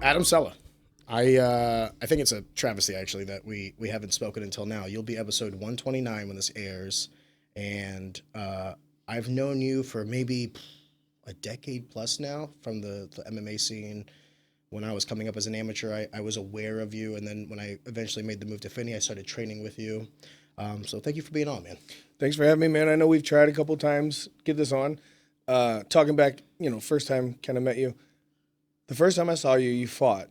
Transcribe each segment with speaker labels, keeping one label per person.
Speaker 1: Adam Cella. I think it's a travesty, actually, that we haven't spoken until now. You'll be episode 129 when this airs, and I've known you for maybe a decade plus now from the MMA scene. When I was coming up as an amateur, I was aware of you, and then when I eventually made the move to Finney, I started training with you. So thank you for being on, man.
Speaker 2: Thanks for having me, man. I know we've tried a couple times get this on. Talking back, first time kind of met you. The first time I saw you, you fought.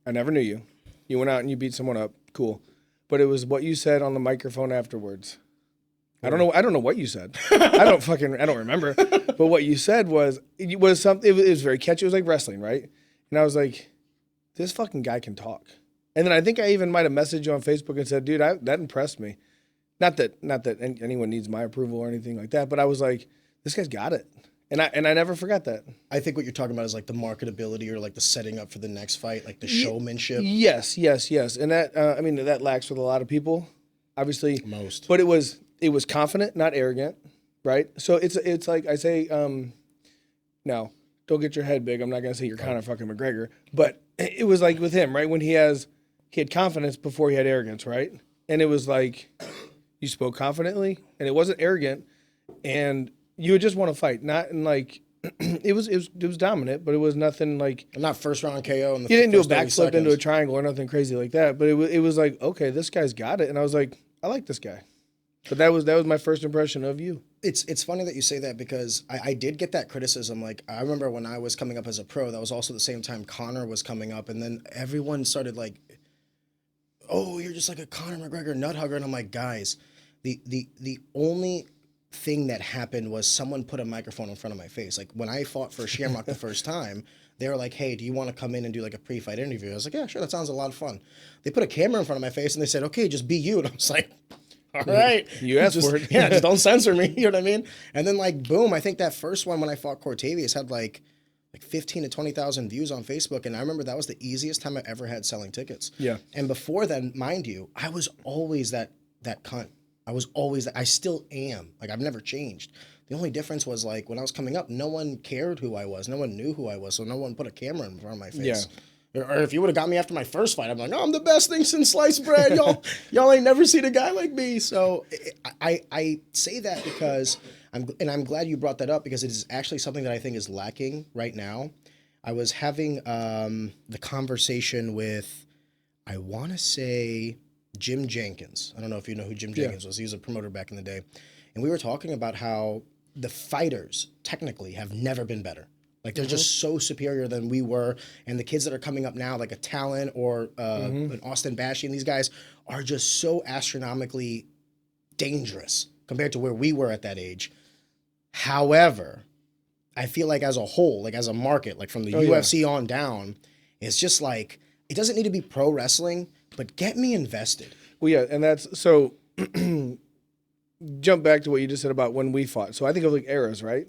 Speaker 2: I never knew you. You went out and you beat someone up. Cool. But it was what you said on the microphone afterwards. I don't know what you said. I don't remember. But what you said was something. It was very catchy. It was like wrestling, right? And I was like, this fucking guy can talk. And then I think I even might have messaged you on Facebook and said, dude, that impressed me. Not that anyone needs my approval or anything like that, but I was like, this guy's got it. And I never forgot that.
Speaker 1: I think what you're talking about is like the marketability or like the setting up for the next fight, like the showmanship.
Speaker 2: Yes. And that, that lacks with a lot of people, obviously.
Speaker 1: Most.
Speaker 2: But it was confident, not arrogant, right? So it's like I say, now, don't get your head big. I'm not going to say you're Conor fucking McGregor. But it was like with him, right? When he had confidence before he had arrogance, right? And it was like you spoke confidently and it wasn't arrogant. And you would just want to fight, not in like it was dominant, but it was nothing like
Speaker 1: not first round KO.
Speaker 2: You didn't do a backflip into a triangle or nothing crazy like that. But it was like, okay, this guy's got it, and I was like, I like this guy. But that was my first impression of you.
Speaker 1: It's funny that you say that because I did get that criticism. Like I remember when I was coming up as a pro, that was also the same time Conor was coming up, and then everyone started like, oh, you're just like a Conor McGregor nut hugger, and I'm like, guys, the only thing that happened was someone put a microphone in front of my face. Like when I fought for Shamrock the first time, they were like, hey, do you want to come in and do like a pre-fight interview? I was like, yeah, sure, that sounds a lot of fun. They put a camera in front of my face and they said, okay, just be you. And I was like, all right.
Speaker 2: You asked for it.
Speaker 1: Yeah, just don't censor me. You know what I mean? And then like, boom, I think that first one when I fought Cortavius had like 15 to 20,000 views on Facebook. And I remember that was the easiest time I ever had selling tickets.
Speaker 2: Yeah.
Speaker 1: And before then, mind you, I was always that cunt. I was always that. I still am. Like, I've never changed. The only difference was, like, when I was coming up, no one cared who I was. No one knew who I was, so no one put a camera in front of my face. Yeah. Or if you would have got me after my first fight, I'm like, I'm the best thing since sliced bread. Y'all ain't never seen a guy like me. So I say that because, I'm glad you brought that up because it is actually something that I think is lacking right now. I was having the conversation with, I want to say, Jim Jenkins. I don't know if you know who Jim Jenkins was. He was a promoter back in the day. And we were talking about how the fighters technically have never been better. Like they're just so superior than we were. And the kids that are coming up now, like a Talon or an Austin Bashi, and these guys are just so astronomically dangerous compared to where we were at that age. However, I feel like as a whole, like as a market, like from the UFC on down, it's just like, it doesn't need to be pro wrestling, but get me invested.
Speaker 2: Well, yeah, and that's so. Jump back to what you just said about when we fought. So I think of like eras, right?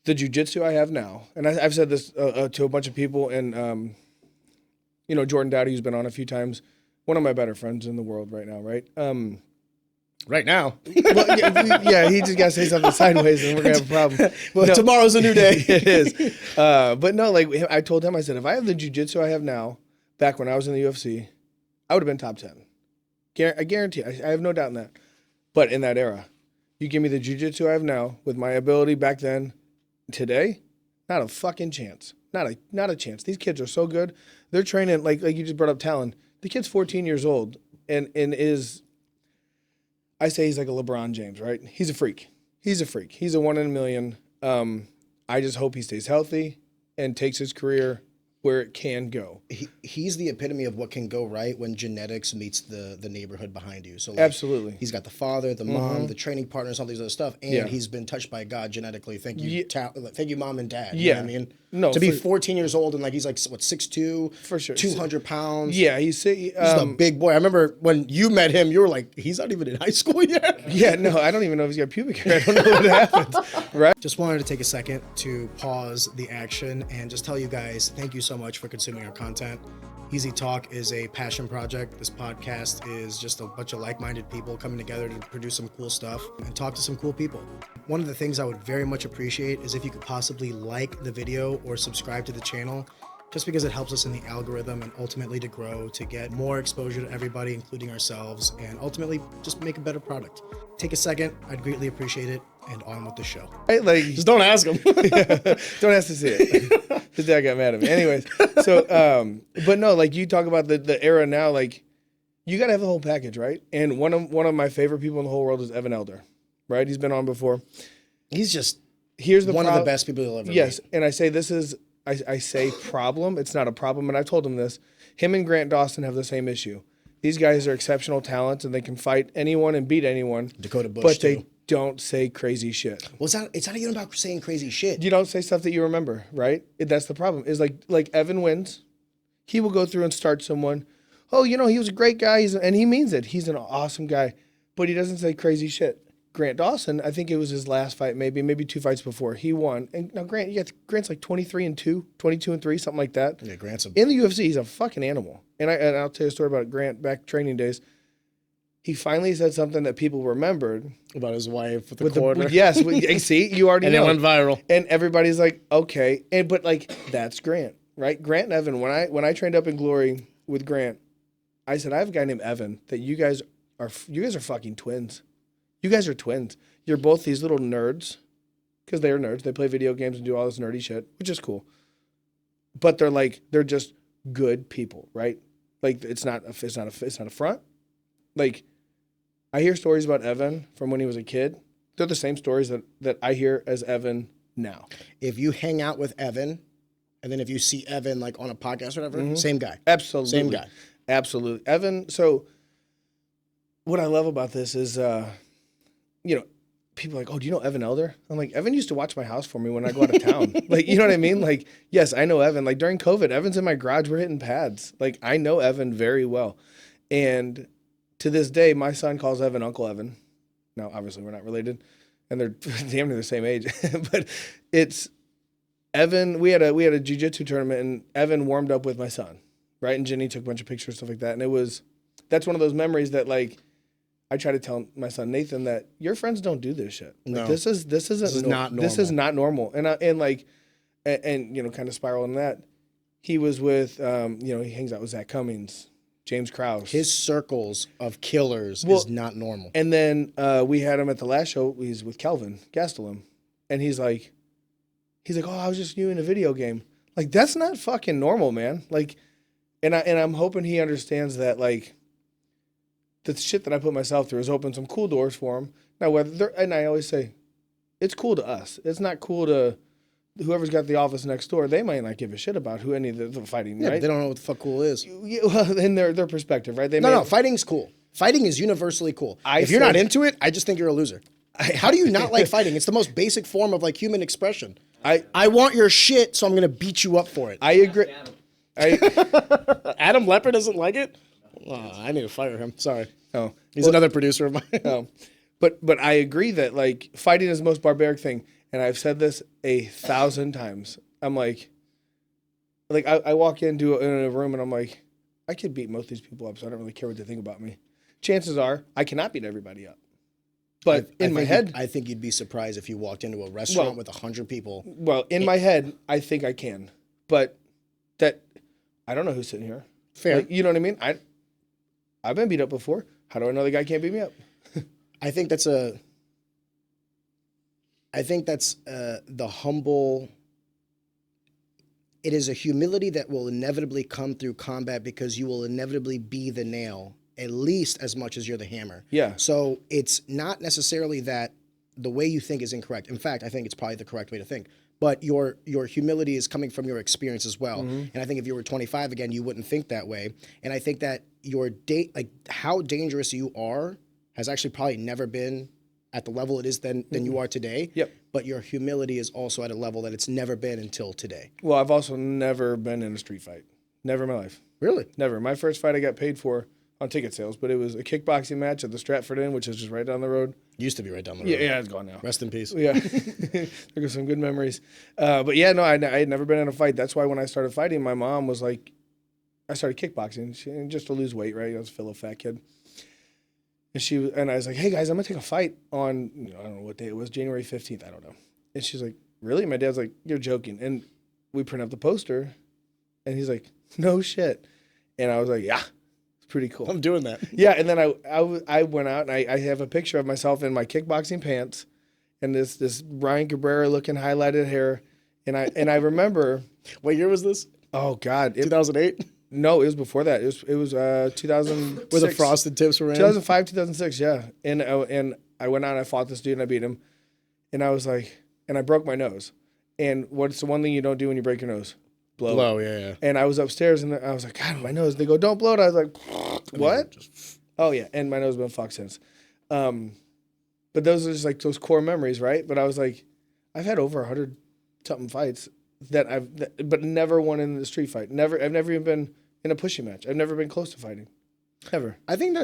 Speaker 2: The jiu-jitsu I have now, and I've said this to a bunch of people, and Jordan Dowdy, who's been on a few times, one of my better friends in the world right now, right?
Speaker 1: Right now.
Speaker 2: Well, yeah, he just got to say something sideways and we're going to have a problem.
Speaker 1: Well, tomorrow's a new day.
Speaker 2: It is. But no, like I told him, I said, if I have the jiu-jitsu I have now, back when I was in the UFC, I would have been top 10. I guarantee, I have no doubt in that. But in that era, you give me the jiu-jitsu I have now with my ability back then, today, not a fucking chance. Not a chance. These kids are so good. They're training, like you just brought up Talon. The kid's 14 years old and is, I say he's like a LeBron James, right? He's a freak. He's a 1 in a million. I just hope he stays healthy and takes his career where it can go.
Speaker 1: He's the epitome of what can go right when genetics meets the neighborhood behind you. So like,
Speaker 2: absolutely,
Speaker 1: he's got the father, the mom, the training partners, all these other stuff, and he's been touched by God genetically. Thank you, thank you, mom and dad. You know what I mean?
Speaker 2: No,
Speaker 1: to be 14 years old and like he's like what 6'2",
Speaker 2: for sure,
Speaker 1: 200 pounds.
Speaker 2: Yeah, he's
Speaker 1: a big boy. I remember when you met him, you were like, he's not even in high school yet.
Speaker 2: Yeah, no, I don't even know if he's got pubic hair. I don't know what happened. Right.
Speaker 1: Just wanted to take a second to pause the action and just tell you guys thank you so much for consuming our content. Easy Talk is a passion project. This podcast is just a bunch of like-minded people coming together to produce some cool stuff and talk to some cool people. One of the things I would very much appreciate is if you could possibly like the video or subscribe to the channel. just because it helps us in the algorithm and ultimately to grow, to get more exposure to everybody, including ourselves, and ultimately just make a better product. Take a second. I'd greatly appreciate it. And on with the show.
Speaker 2: Right? Like,
Speaker 1: just don't ask them.
Speaker 2: Don't ask to see it. His dad got mad at me. Anyways, so, but no, like you talk about the era now, like you got to have the whole package, right? And one of my favorite people in the whole world is Evan Elder, right? He's been on before.
Speaker 1: He's just
Speaker 2: one
Speaker 1: of the best people you'll ever
Speaker 2: Yes,
Speaker 1: meet.
Speaker 2: and I say this is, I say problem. It's not a problem, and I told him this. Him and Grant Dawson have the same issue. These guys are exceptional talents, and they can fight anyone and beat anyone.
Speaker 1: Dakota Bush,
Speaker 2: but
Speaker 1: too.
Speaker 2: they don't say crazy shit.
Speaker 1: Well, it's not even about saying crazy shit.
Speaker 2: You don't say stuff that you remember, right? That's the problem. Is like Evan wins. He will go through and start someone. Oh, he was a great guy, and he means it. He's an awesome guy, but he doesn't say crazy shit. Grant Dawson, I think it was his last fight, maybe 2 fights before. He won. And now Grant's like 23-2, 22-3, something like that.
Speaker 1: Yeah, Grant's
Speaker 2: in the UFC, he's a fucking animal. And I'll tell you a story about Grant back training days. He finally said something that people remembered
Speaker 1: about his wife with the quarter.
Speaker 2: Yes, see, you already know.
Speaker 1: And it went viral.
Speaker 2: And everybody's like, okay, but like that's Grant, right? Grant and Evan. When I trained up in Glory with Grant, I said I have a guy named Evan that you guys are fucking twins. You guys are twins. You're both these little nerds, because they are nerds. They play video games and do all this nerdy shit, which is cool. But they're just good people, right? Like it's not a front. Like I hear stories about Evan from when he was a kid. They're the same stories that I hear as Evan now.
Speaker 1: If you hang out with Evan, and then if you see Evan like on a podcast or whatever, same guy.
Speaker 2: Absolutely.
Speaker 1: Same guy.
Speaker 2: Absolutely. Evan, so what I love about this is people are like, oh, do you know Evan Elder? I'm like, Evan used to watch my house for me when I go out of town. Like, you know what I mean? Like, yes, I know Evan. Like during COVID, Evan's in my garage. We're hitting pads. Like I know Evan very well. And to this day, my son calls Evan Uncle Evan. Now, obviously we're not related and they're damn near the same age, but it's Evan. We had a Jiu Jitsu tournament and Evan warmed up with my son, right? And Jenny took a bunch of pictures, stuff like that. And that's one of those memories that like, I try to tell my son Nathan that your friends don't do this shit. Like,
Speaker 1: No,
Speaker 2: this is
Speaker 1: not normal.
Speaker 2: This is not normal. And kind of spiral in that. He was with he hangs out with Zach Cummings, James Krause.
Speaker 1: His circles of killers is not normal.
Speaker 2: And then we had him at the last show. He's with Kelvin Gastelum, and he's like, oh, I was just you in a video game. Like that's not fucking normal, man. Like, and I'm hoping he understands that like. The shit that I put myself through has opened some cool doors for him. Now, and I always say, it's cool to us. It's not cool to whoever's got the office next door. They might not give a shit about who any of the fighting, right?
Speaker 1: They don't know what the fuck cool is.
Speaker 2: Well, in their perspective, right?
Speaker 1: No, fighting's cool. Fighting is universally cool. If you're not into it, I just think you're a loser. How do you not like fighting? It's the most basic form of like human expression. I want your shit, so I'm gonna beat you up for it.
Speaker 2: I agree.
Speaker 1: Adam Leopard doesn't like it. Oh, I need to fire him. Sorry.
Speaker 2: Oh,
Speaker 1: he's another producer of mine.
Speaker 2: Oh, but I agree that like fighting is the most barbaric thing, and I've said this 1,000 times. I'm like I walk into a room and I'm like, I could beat most of these people up, so I don't really care what they think about me. Chances are I cannot beat everybody up. But in my head,
Speaker 1: I think you'd be surprised if you walked into a restaurant with 100 people.
Speaker 2: Well, in my head, I think I can, but I don't know who's sitting here.
Speaker 1: Fair.
Speaker 2: Like, you know what I mean? I've been beat up before. How do I know the guy can't beat me up?
Speaker 1: I think that's the humble. It is a humility that will inevitably come through combat because you will inevitably be the nail at least as much as you're the hammer.
Speaker 2: Yeah.
Speaker 1: So it's not necessarily that the way you think is incorrect. In fact, I think it's probably the correct way to think. But your humility is coming from your experience as well. Mm-hmm. And I think if you were 25 again, you wouldn't think that way. And I think that how dangerous you are has actually probably never been at the level it is than you are today.
Speaker 2: Yep.
Speaker 1: But your humility is also at a level that it's never been until today.
Speaker 2: Well, I've also never been in a street fight. Never in my life.
Speaker 1: Really?
Speaker 2: Never. My first fight I got paid for on ticket sales, but it was a kickboxing match at the Stratford Inn, which is just right down the road.
Speaker 1: Used to be right down the road.
Speaker 2: Yeah, it's gone now.
Speaker 1: Rest in peace.
Speaker 2: Yeah. There go some good memories. But yeah, no, I had never been in a fight. That's why when I started fighting, my mom was like, I started kickboxing just to lose weight, right? I was a fellow fat kid. And I was like, hey guys, I'm gonna take a fight on, I don't know what day it was, January 15th, I don't know. And she's like, really? My dad's like, you're joking. And we print up the poster, And he's like, no shit. And I was like, yeah, it's pretty cool.
Speaker 1: I'm doing that.
Speaker 2: Yeah, and then I went out and I have a picture of myself in my kickboxing pants and this Ryan Cabrera looking highlighted hair. And I remember.
Speaker 1: What year was this?
Speaker 2: Oh God,
Speaker 1: 2008.
Speaker 2: No, it was before that. It was 2006.
Speaker 1: Where the frosted tips were in.
Speaker 2: 2005, 2006. Yeah, and I went out and I fought this dude and I beat him, and I was like, and I broke my nose. And what's the one thing you don't do when you break your nose? Blow.
Speaker 1: Yeah.
Speaker 2: And I was upstairs and I was like, God, my nose. They go, don't blow it. I was like, what? Oh yeah, and my nose has been fucked since. But those are just like those core memories, right? But I was like, I've had over 100 something fights but never won in the street fight. I've never even been in a pushing match. I've never been close to fighting. Ever.
Speaker 1: I think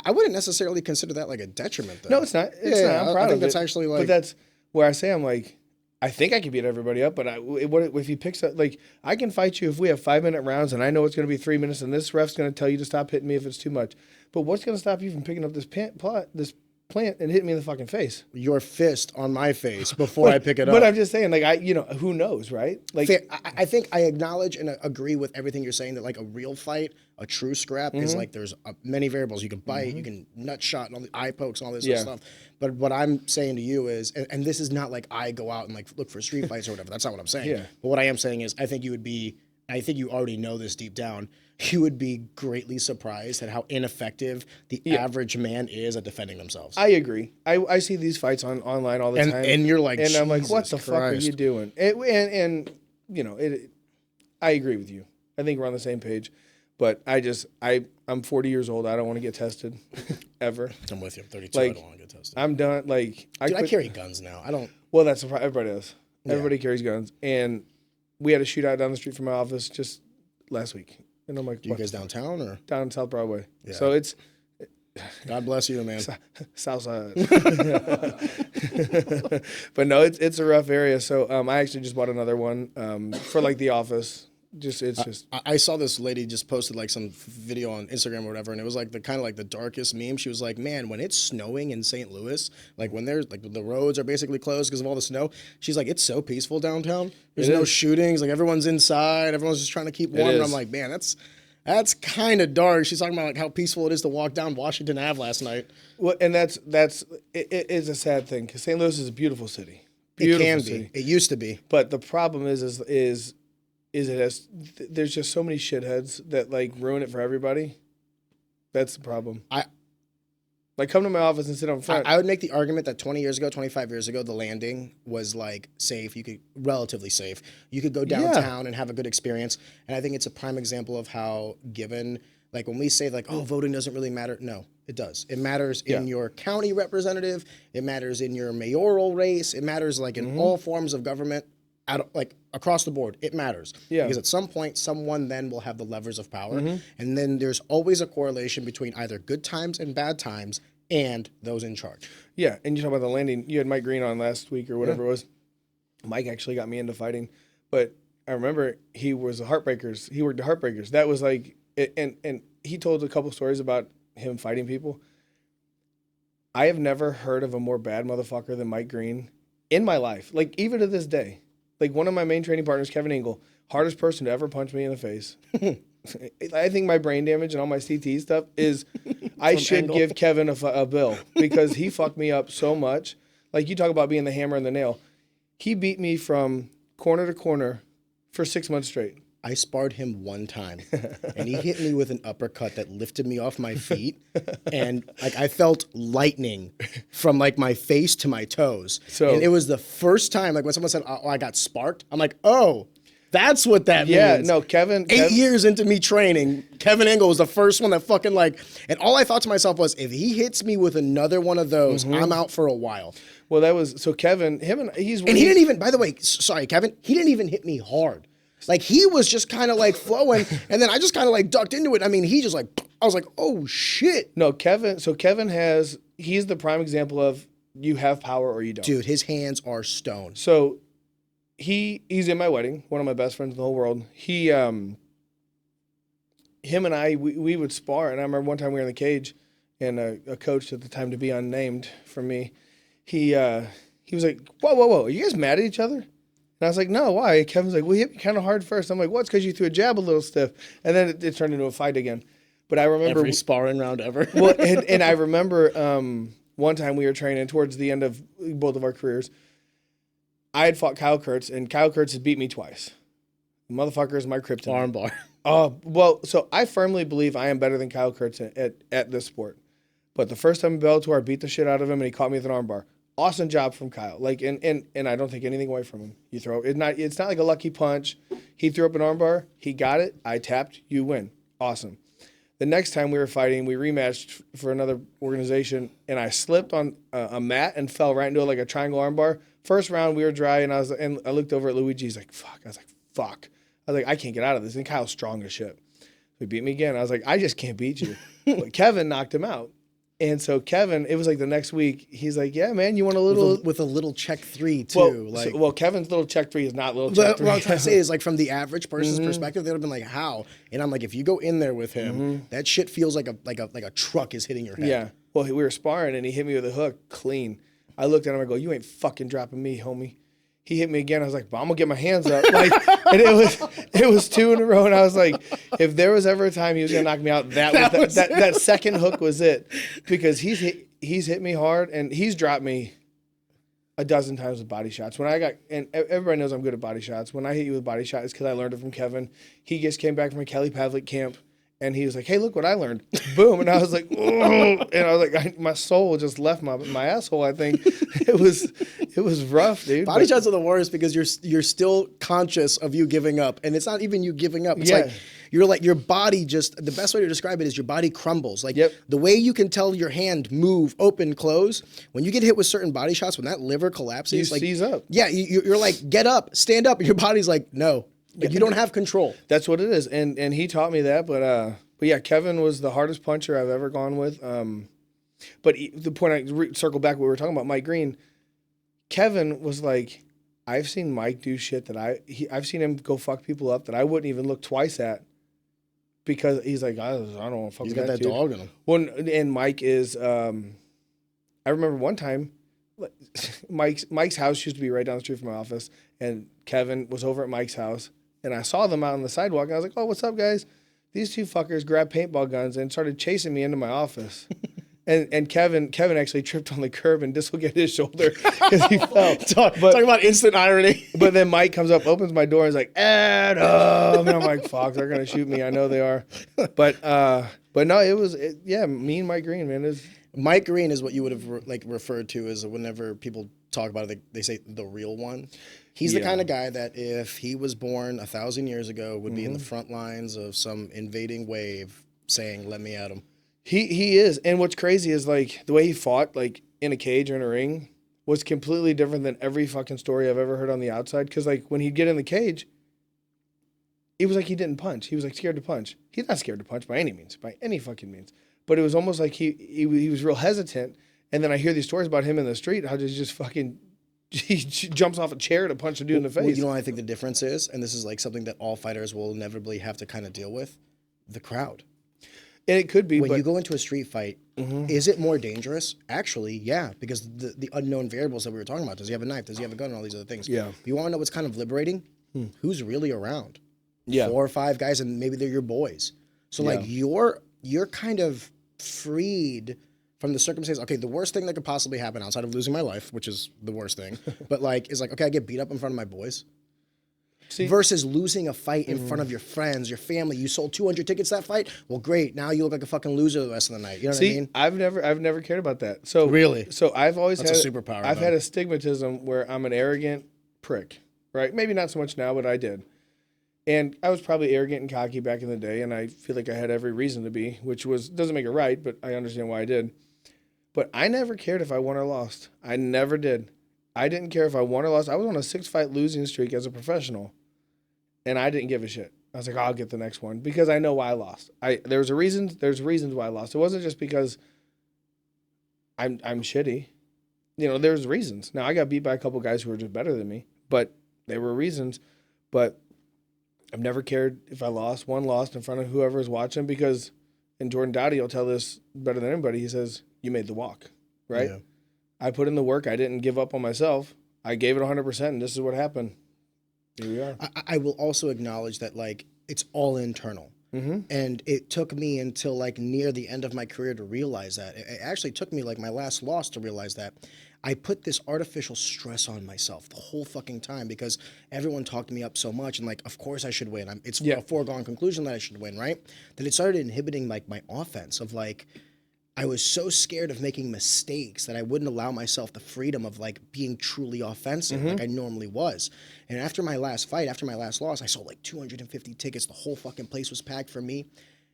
Speaker 1: I wouldn't necessarily consider that like a detriment, though.
Speaker 2: No, it's not. It's not. I'm proud
Speaker 1: I think
Speaker 2: of
Speaker 1: that's
Speaker 2: it.
Speaker 1: actually like.
Speaker 2: But that's where I say I'm like, I think I can beat everybody up, but what if he picks up, like, I can fight you if we have 5-minute rounds and I know it's going to be 3 minutes and this ref's going to tell you to stop hitting me if it's too much. But what's going to stop you from picking up this plant and hitting me in the fucking face?
Speaker 1: Your fist on my face before I pick it up.
Speaker 2: But I'm just saying, like, who knows, right? Like,
Speaker 1: Fair. I think I acknowledge and agree with everything you're saying that like a real fight, a true scrap is like there's many variables. You can bite, you can nut shot and all the eye pokes and all this sort of stuff. But what I'm saying to you is, and this is not like I go out and like look for street fights or whatever. That's not what I'm saying.
Speaker 2: Yeah.
Speaker 1: But what I am saying is I think you already know this deep down. You would be greatly surprised at how ineffective the average man is at defending themselves.
Speaker 2: I agree. I see these fights online all the time.
Speaker 1: And you're like,
Speaker 2: and I'm like, what the
Speaker 1: Jesus
Speaker 2: fuck are
Speaker 1: Christ.
Speaker 2: you doing? And I agree with you. I think we're on the same page. But I'm 40 years old. I don't want to get tested ever.
Speaker 1: I'm with you. I'm 32.
Speaker 2: Like,
Speaker 1: I don't want to get tested.
Speaker 2: I'm done. Like,
Speaker 1: I carry guns now. I don't.
Speaker 2: Well, that's everybody does. Everybody carries guns. And we had a shootout down the street from my office just last week. And I'm like,
Speaker 1: Do you guys downtown or
Speaker 2: down South Broadway?
Speaker 1: Yeah.
Speaker 2: So it's
Speaker 1: God bless you, man.
Speaker 2: South side. But no, it's a rough area. So I actually just bought another one for like the office.
Speaker 1: I saw this lady just posted like some video on Instagram or whatever, and it was like the kind of like the darkest meme. She was like, "Man, when it's snowing in St. Louis, like when there's like the roads are basically closed because of all the snow, she's like, it's so peaceful downtown. There's no shootings, like everyone's inside, everyone's just trying to keep warm." And I'm like, man, that's kind of dark. She's talking about like how peaceful it is to walk down Washington Ave last night.
Speaker 2: Well, and it is a sad thing because St. Louis is a beautiful city.
Speaker 1: It can be. It used to be.
Speaker 2: But the problem is there's just so many shitheads that like ruin it for everybody. That's the problem. Like, come to my office and sit up front.
Speaker 1: I would make the argument that 20 years ago, 25 years ago, the landing was like safe. Relatively safe. You could go downtown and have a good experience. And I think it's a prime example of how given, like when we say like, oh, voting doesn't really matter. No, it does. It matters in your county representative. It matters in your mayoral race. It matters like in all forms of government. Like across the board, it matters. Yeah. Because at some point, someone then will have the levers of power. And then there's always a correlation between either good times and bad times and those in charge.
Speaker 2: Yeah. And you talk about the landing. You had Mike Green on last week or whatever it was. Mike actually got me into fighting. But I remember he was the Heartbreakers. He worked the Heartbreakers. That was like, and he told a couple stories about him fighting people. I have never heard of a more bad motherfucker than Mike Green in my life. Like, even to this day. Like, one of my main training partners, Kevin Engel, hardest person to ever punch me in the face. I think my brain damage and all my CT stuff is I should give Kevin a bill because he fucked me up so much. Like, you talk about being the hammer and the nail. He beat me from corner to corner for 6 months straight.
Speaker 1: I sparred him one time, and he hit me with an uppercut that lifted me off my feet, and like I felt lightning from like my face to my toes. And it was the first time, like when someone said, "Oh, I got sparked," I'm like, "Oh, that's what that means."
Speaker 2: Yeah, no, Kevin.
Speaker 1: 8 years into me training, Kevin Engel was the first one that fucking like, and all I thought to myself was, if he hits me with another one of those, I'm out for a while.
Speaker 2: Well, that was so Kevin. He
Speaker 1: didn't even. By the way, sorry, Kevin. He didn't even hit me hard. Like, he was just kind of like flowing, and then I just kind of like ducked into it. I mean, he just like, I was like, oh shit.
Speaker 2: No, Kevin. So Kevin he's the prime example of you have power or you don't.
Speaker 1: Dude, his hands are stone.
Speaker 2: So he's in my wedding, one of my best friends in the whole world. Him and I, we would spar, and I remember one time we were in the cage, and a coach at the time, to be unnamed from me, he was like, whoa, are you guys mad at each other? And I was like, no, why? Kevin's like, well, he hit me kind of hard first. I'm like, well, it's because you threw a jab a little stiff. And then it turned into a fight again. But I remember
Speaker 1: Every sparring round ever.
Speaker 2: well, and I remember one time we were training towards the end of both of our careers. I had fought Kyle Kurtz, and Kyle Kurtz had beat me twice. The motherfucker is my kryptonite.
Speaker 1: Armbar.
Speaker 2: Well, so I firmly believe I am better than Kyle Kurtz at this sport. But the first time in Bellator, I beat the shit out of him, and he caught me with an armbar. Awesome job from Kyle. Like, and I don't take anything away from him. You throw it. It's not like a lucky punch. He threw up an armbar. He got it. I tapped. You win. Awesome. The next time we were fighting, we rematched for another organization, and I slipped on a mat and fell right into like a triangle armbar. First round, we were dry, and I looked over at Luigi. He's like, fuck. I was like, fuck. I was like, I can't get out of this. And Kyle's strong as shit. He beat me again. I was like, I just can't beat you. But Kevin knocked him out. And so Kevin, it was like the next week, he's like, yeah, man, you want a little...
Speaker 1: With a little check 3, too.
Speaker 2: Kevin's little check 3 is not little check 3.
Speaker 1: What I'm trying to say is, like, from the average person's perspective, they would have been like, how? And I'm like, if you go in there with him, that shit feels like a truck is hitting your head.
Speaker 2: Yeah. Well, we were sparring, and he hit me with a hook clean. I looked at him, I go, you ain't fucking dropping me, homie. He hit me again. I was like, well, I'm gonna get my hands up. Like, and it was 2 in a row. And I was like, if there was ever a time he was gonna knock me out, that second hook was it, because he's hit me hard, and he's dropped me a dozen times with body shots. And everybody knows I'm good at body shots. When I hit you with body shots, it's because I learned it from Kevin. He just came back from a Kelly Pavlik camp. And he was like, hey, look what I learned. Boom. And I was like, oh. And I was like, my soul just left my asshole, I think. It was rough, dude.
Speaker 1: Body shots are the worst because you're still conscious of you giving up. And it's not even you giving up. It's like your body just, the best way to describe it is your body crumbles. Like the way you can tell your hand move, open, close, when you get hit with certain body shots, when that liver collapses.
Speaker 2: You seize up.
Speaker 1: Yeah, you're like, get up, stand up. And your body's like, no. Like you don't have control.
Speaker 2: That's what it is, and he taught me that. But yeah, Kevin was the hardest puncher I've ever gone with. But the point I circle back, what we were talking about, Mike Green. Kevin was like, I've seen Mike do shit that I've seen him go fuck people up that I wouldn't even look twice at, because he's like, I don't want to fuck.
Speaker 1: He's
Speaker 2: with
Speaker 1: got that
Speaker 2: dude.
Speaker 1: dog in him.
Speaker 2: Well, and Mike is. I remember one time, Mike's house used to be right down the street from my office, and Kevin was over at Mike's house. And I saw them out on the sidewalk, and I was like, oh, what's up, guys? These 2 fuckers grabbed paintball guns and started chasing me into my office. and Kevin actually tripped on the curb and dislocated his shoulder because he fell.
Speaker 1: Talking about instant irony.
Speaker 2: But then Mike comes up, opens my door, and is like, Adam. And I'm like, fuck, they're going to shoot me. I know they are. But no, me and Mike Green, man.
Speaker 1: Mike Green is what you would have referred to as whenever people talk about it, they say the real one. He's the kind of guy that if he was born 1,000 years ago would be in the front lines of some invading wave saying, let me at him.
Speaker 2: He is. And what's crazy is like the way he fought like in a cage or in a ring was completely different than every fucking story I've ever heard on the outside. Because like when he'd get in the cage, it was like he didn't punch. He was like scared to punch. He's not scared to punch by any means, by any fucking means. But it was almost like he was real hesitant. And then I hear these stories about him in the street, how he just fucking he jumps off a chair to punch a dude in the face.
Speaker 1: Well, you know what I think the difference is? And this is like something that all fighters will inevitably have to kind of deal with. The crowd.
Speaker 2: And it could be.
Speaker 1: When you go into a street fight, is it more dangerous? Actually, yeah, because the unknown variables that we were talking about. Does he have a knife? Does he have a gun? And all these other things.
Speaker 2: Yeah.
Speaker 1: But you want to know what's kind of liberating? Who's really around?
Speaker 2: Yeah.
Speaker 1: 4 or 5 guys, and maybe they're your boys. So like you're kind of freed from the circumstance. Okay, the worst thing that could possibly happen outside of losing my life, which is the worst thing, but like is like, okay, I get beat up in front of my boys. See? Versus losing a fight in front of your friends, your family. You sold 200 tickets that fight. Well, great. Now you look like a fucking loser the rest of the night. You know what I mean?
Speaker 2: I've never cared about that. So
Speaker 1: really,
Speaker 2: so I've always
Speaker 1: That's
Speaker 2: had
Speaker 1: a superpower.
Speaker 2: I've had a stigmatism where I'm an arrogant prick, right? Maybe not so much now, but I did. And I was probably arrogant and cocky back in the day, and I feel like I had every reason to be, which doesn't make it right, but I understand why I did. But I never cared if I won or lost. I never did. I didn't care if I won or lost. I was on a 6-fight losing streak as a professional, and I didn't give a shit. I was like, I'll get the next one because I know why I lost. There's reasons why I lost. It wasn't just because I'm shitty. You know, there's reasons. Now I got beat by a couple guys who were just better than me, but there were reasons. But I've never cared if I lost in front of whoever is watching because, and Jordan Dowdy will tell this better than anybody. He says, you made the walk, right? Yeah. I put in the work. I didn't give up on myself. I gave it 100%, and this is what happened. Here we are.
Speaker 1: I will also acknowledge that like it's all internal. And it took me until like near the end of my career to realize that. It actually took me like my last loss to realize that I put this artificial stress on myself the whole fucking time because everyone talked me up so much and like, of course I should win. It's a foregone conclusion that I should win, right? That it started inhibiting like my offense of like, I was so scared of making mistakes that I wouldn't allow myself the freedom of like being truly offensive like I normally was. And after my last fight, after my last loss, I sold like 250 tickets. The whole fucking place was packed for me.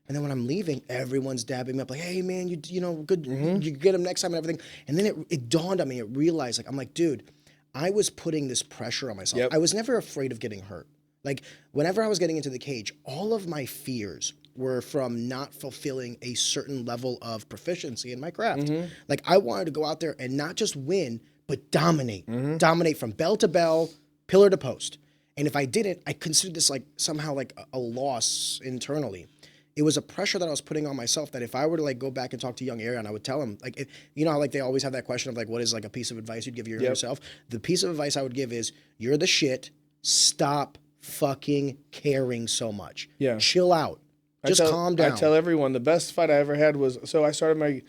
Speaker 1: And then when I'm leaving, everyone's dabbing me up like, hey man, you know, good, you get him next time and everything. And then it dawned on me, it realized like, I'm like, dude, I was putting this pressure on myself. I was never afraid of getting hurt. Like whenever I was getting into the cage, all of my fears were from not fulfilling a certain level of proficiency in my craft. Like I wanted to go out there and not just win, but dominate. Dominate from bell to bell, pillar to post. And if I didn't, I considered this like somehow like a loss internally. It was a pressure that I was putting on myself that if I were to like go back and talk to young Arion, I would tell him like, you know how like they always have that question of like, what is like a piece of advice you'd give your younger self? The piece of advice I would give is you're the shit. Stop fucking caring so much. Chill out. Just calm down.
Speaker 2: I tell everyone the best fight I ever had was, so I started my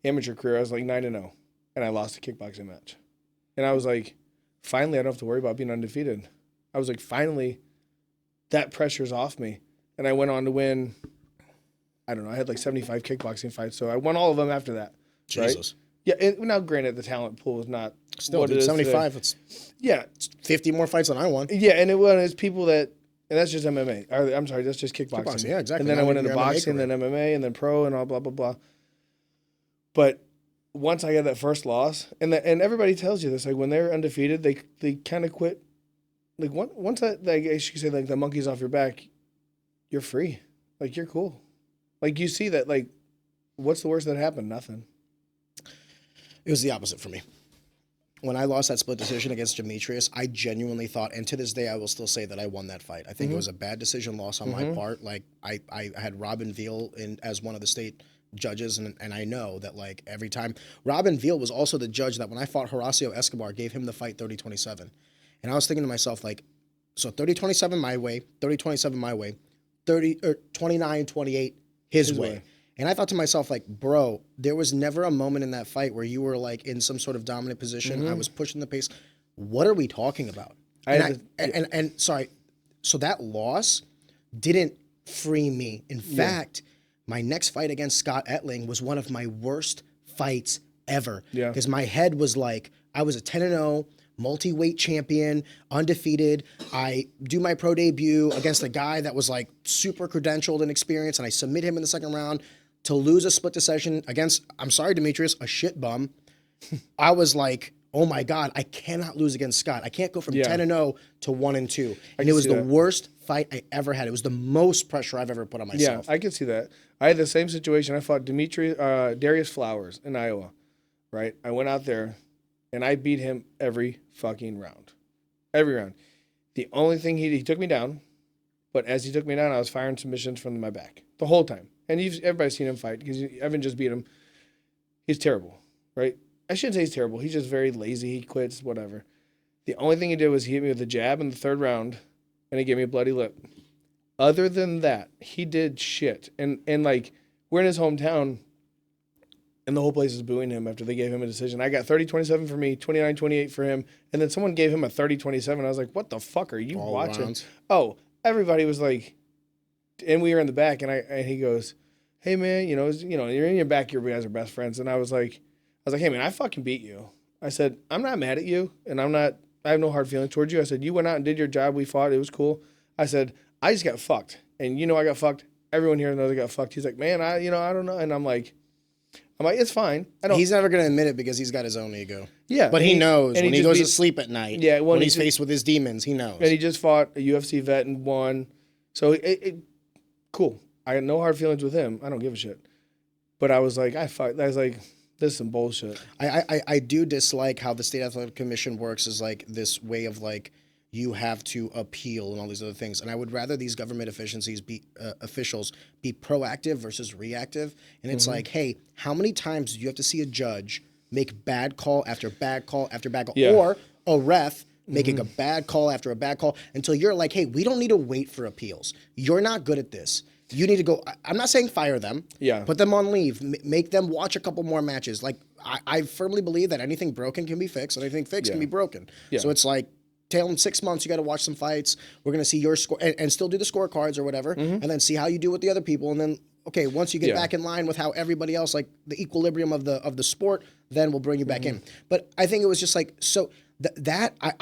Speaker 2: amateur career, I was like 9-0, and I lost a kickboxing match. And I was like, finally, I don't have to worry about being undefeated. I was like, finally, that pressure's off me. And I went on to win, I don't know, I had like 75 kickboxing fights, so I won all of them after that.
Speaker 1: Jesus.
Speaker 2: Right? Yeah, and now granted, the talent pool is not
Speaker 1: still
Speaker 2: what
Speaker 1: dude,
Speaker 2: it is
Speaker 1: 75,
Speaker 2: today.
Speaker 1: it's 50 more fights than I won.
Speaker 2: Yeah, and it was people that, and that's just MMA. I'm sorry, that's just kickboxing.
Speaker 1: Yeah, exactly.
Speaker 2: And then I went into boxing, then MMA, and then pro, and all blah, blah, blah. But once I got that first loss, and everybody tells you this, like when they're undefeated, they kind of quit. Like once that, like I should say, like the monkey's off your back, you're free. Like you're cool. Like you see that, like, what's the worst that happened? Nothing.
Speaker 1: It was the opposite for me. When I lost that split decision against Demetrius, I genuinely thought, and to this day, I will still say that I won that fight. I think it was a bad decision loss on my part. Like I had Robin Veal as one of the state judges, and I know that like every time, Robin Veal was also the judge that when I fought Horacio Escobar, gave him the fight 30-27. And I was thinking to myself, like, so 30-27 my way, 30-27 my way, 29-28 his way. And I thought to myself, like, bro, there was never a moment in that fight where you were, like, in some sort of dominant position. I was pushing the pace. What are we talking about? And sorry, so that loss didn't free me. In fact, my next fight against Scott Ettling was one of my worst fights ever. Because my head was like, I was a 10-0, multi-weight champion, undefeated. I do my pro debut against a guy that was, like, super credentialed and experienced, and I submit him in the second round. To lose a split decision against, I'm sorry, Demetrius, a shit bum. I was like, oh my God, I cannot lose against Scott. I can't go from 10-0 to 1-2. And it was the worst fight I ever had. It was the most pressure I've ever put on myself.
Speaker 2: Yeah, I can see that. I had the same situation. I fought Darius Flowers in Iowa, right? I went out there and I beat him every fucking round. Every round. The only thing he took me down, but as he took me down, I was firing submissions from my back the whole time. And everybody's seen him fight because Evan just beat him. He's terrible, right? I shouldn't say he's terrible. He's just very lazy. He quits, whatever. The only thing he did was he hit me with a jab in the third round, and he gave me a bloody lip. Other than that, he did shit. And like, we're in his hometown, and the whole place is booing him after they gave him a decision. I got 30-27 for me, 29-28 for him, and then someone gave him a 30-27. I was like, what the fuck are you watching?
Speaker 1: Rounds.
Speaker 2: Oh, everybody was like, and we were in the back, and he goes, hey man, you're in your back, you guys are best friends. And I was like, hey man, I fucking beat you. I said, I'm not mad at you, and I have no hard feelings towards you. I said, you went out and did your job, we fought, it was cool. I said, I just got fucked, and I got fucked. Everyone here knows I got fucked. He's like, man, I don't know. And I'm like, it's fine.
Speaker 1: He's never gonna admit it because he's got his own ego.
Speaker 2: Yeah,
Speaker 1: but he knows when he goes to sleep at night.
Speaker 2: Yeah,
Speaker 1: when he's faced with his demons, he knows.
Speaker 2: And he just fought a UFC vet and won. So cool. I had no hard feelings with him. I don't give a shit. But I was like, this is some bullshit.
Speaker 1: I do dislike how the State Athletic Commission works is like this way of like you have to appeal and all these other things. And I would rather these government officials be proactive versus reactive. And it's like, hey, how many times do you have to see a judge make bad call after bad call after bad call? Yeah. Or a ref making a bad call after a bad call until you're like, hey, we don't need to wait for appeals. You're not good at this. You need to go. I'm not saying fire them.
Speaker 2: Yeah.
Speaker 1: Put them on leave. Make them watch a couple more matches. Like, I firmly believe that anything broken can be fixed and anything fixed can be broken.
Speaker 2: Yeah.
Speaker 1: So it's like, tell them 6 months, you got to watch some fights. We're going to see your score and still do the scorecards or whatever. And then see how you do with the other people. And then, okay, once you get back in line with how everybody else, like the equilibrium of the sport, then we'll bring you back in. But I think it was just like, so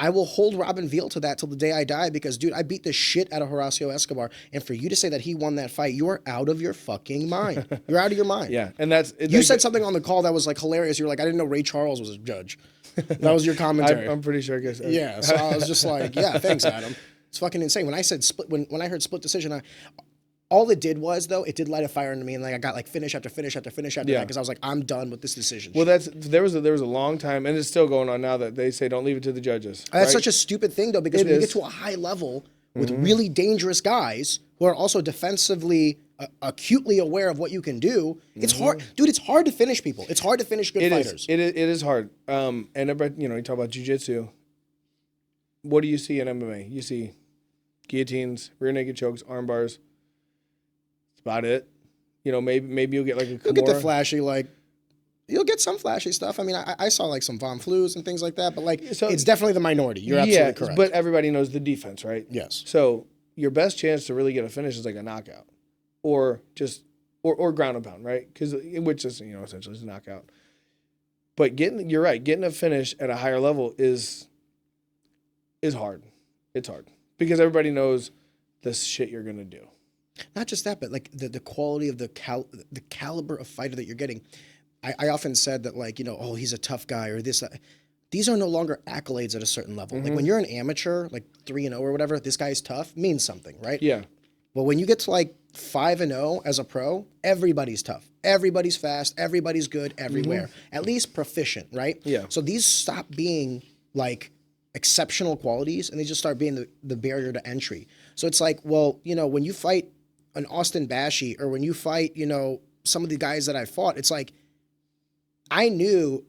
Speaker 1: I will hold Robin Veal to that till the day I die because, dude, I beat the shit out of Horacio Escobar. And for you to say that he won that fight, you are out of your fucking mind. You're out of your mind.
Speaker 2: Yeah, and that's...
Speaker 1: You said something on the call that was like hilarious. You were like, I didn't know Ray Charles was a judge. That was your commentary.
Speaker 2: I'm pretty sure I guess.
Speaker 1: Yeah, so I was just like, yeah, thanks, Adam. It's fucking insane. When I said split, when I heard split decision, all it did was, though, it did light a fire into me, and like I got like finish after finish after finish after that because I was like, I'm done with this decision.
Speaker 2: Well, there was a long time, and it's still going on now that they say don't leave it to the judges.
Speaker 1: That's such a stupid thing, though, because when you get to a high level with really dangerous guys who are also defensively acutely aware of what you can do, it's hard, dude. It's hard to finish people. It's hard to finish good fighters.
Speaker 2: It is hard. And everybody, you talk about jiu-jitsu. What do you see in MMA? You see guillotines, rear naked chokes, arm bars. About it, maybe you'll get like a Kimura.
Speaker 1: You'll get the flashy, like you'll get some flashy stuff. I mean, I saw like some Von Flus and things like that, but like it's definitely the minority. You're absolutely correct.
Speaker 2: But everybody knows the defense, right?
Speaker 1: Yes.
Speaker 2: So your best chance to really get a finish is like a knockout, or ground and pound, right? Which is essentially is a knockout. But you're right, getting a finish at a higher level is hard. It's hard because everybody knows the shit you're gonna do.
Speaker 1: Not just that, but like the quality of the caliber of fighter that you're getting. I often said that like, oh, he's a tough guy or this. These are no longer accolades at a certain level. Like when you're an amateur, like 3-0 or whatever, this guy's tough means something, right?
Speaker 2: Yeah.
Speaker 1: But when you get to like 5-0 as a pro, everybody's tough. Everybody's fast. Everybody's good everywhere. At least proficient, right?
Speaker 2: Yeah.
Speaker 1: So these stop being like exceptional qualities and they just start being the barrier to entry. So it's like, well, when you fight an Austin Bashi or when you fight, some of the guys that I fought, it's like I knew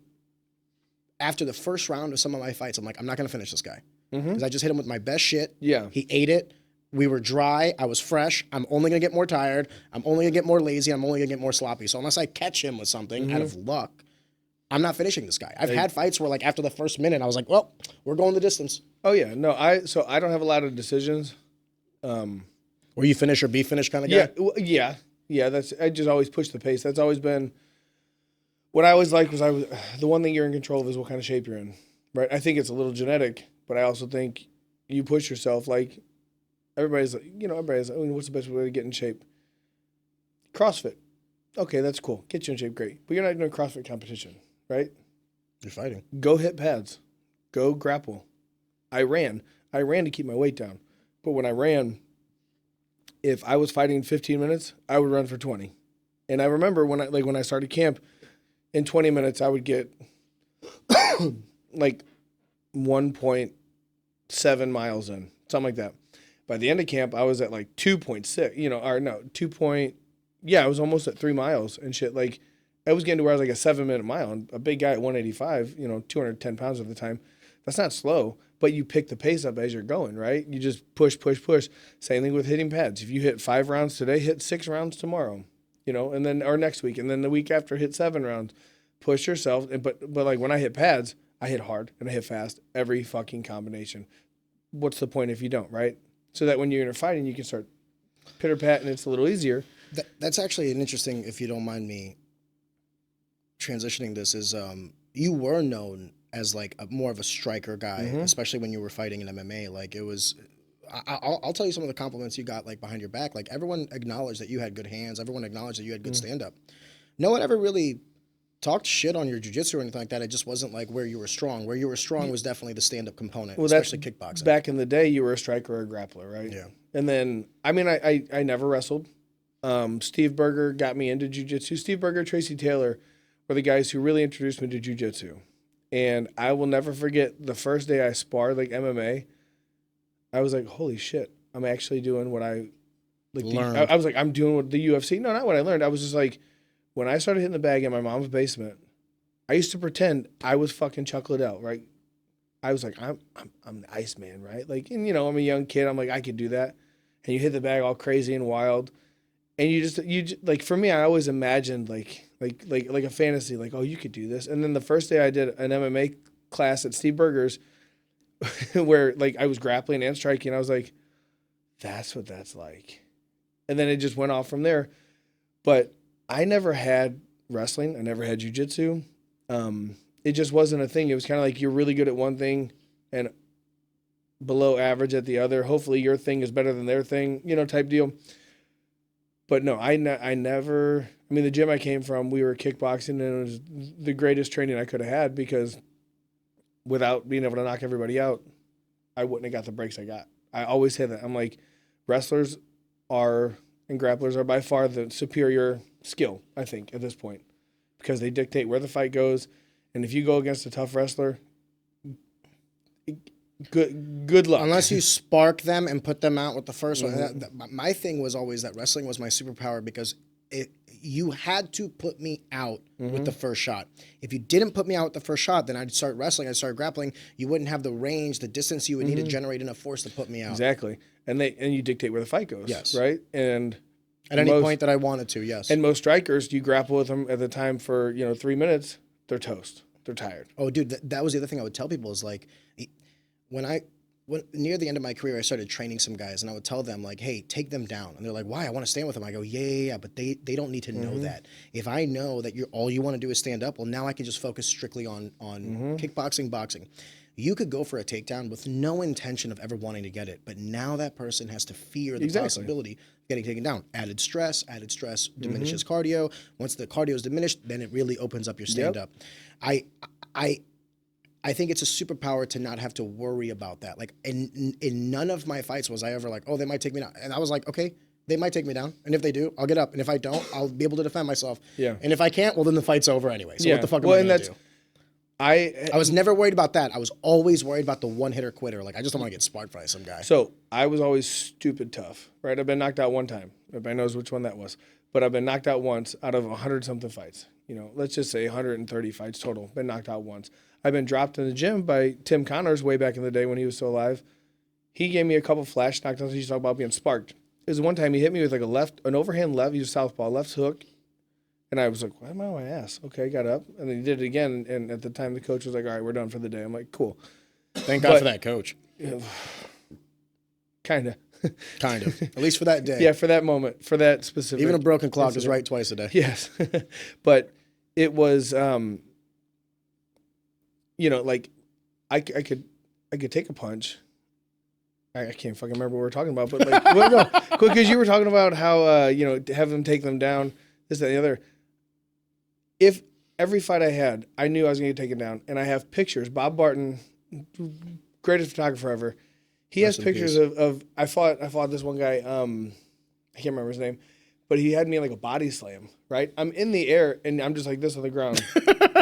Speaker 1: after the first round of some of my fights, I'm like, I'm not going to finish this guy because I just hit him with my best shit.
Speaker 2: Yeah.
Speaker 1: He ate it. We were dry. I was fresh. I'm only going to get more tired. I'm only going to get more lazy. I'm only going to get more sloppy. So unless I catch him with something out of luck, I'm not finishing this guy. I've had fights where like after the first minute, I was like, well, we're going the distance.
Speaker 2: Oh yeah. No, I don't have a lot of decisions.
Speaker 1: Were you finish or be finished kind of guy?
Speaker 2: Yeah. I just always push the pace. That's always been what I always liked. Was the one thing you're in control of is what kind of shape you're in, right? I think it's a little genetic, but I also think you push yourself. Like everybody's like, what's the best way to get in shape? CrossFit. Okay, that's cool. Get you in shape, great. But you're not doing a CrossFit competition, right?
Speaker 1: You're fighting.
Speaker 2: Go hit pads. Go grapple. I ran to keep my weight down, but when I ran, if I was fighting 15 minutes, I would run for 20. And I remember when I started camp, in 20 minutes I would get like 1.7 miles in, something like that. By the end of camp, I was at like 2.6, I was almost at 3 miles and shit. Like I was getting to where I was like a 7-minute mile. And a big guy at 185, 210 pounds at the time. That's not slow, but you pick the pace up as you're going, right? You just push. Same thing with hitting pads. If you hit 5 rounds today, hit 6 rounds tomorrow, and then or next week, and then the week after, hit 7 rounds. Push yourself, but like when I hit pads, I hit hard and I hit fast every fucking combination. What's the point if you don't, right? So that when you're fighting, you can start pitter pat and it's a little easier.
Speaker 1: That's actually an interesting, if you don't mind me transitioning this, is you were known as like more of a striker guy, especially when you were fighting in MMA. Like it was, I'll tell you some of the compliments you got like behind your back. Like everyone acknowledged that you had good hands. Everyone acknowledged that you had good stand up. No one ever really talked shit on your jiu-jitsu or anything like that. It just wasn't like where you were strong. Where you were strong was definitely the stand-up component, especially kickboxing.
Speaker 2: Back in the day, you were a striker or a grappler, right?
Speaker 1: Yeah.
Speaker 2: And then, I never wrestled. Steve Berger got me into jiu-jitsu. Steve Berger, Tracy Taylor were the guys who really introduced me to jiu-jitsu. And I will never forget the first day I sparred like MMA. I was like, holy shit, I'm actually doing what I learned. I was like, I'm doing what the UFC. No, not what I learned. I was just like, when I started hitting the bag in my mom's basement, I used to pretend I was fucking Chuck Liddell, right? I was like, I'm the Iceman, right? Like, and I'm a young kid. I'm like, I could do that. And you hit the bag all crazy and wild. And like, for me, I always imagined like a fantasy, like, oh, you could do this. And then the first day I did an MMA class at Steve Berger's where like I was grappling and striking. I was like, that's what that's like. And then it just went off from there. But I never had wrestling. I never had jiu-jitsu. It just wasn't a thing. It was kind of like you're really good at one thing and below average at the other. Hopefully your thing is better than their thing, type deal. But no, I never, I mean, the gym I came from, we were kickboxing, and it was the greatest training I could have had, because without being able to knock everybody out, I wouldn't have got the breaks I got. I always say that. I'm like, wrestlers and grapplers are by far the superior skill, I think, at this point, because they dictate where the fight goes. And if you go against a tough wrestler, good luck.
Speaker 1: Unless you spark them and put them out with the first one. My thing was always that wrestling was my superpower, because you had to put me out with the first shot. If you didn't put me out with the first shot, then I'd start wrestling, I'd start grappling. You wouldn't have the range, the distance you would need to generate enough force to put me out.
Speaker 2: Exactly. And you dictate where the fight goes. Yes. Right? And
Speaker 1: at any point that I wanted to, yes.
Speaker 2: And most strikers, you grapple with them at the time for 3 minutes, they're toast. They're tired.
Speaker 1: Oh, dude, that was the other thing I would tell people is like, when near the end of my career, I started training some guys, and I would tell them like, hey, take them down. And they're like, why? I want to stand with them. I go, yeah, but they don't need to know that. If I know that all you want to do is stand up, well, now I can just focus strictly on kickboxing, boxing. You could go for a takedown with no intention of ever wanting to get it, but now that person has to fear the possibility of getting taken down. Added stress diminishes cardio. Once the cardio is diminished, then it really opens up your stand-up. I think it's a superpower to not have to worry about that. Like, in none of my fights was I ever like, oh, they might take me down. And I was like, okay, they might take me down. And if they do, I'll get up. And if I don't, I'll be able to defend myself. Yeah. And if I can't, well, then the fight's over anyway. So what the fuck am I going to do? I was never worried about that. I was always worried about the one-hitter quitter. Like, I just don't want to get sparked by some guy.
Speaker 2: So I was always stupid tough, right? I've been knocked out one time. Everybody knows which one that was. But I've been knocked out once out of 100-something fights. Let's just say 130 fights total. Been knocked out once. I've been dropped in the gym by Tim Connors way back in the day when he was still alive. He gave me a couple flash knockdowns. He used to talk about being sparked. It was one time he hit me with like an overhand left. He was southpaw, left hook. And I was like, why am I on my ass? Okay, I got up. And then he did it again. And at the time, the coach was like, all right, we're done for the day. I'm like, cool.
Speaker 1: Thank God for that coach.
Speaker 2: Kind of.
Speaker 1: Kind of. At least for that day.
Speaker 2: Yeah, for that moment, for that specific.
Speaker 1: Even a broken clock is right twice a day.
Speaker 2: Yes. But it was, like I could take a punch. I can't fucking remember what we're talking about, but like, well, no, because you were talking about how, have them take them down, this, that, and the other. If every fight I had, I knew I was going to get taken down, and I have pictures. Bob Barton, greatest photographer ever. He has pictures of I fought this one guy. I can't remember his name, but he had me in like a body slam. Right, I'm in the air and I'm just like this on the ground.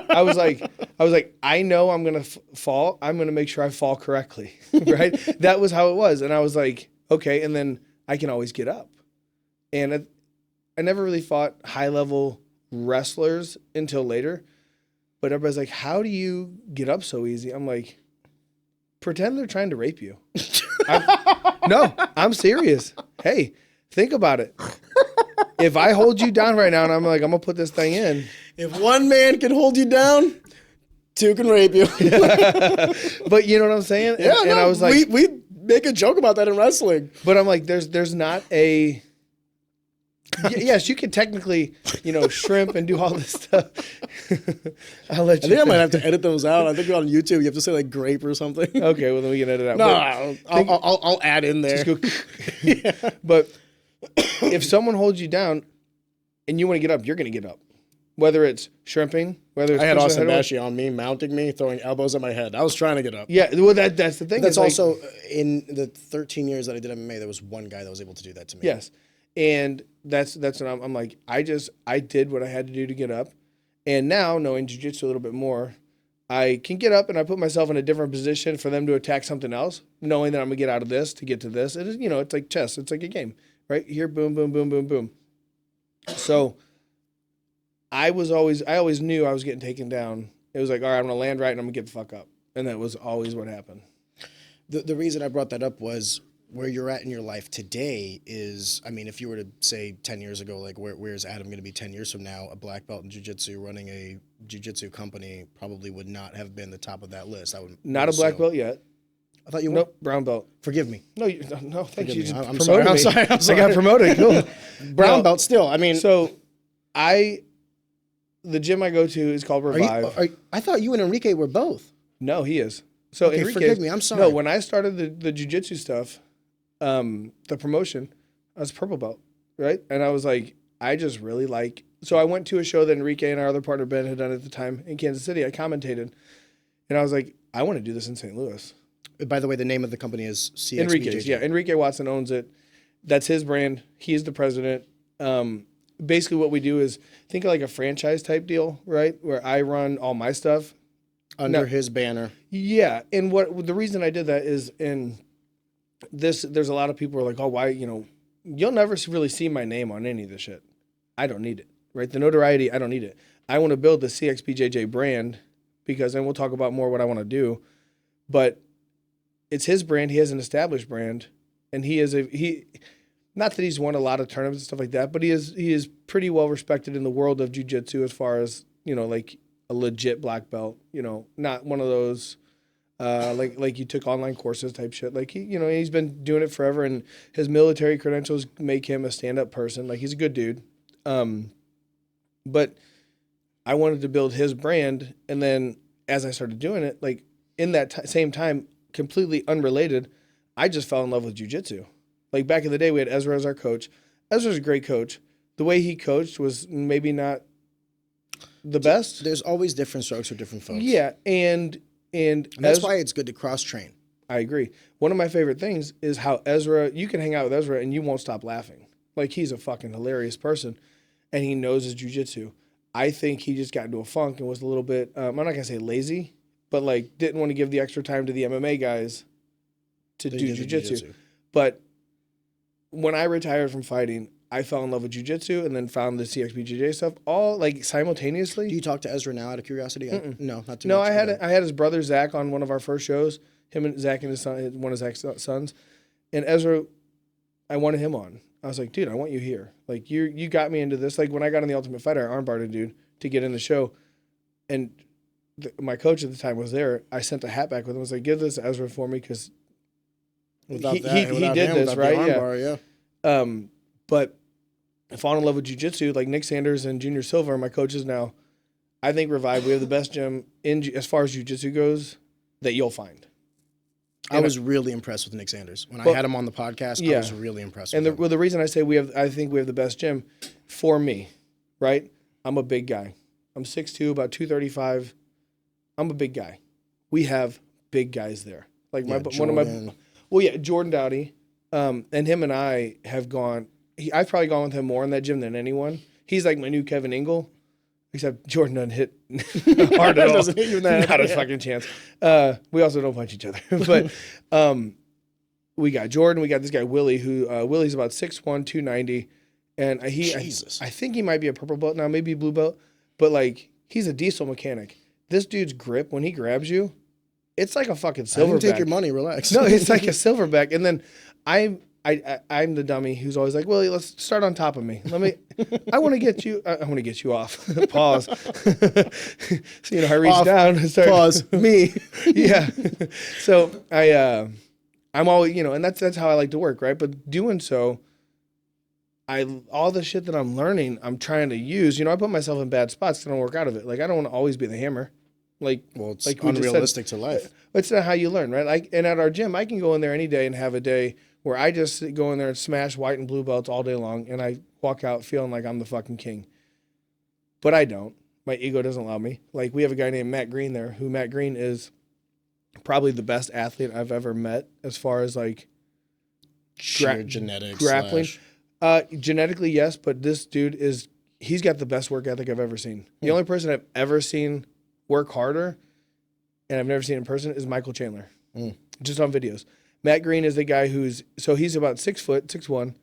Speaker 2: I was like, I know I'm gonna fall. I'm gonna make sure I fall correctly. Right, that was how it was, and I was like, okay, and then I can always get up. And I never really fought high level wrestlers until later, but everybody's like, how do you get up so easy? I'm like, pretend they're trying to rape you. No, I'm serious. Hey, think about it. If I hold you down right now and I'm like, I'm going to put this thing in.
Speaker 1: If one man can hold you down, two can rape you.
Speaker 2: But you know what I'm saying?
Speaker 1: Yeah,
Speaker 2: and I was like,
Speaker 1: we make a joke about that in wrestling.
Speaker 2: But I'm like, there's not a... Yes, you could technically, shrimp and do all this stuff. I'll let you.
Speaker 1: I think I might have to edit those out. I think on YouTube you have to say like grape or something.
Speaker 2: Okay, well then we can edit it out.
Speaker 1: No, I'll add in there.
Speaker 2: Just go. Yeah. But if someone holds you down and you want to get up, you're going to get up. Whether it's shrimping, whether it's...
Speaker 1: I had Austin Bashi on me, mounting me, throwing elbows at my head. I was trying to get up.
Speaker 2: Yeah, well that's the thing.
Speaker 1: That's also in the 13 years that I did MMA, there was one guy that was able to do that to me.
Speaker 2: Yes. And that's what I'm like, I did what I had to do to get up. And now, knowing jiu-jitsu a little bit more, I can get up and I put myself in a different position for them to attack something else, knowing that I'm going to get out of this to get to this. It is, it's like chess. It's like a game, right? Here, boom, boom, boom, boom, boom. So I always knew I was getting taken down. It was like, all right, I'm going to land right and I'm going to get the fuck up. And that was always what happened.
Speaker 1: The reason I brought that up was where you're at in your life today is, I mean, if you were to say 10 years ago, like where's Adam going to be 10 years from now, a black belt in jiu-jitsu running a jiu-jitsu company probably would not have been the top of that list. I would
Speaker 2: Not a black belt yet.
Speaker 1: I thought you were.
Speaker 2: Nope, brown belt.
Speaker 1: Forgive me.
Speaker 2: No, no, thank you.
Speaker 1: Me. I'm
Speaker 2: Promoted
Speaker 1: sorry.
Speaker 2: me.
Speaker 1: I'm sorry.
Speaker 2: I got promoted. Cool.
Speaker 1: Brown belt still. I mean,
Speaker 2: so the gym I go to is called Revive.
Speaker 1: I thought you and Enrique were both.
Speaker 2: No, he is. So
Speaker 1: Okay,
Speaker 2: Enrique,
Speaker 1: forgive me. I'm sorry.
Speaker 2: No, when I started the jiu-jitsu stuff, the promotion, I was purple belt, right? And I was like, I just really like. So I went to a show that Enrique and our other partner Ben had done at the time in Kansas City. I commentated, and I was like, I want to do this in St. Louis.
Speaker 1: By the way, the name of the company is CXBJJ.
Speaker 2: Enrique's, yeah. Enrique Watson owns it. That's his brand. He's the president. Basically, what we do is think of like a franchise type deal, right? Where I run all my stuff
Speaker 1: Under his banner.
Speaker 2: Yeah, and what the reason I did that is in this. There's a lot of people who are like, oh, why? You'll never really see my name on any of this shit. I don't need it, right? The notoriety, I don't need it. I want to build the CXBJJ brand because, and we'll talk about more what I want to do, but it's his brand. He has an established brand, and he not that he's won a lot of tournaments and stuff like that, but he is pretty well respected in the world of jiu-jitsu as far as, like a legit black belt, not one of those like you took online courses type shit. Like he's been doing it forever, and his military credentials make him a stand-up person. Like he's a good dude. But I wanted to build his brand, and then as I started doing it, like in that same time, completely unrelated, I just fell in love with jiu-jitsu. Like back in the day, we had Ezra as our coach. Ezra's a great coach. The way he coached was maybe not the best.
Speaker 1: There's always different strokes for different folks.
Speaker 2: Yeah, and
Speaker 1: that's why it's good to cross-train.
Speaker 2: I agree. One of my favorite things is how you can hang out with Ezra and you won't stop laughing. Like he's a fucking hilarious person, and he knows his jiu-jitsu. I think he just got into a funk and was a little bit, I'm not going to say lazy, but like didn't want to give the extra time to the MMA guys to do jiu-jitsu. But when I retired from fighting, I fell in love with jiu-jitsu and then found the CXBJJ stuff all like simultaneously.
Speaker 1: Do you talk to Ezra now out of curiosity? No, not too
Speaker 2: no,
Speaker 1: much.
Speaker 2: I had his brother Zach on one of our first shows. Him and Zach and his son, one of Zach's sons, and Ezra. I wanted him on. I was like, dude, I want you here. Like you got me into this. Like when I got on the Ultimate Fighter, I armbarred a dude to get in the show, and my coach at the time was there. I sent a hat back with him. I was like, give this to Ezra for me because he did this right. Yeah. But I fall in love with jiu-jitsu, like Nick Sanders and Junior Silva are my coaches now. I think Revive, we have the best gym as far as jiu-jitsu goes that you'll find.
Speaker 1: I was really impressed with Nick Sanders. When I had him on the podcast, I was really impressed with him.
Speaker 2: The reason I say I think we have the best gym, for me, right? I'm a big guy. I'm 6'2", about 235. I'm a big guy. We have big guys there. Like Jordan Dowdy, and him and I have gone. I've probably gone with him more in that gym than anyone. He's like my new Kevin Ingle, except Jordan doesn't hit hard at all.
Speaker 1: Doesn't hit you in that.
Speaker 2: Not a fucking chance. We also don't punch each other. But we got Jordan. We got this guy Willie, who Willie's about 6'1", 290, and I think he might be a purple belt now, maybe a blue belt. But like he's a diesel mechanic. This dude's grip when he grabs you, it's like a fucking silverback.
Speaker 1: I didn't take your money. Relax.
Speaker 2: No, it's like a silverback. And then I'm the dummy who's always like, Willie, let's start on top of me. I want to get you. I want to get you off. Pause. So I reach down and start.
Speaker 1: Pause. Me.
Speaker 2: Yeah. So I'm always, and that's how I like to work, right? But doing so, all the shit that I'm learning, I'm trying to use. I put myself in bad spots to don't work out of it. Like I don't want to always be the hammer.
Speaker 1: It's unrealistic to life.
Speaker 2: It's not how you learn, right? And at our gym, I can go in there any day and have a day where I just go in there and smash white and blue belts all day long, and I walk out feeling like I'm the fucking king. But I don't. My ego doesn't allow me. Like, we have a guy named Matt Green there, who Matt Green is probably the best athlete I've ever met as far as, like,
Speaker 1: genetics.
Speaker 2: Grappling. Genetically, yes, but this dude he's got the best work ethic I've ever seen. The only person I've ever seen work harder, and I've never seen in person, is Michael Chandler. Just on videos. Matt Green is the guy he's about 6 foot, 6'1",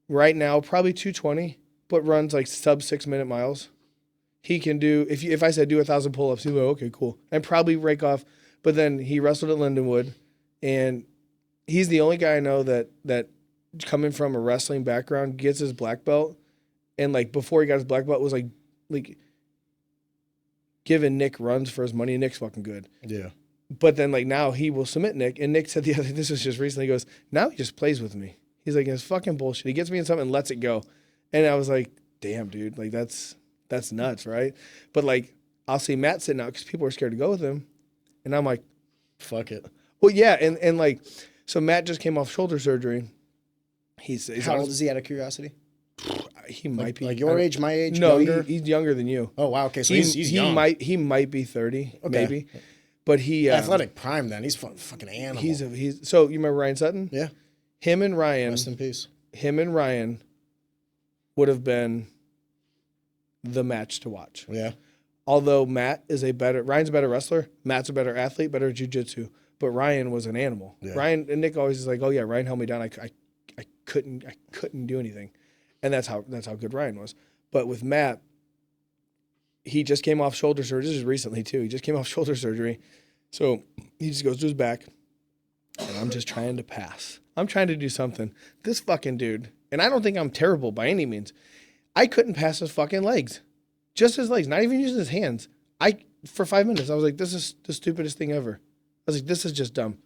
Speaker 2: right now, probably 220, but runs like sub 6 minute miles. He can do, if I said do 1,000 pull-ups, he'd go, okay, cool. And probably rake off But then he wrestled at Lindenwood, and he's the only guy I know that coming from a wrestling background gets his black belt, and like before he got his black belt was like giving Nick runs for his money. Nick's fucking good.
Speaker 1: Yeah.
Speaker 2: But then like now he will submit Nick, and Nick said this was just recently, he goes, now he just plays with me. He's like, it's fucking bullshit. He gets me in something and lets it go. And I was like, damn, dude, like that's nuts, right? But like I'll see Matt sitting out because people are scared to go with him, and I'm like,
Speaker 1: fuck it.
Speaker 2: well, yeah, and like, so Matt just came off shoulder surgery. He's
Speaker 1: How old is he, out of curiosity?
Speaker 2: He might be
Speaker 1: like your age, my age.
Speaker 2: No,
Speaker 1: younger?
Speaker 2: he's younger than you.
Speaker 1: Oh wow, okay, so he's young.
Speaker 2: He might be 30, maybe, but he
Speaker 1: athletic prime. Then he's fucking animal.
Speaker 2: He's so you remember Ryan Sutton?
Speaker 1: Yeah.
Speaker 2: Him and Ryan.
Speaker 1: Rest in peace.
Speaker 2: Him and Ryan would have been the match to watch.
Speaker 1: Yeah.
Speaker 2: Although Ryan's a better wrestler, Matt's a better athlete, better jiu-jitsu, but Ryan was an animal. Yeah. Ryan and Nick always is like, oh yeah, Ryan held me down. I couldn't do anything, and that's how good Ryan was. But with Matt, he just came off shoulder surgery. This is recently too. He just came off shoulder surgery, so he just goes to his back, and I'm just trying to pass. I'm trying to do something. This fucking dude, and I don't think I'm terrible by any means. I couldn't pass his fucking legs. Just his legs, not even using his hands. For 5 minutes, I was like, this is the stupidest thing ever. I was like, this is just dumb.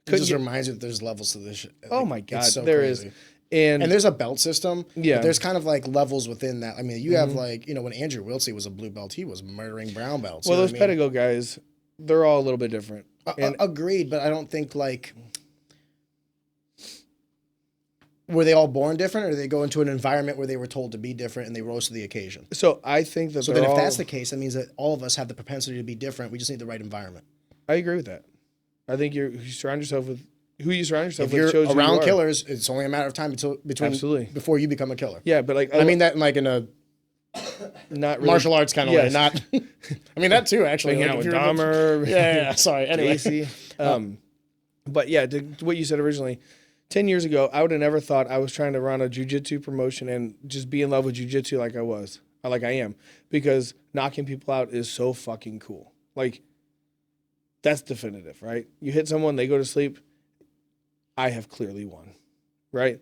Speaker 1: It just reminds you that there's levels to this shit.
Speaker 2: Oh my God,
Speaker 1: so
Speaker 2: there
Speaker 1: crazy.
Speaker 2: is. And
Speaker 1: there's a belt system.
Speaker 2: Yeah.
Speaker 1: But there's kind of like levels within that. I mean, you have like, when Andrew Wiltsey was a blue belt, he was murdering brown belts.
Speaker 2: Well, those pedigo guys, they're all a little bit different.
Speaker 1: Agreed, but I don't think like... Were they all born different, or did they go into an environment where they were told to be different and they rose to the occasion?
Speaker 2: So I think that.
Speaker 1: So then, if that's the case, that means that all of us have the propensity to be different. We just need the right environment.
Speaker 2: I agree with that. I think you surround yourself with who you surround yourself
Speaker 1: if
Speaker 2: with.
Speaker 1: If you're around killers, it's only a matter of time before you become a killer.
Speaker 2: Yeah, but like
Speaker 1: I mean that like in a
Speaker 2: not really,
Speaker 1: martial arts kind of way. Not. I mean that too, actually.
Speaker 2: Like, with Dahmer.
Speaker 1: Yeah. Sorry. Anyway.
Speaker 2: But yeah, to what you said originally. 10 years ago, I would have never thought I was trying to run a jiu-jitsu promotion and just be in love with jiu-jitsu like I am, because knocking people out is so fucking cool. Like, that's definitive, right? You hit someone, they go to sleep, I have clearly won, right?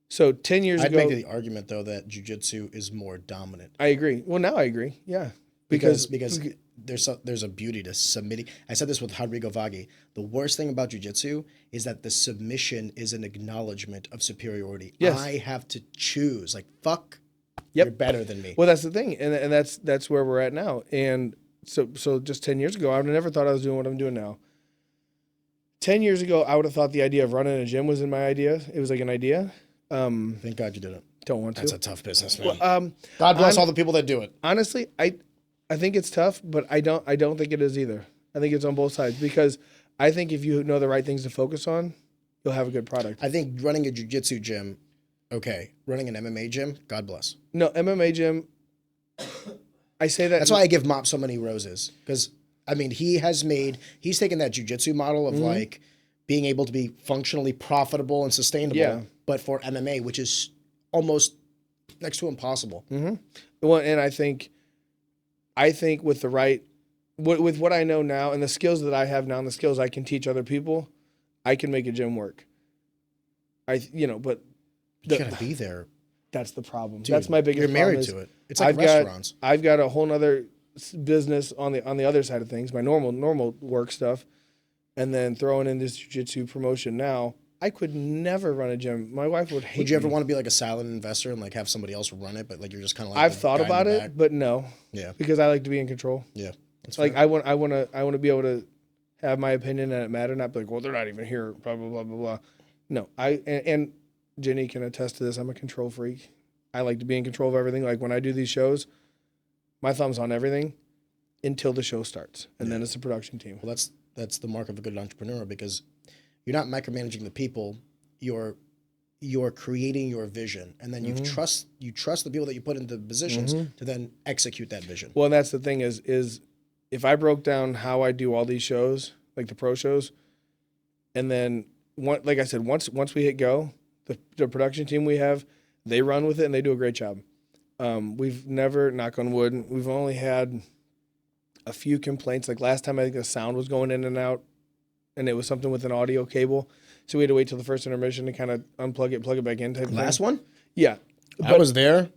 Speaker 2: So 10 years ago...
Speaker 1: I'd make the argument, though, that jiu-jitsu is more dominant.
Speaker 2: I agree. Well, now I agree, yeah.
Speaker 1: Because there's a beauty to submitting. I said this with Rodrigo Vaghi. The worst thing about jiu-jitsu is that the submission is an acknowledgement of superiority.
Speaker 2: Yes.
Speaker 1: I have to choose. Like, fuck,
Speaker 2: yep.
Speaker 1: You're better than me.
Speaker 2: Well, that's the thing. And that's where we're at now. And so just 10 years ago, I would have never thought I was doing what I'm doing now. 10 years ago, I would have thought the idea of running a gym was in my idea. It was like an idea.
Speaker 1: Thank God you didn't.
Speaker 2: Don't want to.
Speaker 1: That's a tough business, man.
Speaker 2: Well,
Speaker 1: God bless all the people that do it.
Speaker 2: Honestly, I think it's tough, but I don't think it is either. I think it's on both sides, because I think if you know the right things to focus on, you'll have a good product.
Speaker 1: I think running a jiu-jitsu gym, okay. Running an MMA gym, God bless.
Speaker 2: No, MMA gym, I say that.
Speaker 1: That's why I give Mop so many roses, because, I mean, he's taken that jiu-jitsu model of like being able to be functionally profitable and sustainable, but for MMA, which is almost next to impossible.
Speaker 2: Mm-hmm. Well, and I think with the right, with what I know now and the skills that I have now and the skills I can teach other people, I can make a gym work. But
Speaker 1: you gotta be there.
Speaker 2: That's the problem.
Speaker 1: Dude,
Speaker 2: that's my biggest problem.
Speaker 1: You're married to it. It's like restaurants.
Speaker 2: I've got a whole nother business on the other side of things, my normal work stuff, and then throwing in this jiu-jitsu promotion now. I could never run a gym. My wife would hate me.
Speaker 1: Would you ever want to be like a silent investor and like have somebody else run it, but like you're just kind of like
Speaker 2: I've thought about it, but no.
Speaker 1: Yeah.
Speaker 2: Because I like to be in control.
Speaker 1: Yeah. That's
Speaker 2: like
Speaker 1: fair.
Speaker 2: I want to be able to have my opinion and it matter, not be like, well, they're not even here, blah blah blah blah blah. No, and Jenny can attest to this. I'm a control freak. I like to be in control of everything. Like when I do these shows, my thumb's on everything until the show starts, and then it's the production team.
Speaker 1: Well, that's the mark of a good entrepreneur, because you're not micromanaging the people. You're creating your vision, and then you trust the people that you put into positions to then execute that vision.
Speaker 2: Well, and that's the thing is if I broke down how I do all these shows, like the pro shows, and then like I said, once we hit go, the production team we have, they run with it and they do a great job. We've never, knock on wood, we've only had a few complaints. Like last time, I think the sound was going in and out, and it was something with an audio cable. So we had to wait till the first intermission to kind of unplug it, plug it back in. Type
Speaker 1: Last
Speaker 2: thing.
Speaker 1: one?
Speaker 2: Yeah.
Speaker 1: I was there.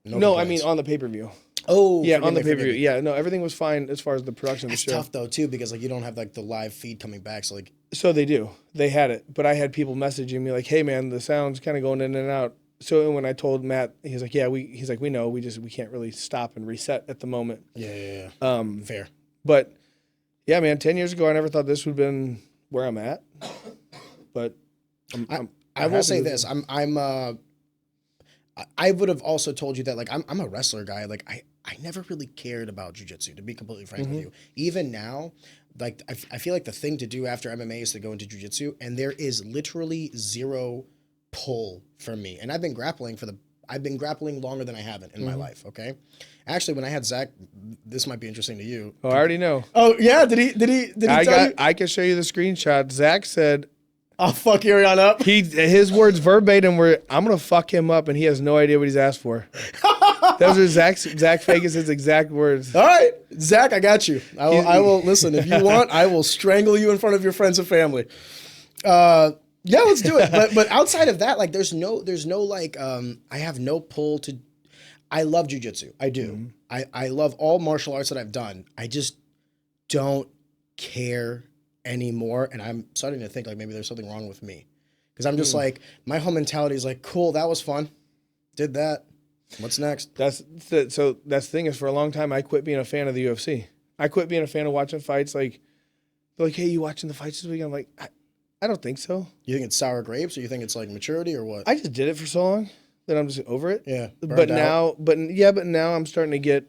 Speaker 2: No, I mean on the pay-per-view.
Speaker 1: Oh,
Speaker 2: yeah, on the pay-per-view. Yeah, no, everything was fine as far as the production of the
Speaker 1: It's
Speaker 2: show.
Speaker 1: tough though too because like you don't have like the live feed coming back. So like,
Speaker 2: So they do. They had it, but I had people messaging me like, "Hey, man, the sound's kind of going in and out." So when I told Matt, he's like, "Yeah, we know, we can't really stop and reset at the moment."
Speaker 1: yeah. Fair.
Speaker 2: But yeah, man, 10 years ago, I never thought this would have been where I'm at. But
Speaker 1: I will say this: I would have also told you that like I'm a wrestler guy. Like I never really cared about jiu-jitsu, to be completely frank with you. Even now, like I feel like the thing to do after MMA is to go into jiu-jitsu, and there is literally zero pull for me. And I've been grappling longer than I haven't in my life. Okay, actually, when I had Zach, this might be interesting to you.
Speaker 2: Oh, I already know.
Speaker 1: Oh yeah, did he tell you?
Speaker 2: I can show you the screenshot. Zach said,
Speaker 1: I'll fuck Arion up.
Speaker 2: His words verbatim were, "I'm gonna fuck him up," and he has no idea what he's asked for. Those are Zach Vegas' exact words.
Speaker 1: All right, Zach, I got you. I will listen if you want. I will strangle you in front of your friends and family. Yeah, let's do it. But outside of that, like, there's no like, I have no pull to. I love jiu-jitsu. I do. I love all martial arts that I've done. I just don't care anymore, and I'm starting to think like maybe there's something wrong with me, because I'm just like, my whole mentality is like, cool, that was fun, did that, what's next?
Speaker 2: That's the thing is, for a long time I quit being a fan of the UFC. I quit being a fan of watching fights. Like, they're like, "Hey, you watching the fights this weekend?" I'm like, I don't think so.
Speaker 1: You think it's sour grapes, or you think it's like maturity, or what?
Speaker 2: I just did it for so long that I'm just over it.
Speaker 1: Yeah,
Speaker 2: but now I'm starting to get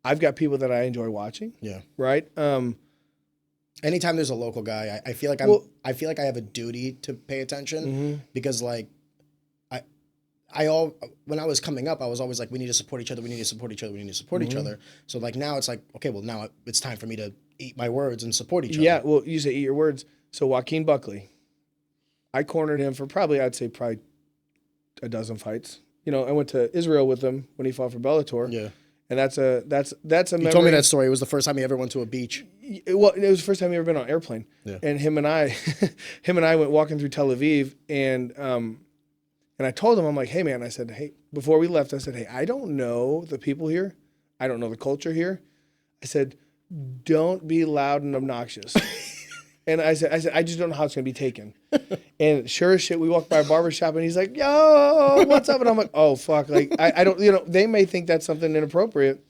Speaker 2: I've got people that I enjoy watching.
Speaker 1: Yeah,
Speaker 2: right.
Speaker 1: Anytime there's a local guy, I feel like I feel like I have a duty to pay attention, because like when I was coming up, I was always like, we need to support each other, we need to support each other, we need to support each other. So like now it's like, okay, well now it's time for me to eat my words and support each other.
Speaker 2: Yeah, well, you say eat your words. So Joaquin Buckley, I cornered him for probably a dozen fights. You know, I went to Israel with him when he fought for Bellator. Yeah. And that's a memory.
Speaker 1: You told me that story. It was the first time he ever went to a beach.
Speaker 2: Well, it was the first time he ever been on an airplane. Yeah. And him and I went walking through Tel Aviv, and I told him, I'm like, "Hey man," I said, "Hey," before we left, I said, "Hey, I don't know the people here. I don't know the culture here." I said, "Don't be loud and obnoxious." And I said, "I just don't know how it's going to be taken." And sure as shit, we walked by a barbershop, and he's like, "Yo, what's up?" And I'm like, "Oh, fuck." Like, I don't, they may think that's something inappropriate.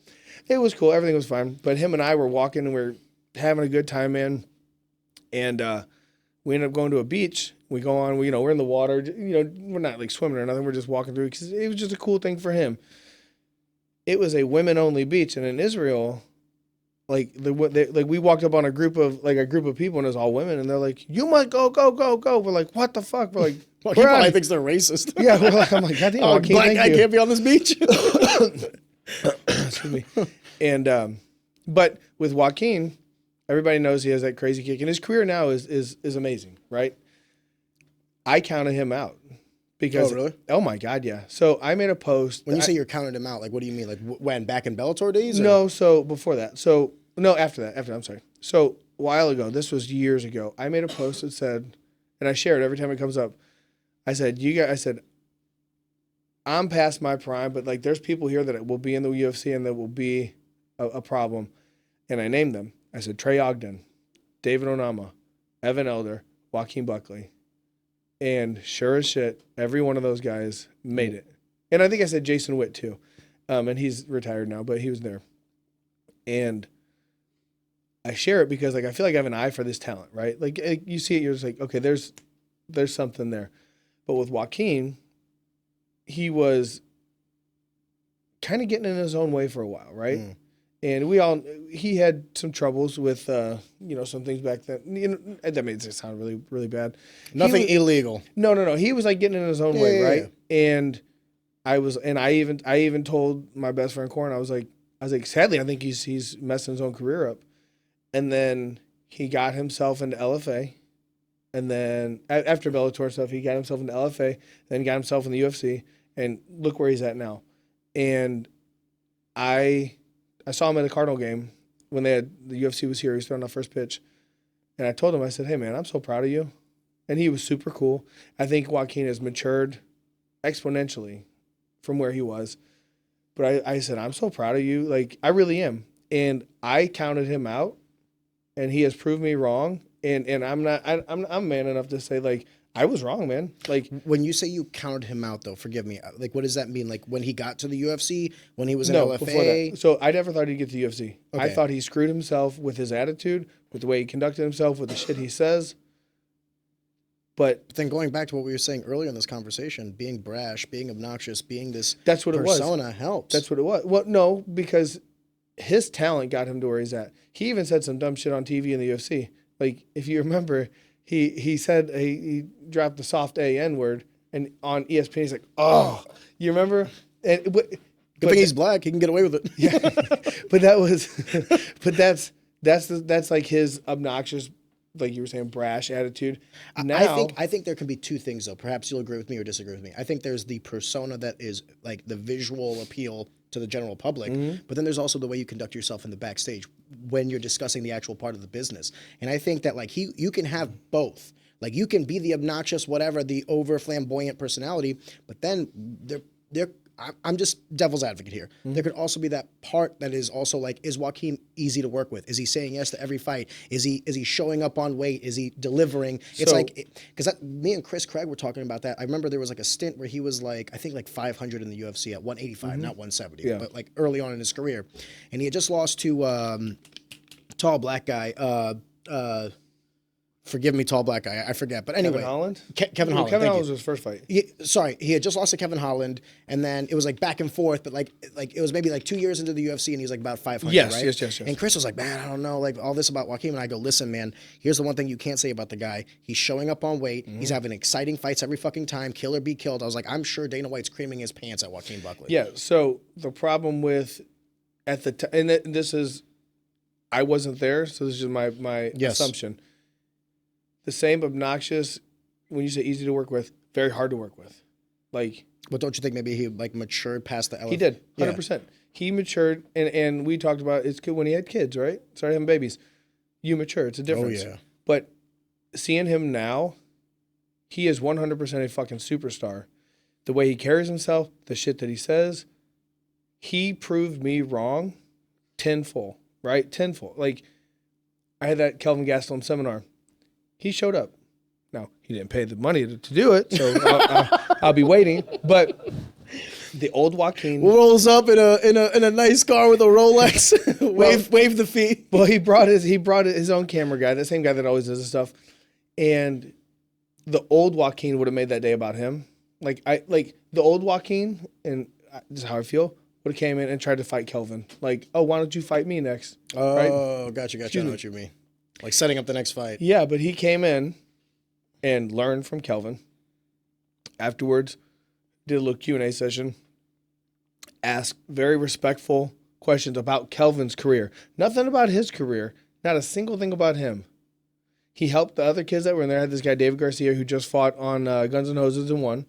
Speaker 2: It was cool. Everything was fine. But him and I were walking, and we were having a good time, man. And we ended up going to a beach. We go on, we're in the water. We're not like swimming or nothing. We're just walking through because it was just a cool thing for him. It was a women-only beach. And in Israel, we walked up on a group of people, and it was all women, and they're like, "You must go, go, go, go." We're like, "What the fuck?" We're like,
Speaker 1: well, he probably thinks they're racist.
Speaker 2: Yeah, I'm like, "God damn, Joaquin,
Speaker 1: black guy can't be on this beach."
Speaker 2: Excuse me. And but with Joaquin, everybody knows he has that crazy kick, and his career now is amazing, right? I counted him out. Because,
Speaker 1: oh, really?
Speaker 2: Oh, my God, yeah. So I made a post.
Speaker 1: When you say you're counting him out, like, what do you mean? Like, when? Back in Bellator days? Or?
Speaker 2: No, so before that. So, no, after that. I'm sorry. So, a while ago, this was years ago, I made a post that said, and I share it every time it comes up. I said, "I'm past my prime, but, like, there's people here that will be in the UFC and that will be a problem." And I named them. I said, Trey Ogden, David Onama, Evan Elder, Joaquin Buckley. And sure as shit, every one of those guys made it. And I think I said Jason Witt too. And he's retired now, but he was there. And I share it because, like, I feel like I have an eye for this talent, right? Like, you see it, you're just like, okay, there's something there. But with Joaquin, he was kind of getting in his own way for a while, right? And he had some troubles with, some things back then. That made it sound really, really bad.
Speaker 1: Nothing illegal.
Speaker 2: No. He was like getting in his own way, right? Yeah. And I even told my best friend Corin, I was like, sadly, I think he's messing his own career up. And then he got himself into LFA. And then after Bellator stuff, he got himself into LFA, then got himself in the UFC, and look where he's at now. And I I saw him at a Cardinal game when the UFC was here. He was throwing out first pitch. And I told him, I said, hey, man, I'm so proud of you. And he was super cool. I think Joaquin has matured exponentially from where he was. But I said, I'm so proud of you. Like, I really am. And I counted him out, and he has proved me wrong. And I'm man enough to say, like, I was wrong, man. Like,
Speaker 1: when you say you counted him out, though, forgive me. Like, what does that mean? Like, when he got to the UFC, when he was in LFA?
Speaker 2: Before that. So I never thought he'd get to the UFC.
Speaker 1: Okay.
Speaker 2: I thought he screwed himself with his attitude, with the way he conducted himself, with the shit he says. But
Speaker 1: then going back to what we were saying earlier in this conversation, being brash, being obnoxious, being this
Speaker 2: that's what
Speaker 1: persona helps.
Speaker 2: That's what it was. Well, no, because his talent got him to where he's at. He even said some dumb shit on TV in the UFC. Like, if you remember, he said he dropped the soft AN word, and on ESPN he's like, oh, you remember? And
Speaker 1: Good thing he's black. He can get away with it.
Speaker 2: Yeah, but that was, but that's like his obnoxious, like you were saying, brash attitude. Now,
Speaker 1: I think there can be two things, though. Perhaps you'll agree with me or disagree with me. I think there's the persona that is like the visual appeal to the general public, but then there's also the way you conduct yourself in the backstage when you're discussing the actual part of the business. And I think that like you can have both. Like, you can be the obnoxious, whatever, the over flamboyant personality, but then I'm just devil's advocate here. There could also be that part that is also like, is Joaquin easy to work with? Is he saying yes to every fight? Is he showing up on weight? Is he delivering? It's like, because me and Chris Craig were talking about that. I remember there was like a stint where he was like, I think like 500 in the UFC at 185, not 170, but like early on in his career. And he had just lost to tall black guy, forgive me, tall black guy. I forget. But anyway.
Speaker 2: Kevin Holland?
Speaker 1: Kevin Holland.
Speaker 2: Kevin Holland was his first fight.
Speaker 1: He had just lost to Kevin Holland, and then it was like back and forth, but like it was maybe like 2 years into the UFC, and he was like about 500, right?
Speaker 2: Yes.
Speaker 1: And Chris was like, man, I don't know, like all this about Joaquin. And I go, listen, man, here's the one thing you can't say about the guy. He's showing up on weight. He's having exciting fights every fucking time. Kill or be killed. I was like, I'm sure Dana White's creaming his pants at Joaquin Buckley.
Speaker 2: Yeah, so the problem with, at the time, and this is, I wasn't there, so this is my assumption. The same obnoxious, when you say easy to work with, very hard to work with. Like,
Speaker 1: but don't you think maybe he like matured past the LFA?
Speaker 2: He did, 100%. Yeah. He matured, and we talked about it's good when he had kids, right? Started having babies. You mature. It's a difference.
Speaker 1: Oh, yeah.
Speaker 2: But seeing him now, he is 100% a fucking superstar. The way he carries himself, the shit that he says, he proved me wrong tenfold, right? Tenfold. Like, I had that Kelvin Gastelum seminar. He showed up. Now, he didn't pay the money to do it, so I'll be waiting. But the old Joaquin
Speaker 1: rolls up in a nice car with a Rolex, wave the fee.
Speaker 2: Well, he brought his own camera guy, the same guy that always does this stuff. And the old Joaquin would have made that day about him. Like the old Joaquin, and this is how I feel, would have came in and tried to fight Kelvin. Like, oh, why don't you fight me next?
Speaker 1: Oh,
Speaker 2: right?
Speaker 1: Gotcha. I know what you mean. Like setting up the next fight.
Speaker 2: Yeah, but he came in and learned from Kelvin. Afterwards, did a little Q&A session. Asked very respectful questions about Kelvin's career. Nothing about his career. Not a single thing about him. He helped the other kids that were in there. I had this guy, David Garcia, who just fought on Guns N' Hoses and won.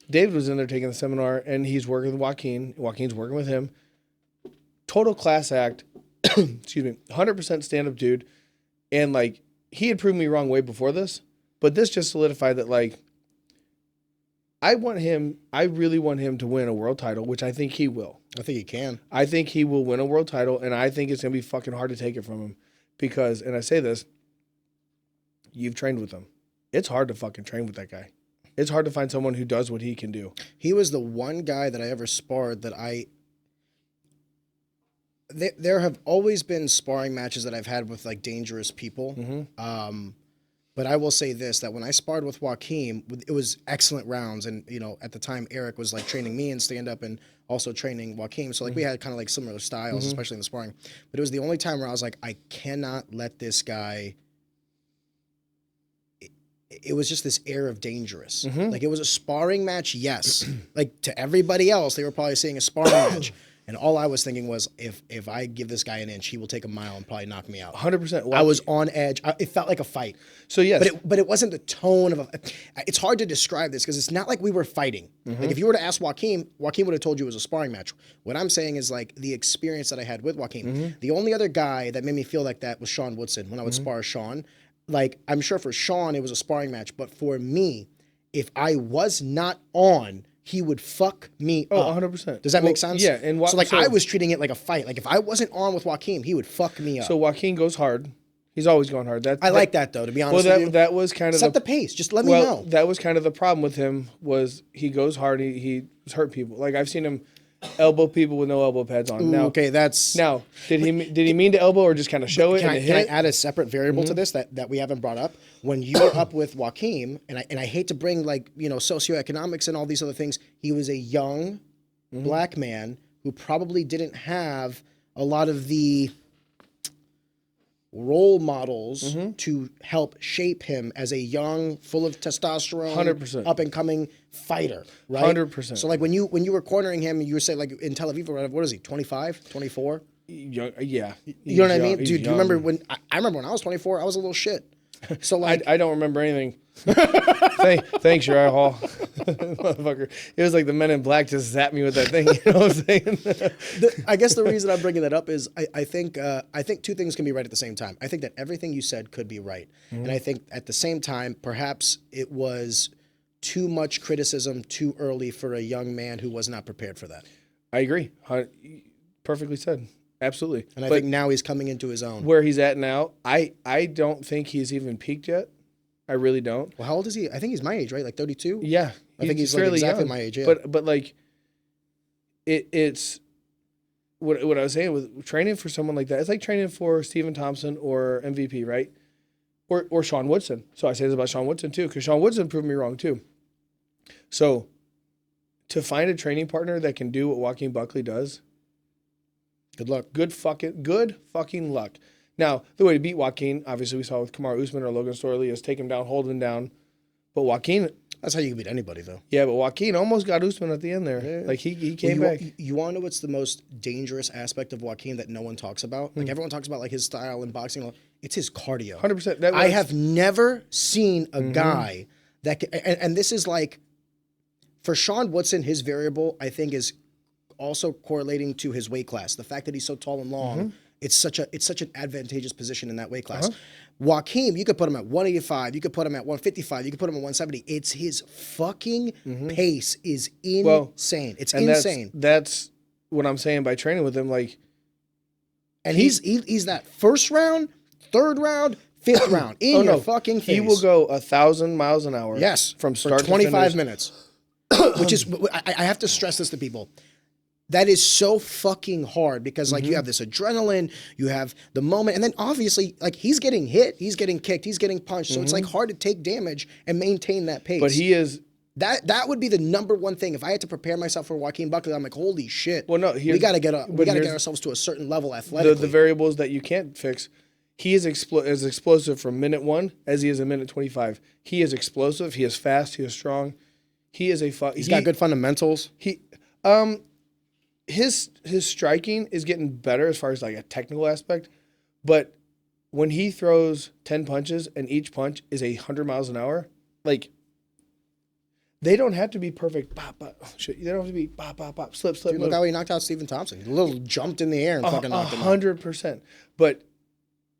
Speaker 2: David was in there taking the seminar, and he's working with Joaquin. Joaquin's working with him. Total class act. Excuse me. 100% stand-up dude. And, like, he had proven me wrong way before this, but this just solidified that, like, I really want him to win a world title, which I think he will.
Speaker 1: I think he can.
Speaker 2: I think he will win a world title, and I think it's going to be fucking hard to take it from him because, and I say this, you've trained with him. It's hard to fucking train with that guy. It's hard to find someone who does what he can do.
Speaker 1: He was the one guy that I ever sparred that There have always been sparring matches that I've had with like dangerous people.
Speaker 2: Mm-hmm.
Speaker 1: But I will say this, that when I sparred with Joaquin, it was excellent rounds. And, you know, at the time, Eric was like training me in stand-up and also training Joaquin. So like we had kind of like similar styles, especially in the sparring. But it was the only time where I was like, I cannot let this guy... It was just this air of dangerous. Like it was a sparring match, yes. Like to everybody else, they were probably seeing a sparring match. And all I was thinking was, if I give this guy an inch, he will take a mile and probably knock me out.
Speaker 2: 100%.
Speaker 1: I was on edge. It felt like a fight.
Speaker 2: So yes,
Speaker 1: but it wasn't the tone of a. It's hard to describe this because it's not like we were fighting. Like if you were to ask Joaquin would have told you it was a sparring match. What I'm saying is like the experience that I had with Joaquin. The only other guy that made me feel like that was Sean Woodson when I would spar Sean. Like I'm sure for Sean it was a sparring match, but for me, if I was not on, he would fuck me up.
Speaker 2: 100%.
Speaker 1: Does that make sense?
Speaker 2: Yeah. And
Speaker 1: I was treating it like a fight. Like if I wasn't on with Joaquin, he would fuck me up.
Speaker 2: So Joaquin goes hard. He's always going hard.
Speaker 1: I like that though, to be honest with you.
Speaker 2: That was kind of
Speaker 1: set the pace. Just let me know.
Speaker 2: That was kind of the problem with him was he goes hard. He hurt people. Like I've seen him elbow people with no elbow pads on. Now,
Speaker 1: okay, that's
Speaker 2: now. Did he mean to elbow or just kind of show it?
Speaker 1: Can I add a separate variable to this that we haven't brought up? When you were up with Joaquin, and I hate to bring like socioeconomics and all these other things, he was a young black man who probably didn't have a lot of the role models to help shape him as a young, full of testosterone,
Speaker 2: 100%.
Speaker 1: up and coming fighter, right?
Speaker 2: 100%.
Speaker 1: So like when you were cornering him, you were saying like in Tel Aviv or whatever, what is he, 25, 24?
Speaker 2: Young, yeah.
Speaker 1: You know what I mean? Dude, do you remember when I remember when I was 24, I was a little shit. So like
Speaker 2: I don't remember anything. Thanks, Uriah Hall. Motherfucker. It was like the Men in Black just zapped me with that thing. You know what I'm saying?
Speaker 1: I guess the reason I'm bringing that up is I think two things can be right at the same time. I think that everything you said could be right. And I think at the same time, perhaps it was too much criticism too early for a young man who was not prepared for that.
Speaker 2: I agree. Perfectly said. Absolutely.
Speaker 1: And I think now he's coming into his own.
Speaker 2: Where he's at now, I don't think he's even peaked yet. I really don't.
Speaker 1: Well, how old is he? I think he's my age, right? Like 32?
Speaker 2: Yeah.
Speaker 1: I think he's fairly like exactly young. My age, yeah.
Speaker 2: But like, it's what I was saying with training for someone like that. It's like training for Stephen Thompson or MVP, right? Or Sean Woodson. So I say this about Sean Woodson too, because Sean Woodson proved me wrong too. So to find a training partner that can do what Joaquin Buckley does,
Speaker 1: good luck.
Speaker 2: Good fucking luck. Now, the way to beat Joaquin, obviously we saw with Kamaru Usman or Logan Storley, is take him down, hold him down. But Joaquin...
Speaker 1: That's how you can beat anybody, though.
Speaker 2: Yeah, but Joaquin almost got Usman at the end there. Yeah. Like, he came back.
Speaker 1: You want to know what's the most dangerous aspect of Joaquin that no one talks about? Like, everyone talks about, like, his style in boxing. It's his cardio.
Speaker 2: 100%.
Speaker 1: I have never seen a guy that can... And this is, like... For Sean Woodson, his variable, I think, is also correlating to his weight class. The fact that he's so tall and long... It's such an advantageous position in that weight class. Joaquin, you could put him at 185, you could put him at 155, you could put him at 170. It's his fucking pace is insane. It's insane.
Speaker 2: That's what I'm saying by training with him. Like,
Speaker 1: and he's that first round, third round, fifth round in your fucking face.
Speaker 2: He will go 1,000 miles an hour.
Speaker 1: Yes,
Speaker 2: from start
Speaker 1: for 25
Speaker 2: to
Speaker 1: minutes. Which is, I have to stress this to people. That is so fucking hard because, like, you have this adrenaline, you have the moment, and then obviously, like, he's getting hit, he's getting kicked, he's getting punched, so it's, like, hard to take damage and maintain that pace.
Speaker 2: But he is...
Speaker 1: That would be the number one thing. If I had to prepare myself for Joaquin Buckley, I'm like, holy shit.
Speaker 2: Well, no,
Speaker 1: we got to get ourselves to a certain level athletically.
Speaker 2: The variables that you can't fix, he is as explosive from minute 1 as he is in minute 25. He is explosive, he is fast, he is strong. He is He's
Speaker 1: got good fundamentals.
Speaker 2: His striking is getting better as far as like a technical aspect, but when he throws 10 punches and each punch is 100 miles an hour, like they don't have to be perfect. Bop, bop, shit. They don't have to be bop, bop, bop, slip.
Speaker 1: Dude, look how he knocked out Stephen Thompson. He little jumped in the air and fucking knocked him out.
Speaker 2: 100%. But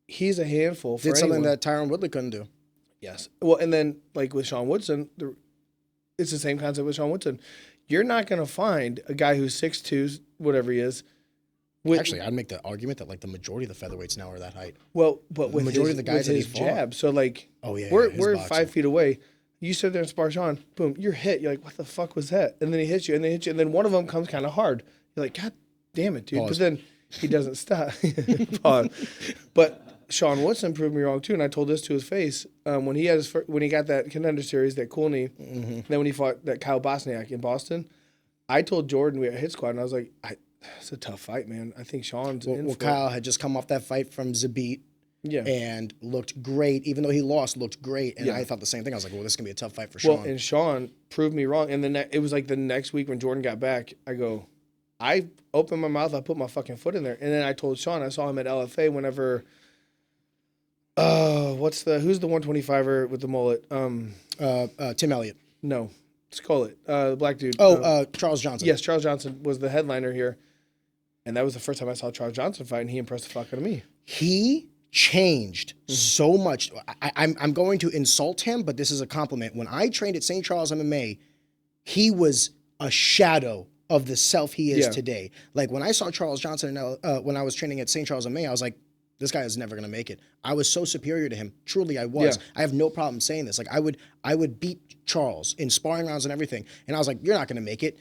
Speaker 2: he's a handful.
Speaker 1: Did something that Tyron Woodley couldn't do.
Speaker 2: Yes. Well, and then like with Sean Woodson, it's the same concept with Sean Woodson. You're not going to find a guy who's 6'2", whatever he is.
Speaker 1: Actually, I'd make the argument that like the majority of the featherweights now are that height.
Speaker 2: Well, but with
Speaker 1: the majority of the guys
Speaker 2: with his jab, so like, we're 5 feet away. You sit there and spar Sean, boom, you're hit. You're like, what the fuck was that? And then he hits you, and then one of them comes kind of hard. You're like, God damn it, dude. But then he doesn't stop. Pause. But Sean Woodson proved me wrong too, and I told this to his face when he got that contender series, that cool knee. Then when he fought that Kyle Bosniak in Boston, I told Jordan we had a hit squad, and I was like, it's a tough fight, man. I think Sean's in for it.
Speaker 1: Kyle had just come off that fight from Zabit.
Speaker 2: Yeah.
Speaker 1: And looked great. Even though he lost, looked great. And I thought the same thing. I was like, well, this is going to be a tough fight for Sean.
Speaker 2: Well, and Sean proved me wrong. And then it was like the next week when Jordan got back, I go, I opened my mouth, I put my fucking foot in there. And then I told Sean, I saw him at LFA whenever, who's the 125er with the mullet?
Speaker 1: Tim Elliott.
Speaker 2: No, let's call it. The black dude.
Speaker 1: Charles Johnson.
Speaker 2: Yes, Charles Johnson was the headliner here. And that was the first time I saw Charles Johnson fight, and he impressed the fuck out of me.
Speaker 1: He changed so much. I'm going to insult him, but this is a compliment. When I trained at St. Charles MMA, he was a shadow of the self he is today. Like when I saw Charles Johnson when I was training at St. Charles MMA, I was like, this guy is never going to make it. I was so superior to him. Truly, I was.
Speaker 2: Yeah.
Speaker 1: I have no problem saying this. Like I would beat Charles in sparring rounds and everything. And I was like, you're not going to make it.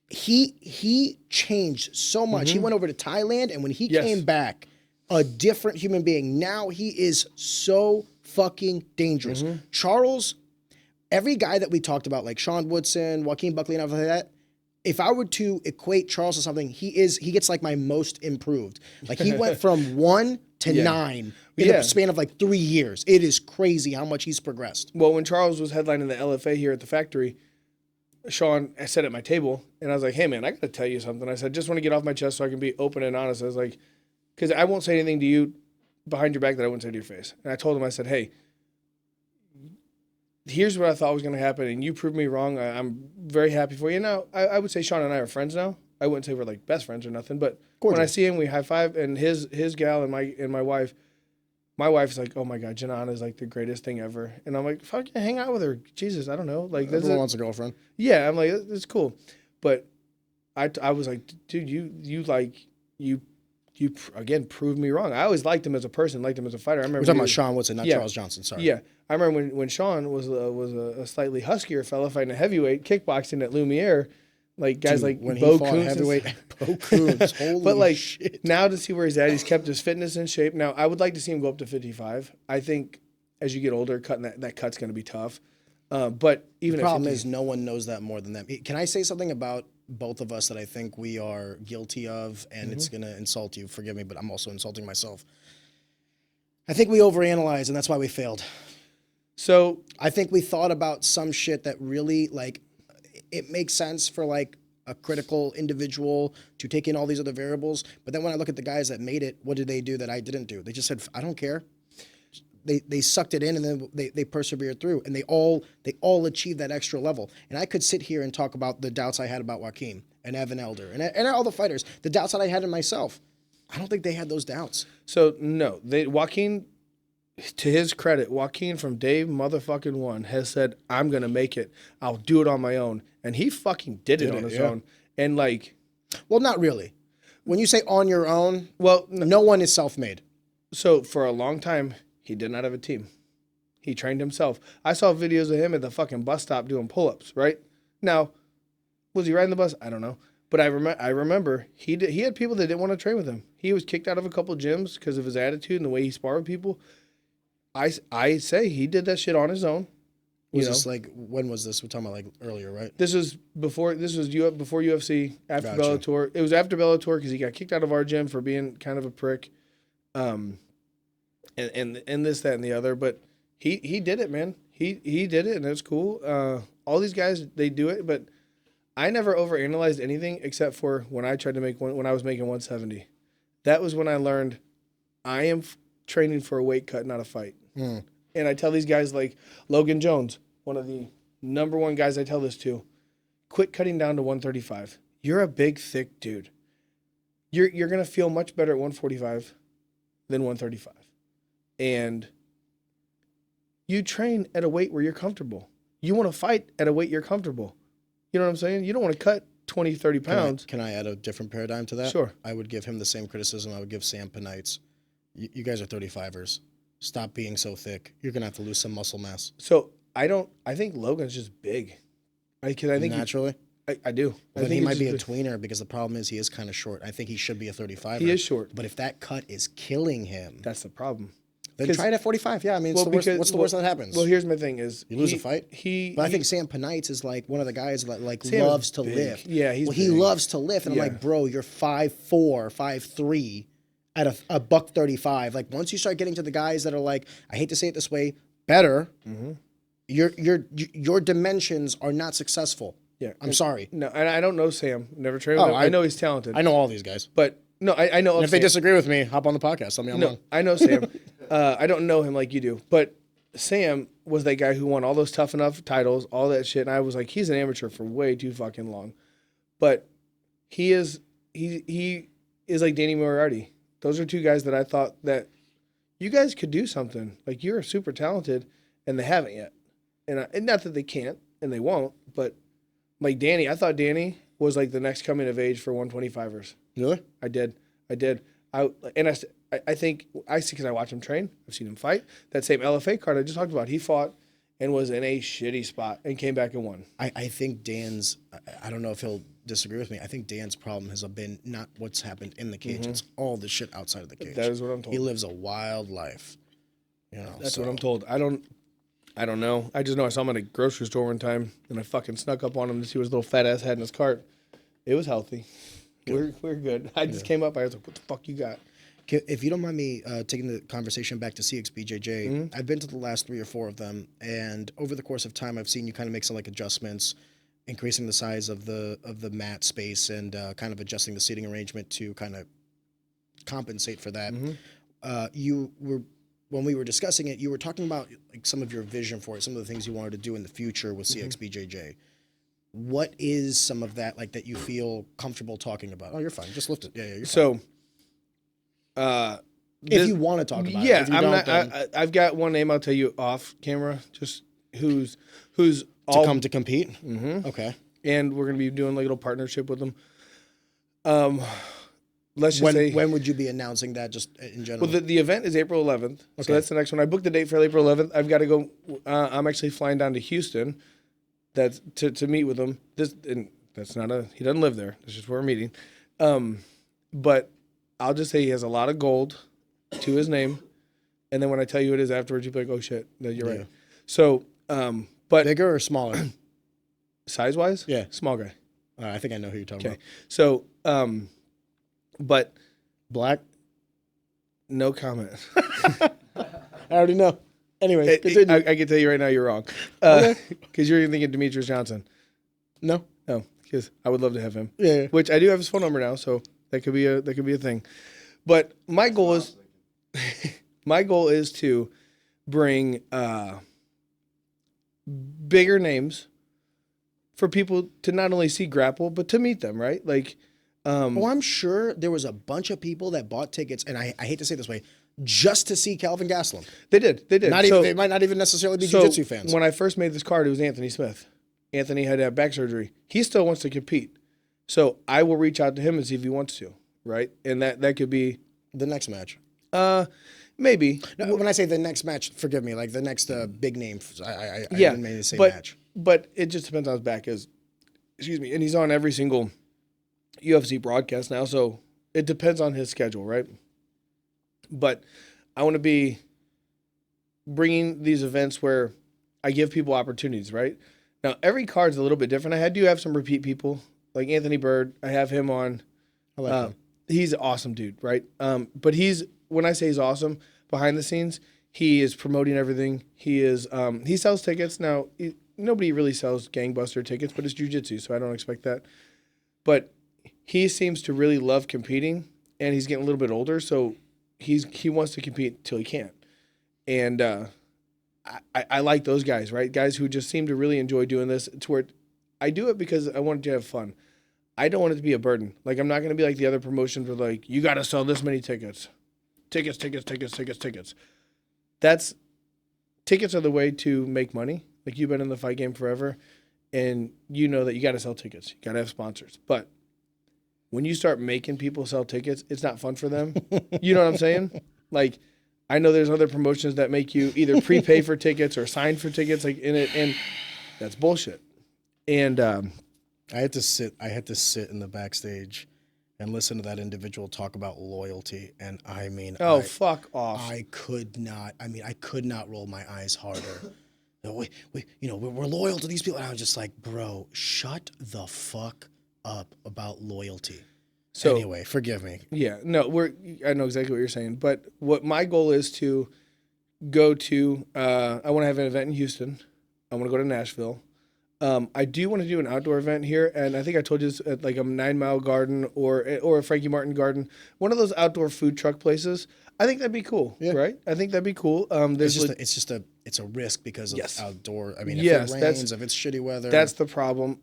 Speaker 1: He changed so much. He went over to Thailand, and when he came back, a different human being. Now he is so fucking dangerous. Charles, every guy that we talked about, like Sean Woodson, Joaquin Buckley, and everything like that, if I were to equate Charles to something, he gets like my most improved. Like he went from 1 to 9 in the span of like 3 years. It is crazy how much he's progressed.
Speaker 2: Well, when Charles was headlining the LFA here at the factory, Sean sat at my table, and I was like, hey, man, I got to tell you something. I said, just want to get off my chest so I can be open and honest. I was like, because I won't say anything to you behind your back that I wouldn't say to your face. And I told him, I said, hey, here's what I thought was going to happen, and you proved me wrong. I'm very happy for you. Now, I would say Sean and I are friends now. I wouldn't say we're like best friends or nothing, but when I see him, we high five, and his gal and my wife's like, oh my God, Janana is like the greatest thing ever. And I'm like, fuck, hang out with her. Jesus, I don't know. Like,
Speaker 1: everyone wants a girlfriend.
Speaker 2: Yeah, I'm like, it's cool. But I was like, dude, you again proved me wrong. I always liked him as a person, liked him as a fighter. I remember
Speaker 1: We're talking about Sean Woodson, not Charles Johnson. Sorry.
Speaker 2: Yeah, I remember when Sean was a slightly huskier fella fighting a heavyweight kickboxing at Lumiere. Like guys like
Speaker 1: when
Speaker 2: Bo
Speaker 1: he fought
Speaker 2: Coons
Speaker 1: heavyweight, Bo Coons, holy
Speaker 2: but like
Speaker 1: shit.
Speaker 2: now to see where he's at, he's kept his fitness in shape. Now I would like to see him go up to 55. I think as you get older, cutting that cut's going to be tough. But even
Speaker 1: the problem is no one knows that more than them. Can I say something about both of us that I think we are guilty of, and it's going to insult you? Forgive me, but I'm also insulting myself. I think we overanalyze, and that's why we failed.
Speaker 2: So
Speaker 1: I think we thought about some shit that really, like, it makes sense for, like, a critical individual to take in all these other variables. But then when I look at the guys that made it, what did they do that I didn't do? They just said, I don't care. They sucked it in, and then they persevered through, and they all achieved that extra level. And I could sit here and talk about the doubts I had about Joaquin and Evan Elder and all the fighters, the doubts that I had in myself. I don't think they had those doubts.
Speaker 2: So no, Joaquin, to his credit, Joaquin from day motherfucking one has said, I'm gonna make it. I'll do it on my own, and he fucking did it on his own. And like,
Speaker 1: well, not really. When you say on your own,
Speaker 2: well,
Speaker 1: no one is self-made.
Speaker 2: So for a long time, he did not have a team. He trained himself. I saw videos of him at the fucking bus stop doing pull-ups, right? Now, was he riding the bus? I don't know. But I remember he had people that didn't want to train with him. He was kicked out of a couple gyms because of his attitude and the way he sparred with people. I say he did that shit on his own.
Speaker 1: Was this like, when was this? We're talking about like earlier, right?
Speaker 2: This was before UFC, after
Speaker 1: Gotcha.
Speaker 2: Bellator. It was after Bellator because he got kicked out of our gym for being kind of a prick. And this, that, and the other, but he did it, man. He did it, and it's cool. All these guys, they do it, but I never overanalyzed anything except for when I tried to when I was making 170. That was when I learned I am training for a weight cut, not a fight. And I tell these guys like Logan Jones, one of the number one guys I tell this to, quit cutting down to 135. You're a big, thick dude. You're gonna feel much better at 145 than 135. And you train at a weight where you're comfortable. You want to fight at a weight you're comfortable. You know what I'm saying? You don't want to cut 20, 30 pounds.
Speaker 1: Can I add a different paradigm to that?
Speaker 2: Sure.
Speaker 1: I would give him the same criticism I would give Sam Penites. You guys are 35ers. Stop being so thick. You're going to have to lose some muscle mass.
Speaker 2: So I think Logan's just big. I think
Speaker 1: naturally?
Speaker 2: I do.
Speaker 1: Well, then he might be a tweener because the problem is he is kind of short. I think he should be a 35er.
Speaker 2: He is short.
Speaker 1: But if that cut is killing him,
Speaker 2: that's the problem.
Speaker 1: Then try it at 45. Yeah, I mean, what's the worst that happens?
Speaker 2: Well, here's my thing is...
Speaker 1: You lose a fight? But I think Sam Penites is like one of the guys that like loves to lift.
Speaker 2: Yeah,
Speaker 1: he loves to lift. And I'm like, bro, you're 5'4", 5'3", at a buck 35. Like, once you start getting to the guys that are like, I hate to say it this way, better, your dimensions are not successful.
Speaker 2: Yeah.
Speaker 1: I'm sorry.
Speaker 2: No, and I don't know Sam. Never trained with him. I know he's talented.
Speaker 1: I know all these guys.
Speaker 2: But no, I know.
Speaker 1: And
Speaker 2: of
Speaker 1: if they
Speaker 2: Sam.
Speaker 1: disagree with me, hop on the podcast. Tell me I'm wrong.
Speaker 2: I know Sam. I don't know him like you do. But Sam was that guy who won all those Tough Enough titles, all that shit. And I was like, he's an amateur for way too fucking long. But he is like Danny Moriarty. Those are two guys that I thought that you guys could do something. Like, you're super talented, and they haven't yet. And not that they can't, and they won't, but like Danny, I thought Danny was like the next coming of age for 125ers.
Speaker 1: Really?
Speaker 2: I did. I think I see, because I watch him train. I've seen him fight. That same LFA card I just talked about, he fought and was in a shitty spot and came back and won.
Speaker 1: I think Dan's, I don't know if he'll disagree with me. I think Dan's problem has been not what's happened in the cage. It's all the shit outside of the cage.
Speaker 2: That is what I'm told.
Speaker 1: He lives a wild life.
Speaker 2: That's what I'm told. I don't know. I just know I saw him at a grocery store one time, and I fucking snuck up on him to see what his little fat ass had in his cart. It was healthy. We're good. I just came up. I was like, what the fuck you got?
Speaker 1: If you don't mind me taking the conversation back to CXBJJ, I've been to the last 3 or 4 of them, and over the course of time, I've seen you kind of make some like adjustments, increasing the size of the mat space and kind of adjusting the seating arrangement to kind of compensate for that. When we were discussing it, you were talking about like some of your vision for it, some of the things you wanted to do in the future with CXBJJ. What is some of that like that you feel comfortable talking about? Oh, you're fine. Just lift it. Yeah, you're fine.
Speaker 2: So,
Speaker 1: if you want to talk about it,
Speaker 2: yeah,
Speaker 1: if you
Speaker 2: I'm
Speaker 1: don't,
Speaker 2: not.
Speaker 1: then
Speaker 2: I've got one name I'll tell you off camera, just who's
Speaker 1: to
Speaker 2: all
Speaker 1: come to compete. Okay.
Speaker 2: and we're gonna be doing like a little partnership with them. Let's just say,
Speaker 1: when would you be announcing that, just in general?
Speaker 2: well, the event is April 11th,
Speaker 1: Okay.
Speaker 2: so that's the next one. I booked the date for April 11th. I've got to go. I'm actually flying down to Houston, that's to meet with him. That's not he doesn't live there. That's just where we're meeting. But I'll just say he has a lot of gold to his name, and then when I tell you it is afterwards, you'll be like, oh shit, no, you're right. So, but
Speaker 1: bigger or smaller?
Speaker 2: size wise,
Speaker 1: Yeah.
Speaker 2: small guy.
Speaker 1: I think I know who you're talking
Speaker 2: Okay,
Speaker 1: about.
Speaker 2: so but
Speaker 1: Black.
Speaker 2: no comment.
Speaker 1: I already know. Anyway, continue.
Speaker 2: I can tell you right now you're wrong. Because you're thinking Demetrius Johnson.
Speaker 1: No.
Speaker 2: No, because I would love to have him.
Speaker 1: Yeah.
Speaker 2: Which I do have his phone number now, so that could be a thing. But my goal is to bring bigger names for people to not only see grapple but to meet them, right? Like,
Speaker 1: I'm sure there was a bunch of people that bought tickets, and I hate to say it this way, just to see Calvin Gastelum.
Speaker 2: They did.
Speaker 1: They might not even necessarily be jiu-jitsu fans.
Speaker 2: When I first made this card, it was Anthony Smith. Anthony had to have back surgery. He still wants to compete. So I will reach out to him and see if he wants to, right? And that could be
Speaker 1: The next match.
Speaker 2: maybe.
Speaker 1: No, when I say the next match, forgive me, like the next big name. I
Speaker 2: Yeah,
Speaker 1: didn't mean to say
Speaker 2: but,
Speaker 1: match.
Speaker 2: But it just depends on his back is. Excuse me. And he's on every single UFC broadcast now, so it depends on his schedule, right? But I want to be bringing these events where I give people opportunities, right? Now, every card's a little bit different. I do have some repeat people, like Anthony Bird. I have him on.
Speaker 1: I like him.
Speaker 2: He's an awesome dude, right? But when I say he's awesome, behind the scenes, he is promoting everything. He sells tickets. Now, nobody really sells gangbuster tickets, but it's jiu-jitsu, so I don't expect that. But he seems to really love competing, and he's getting a little bit older, so he wants to compete till he can't. And I like those guys, right? Guys who just seem to really enjoy doing this. To where I do it because I want to have fun. I don't want it to be a burden. Like, I'm not going to be like the other promotions where, like, you got to sell this many tickets. Tickets. Tickets are the way to make money. Like, you've been in the fight game forever, and you know that you got to sell tickets. You got to have sponsors. But when you start making people sell tickets, it's not fun for them. You know what I'm saying? Like, I know there's other promotions that make you either prepay for tickets or sign for tickets, like in it, and that's bullshit. And
Speaker 1: I had to sit in the backstage and listen to that individual talk about loyalty, and I mean,
Speaker 2: fuck off.
Speaker 1: I could not roll my eyes harder. We're loyal to these people. And I was just like, bro, shut the fuck up about loyalty. So anyway, forgive me.
Speaker 2: Yeah, no, I know exactly what you're saying, but what my goal is to go to, I want to have an event in Houston. I want to go to Nashville. I do want to do an outdoor event here, and I think I told you this at like a 9 Mile Garden or a Frankie Martin Garden, one of those outdoor food truck places. I think that'd be cool, right? I think that'd be cool.
Speaker 1: It's a risk because of outdoor. I mean,
Speaker 2: yes,
Speaker 1: if it rains, if it's shitty weather,
Speaker 2: that's the problem.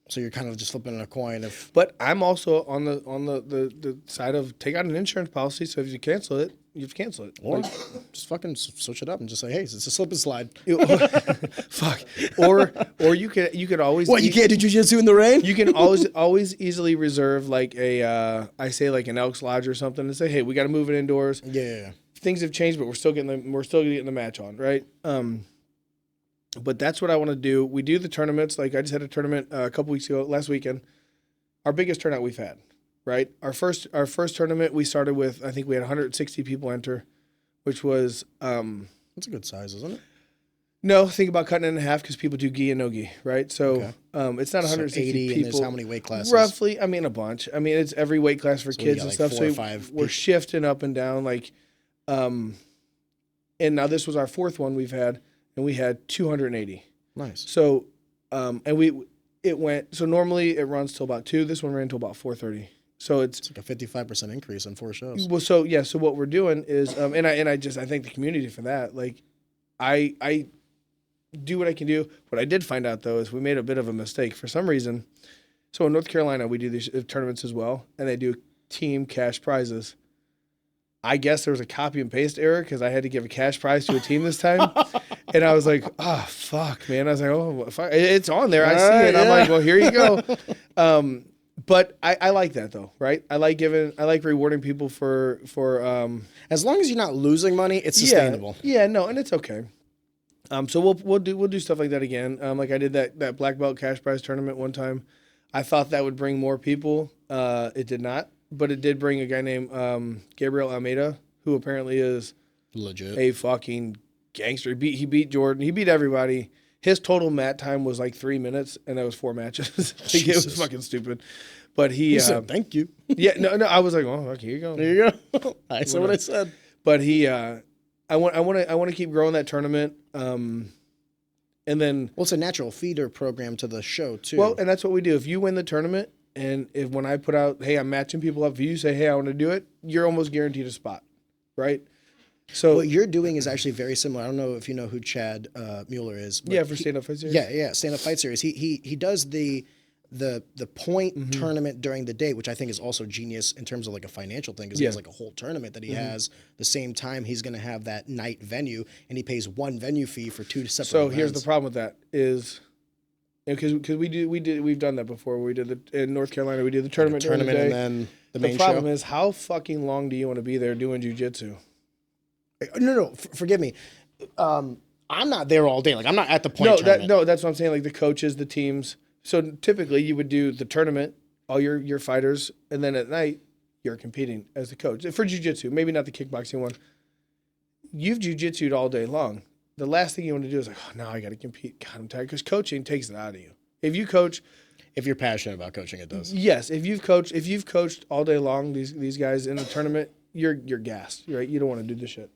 Speaker 1: So you're kind of just flipping a coin.
Speaker 2: But I'm also on the side of take out an insurance policy. So if you cancel it, you have to cancel it.
Speaker 1: Or just fucking switch it up and just say, hey, it's a slip and slide.
Speaker 2: Fuck. Or you could always.
Speaker 1: What, you can't do jiu-jitsu in the rain?
Speaker 2: You can always easily reserve like an Elks Lodge or something and say, hey, we got to move it indoors.
Speaker 1: Yeah.
Speaker 2: Things have changed, but we're still getting the match on, right? But that's what I want to do. We do the tournaments. Like I just had a tournament a couple weeks ago, last weekend. Our biggest turnout we've had, right? Our first tournament we started with, I think we had 160 people enter, which was
Speaker 1: that's a good size, isn't it?
Speaker 2: No, think about cutting it in half because people do gi and no gi, right? So it's not 160
Speaker 1: 80,
Speaker 2: people.
Speaker 1: And there's how many weight classes?
Speaker 2: Roughly, I mean a bunch. I mean it's every weight class for kids and stuff.
Speaker 1: 4 or
Speaker 2: so
Speaker 1: 5
Speaker 2: we're shifting up and down, like, and now this was our fourth one we've had. And we had 280.
Speaker 1: Nice.
Speaker 2: So, it went. So normally it runs till about 2. This one ran till about 4:30. So it's
Speaker 1: like a 55% increase in 4 shows.
Speaker 2: Well, so yeah. So what we're doing is, and I thank the community for that. Like, I do what I can do. What I did find out though is we made a bit of a mistake for some reason. So in North Carolina we do these tournaments as well, and they do team cash prizes. I guess there was a copy and paste error because I had to give a cash prize to a team this time. And I was like, oh, fuck, man. I was like, oh, fuck. It's on there. I see it. Yeah. I'm like, well, here you go. But I like that, though, right? I like rewarding people for
Speaker 1: as long as you're not losing money, it's sustainable.
Speaker 2: Yeah, no, and it's okay. So we'll do stuff like that again. Like I did that black belt cash prize tournament one time. I thought that would bring more people. It did not. But it did bring a guy named Gabriel Almeida, who apparently is
Speaker 1: legit
Speaker 2: a fucking gangster. He beat Jordan. He beat everybody. His total mat time was like 3 minutes, and that was 4 matches. It was fucking stupid. But he
Speaker 1: said, "Thank you."
Speaker 2: Yeah, no. I was like, "Oh, okay, here you go."
Speaker 1: There you go. I said what I said.
Speaker 2: But he, I want to keep growing that tournament. And then,
Speaker 1: well, it's a natural feeder program to the show too.
Speaker 2: Well, and that's what we do. If you win the tournament. And when I put out, hey, I'm matching people up, if you say, hey, I want to do it, you're almost guaranteed a spot, right? So
Speaker 1: what you're doing is actually very similar. I don't know if you know who Chad Mueller is.
Speaker 2: Yeah, for Stand Up Fight Series.
Speaker 1: Yeah, Stand Up Fight Series. He does the point tournament during the day, which I think is also genius in terms of like a financial thing, because he has like a whole tournament that he has the same time he's going to have that night venue, and he pays one venue fee for 2 separate events.
Speaker 2: Here's the problem with that is... Because we've done that before. We did in North Carolina. We did the tournament during the day.
Speaker 1: And then the main show.
Speaker 2: The problem is, how fucking long do you want to be there doing jiu-jitsu?
Speaker 1: No, forgive me. I'm not there all day. Like I'm not at the point.
Speaker 2: No, that's what I'm saying. Like the coaches, the teams. So typically, you would do the tournament, all your fighters, and then at night you're competing as the coach for jiu-jitsu. Maybe not the kickboxing one. You've jiu-jitsu'd all day long. The last thing you want to do is like, oh, now I got to compete. God, I'm tired. Because coaching takes it out of you. If you coach,
Speaker 1: if you're passionate about coaching, it does.
Speaker 2: Yes, if you've coached all day long, these guys in a tournament, you're gassed. Right? You don't want to do this shit.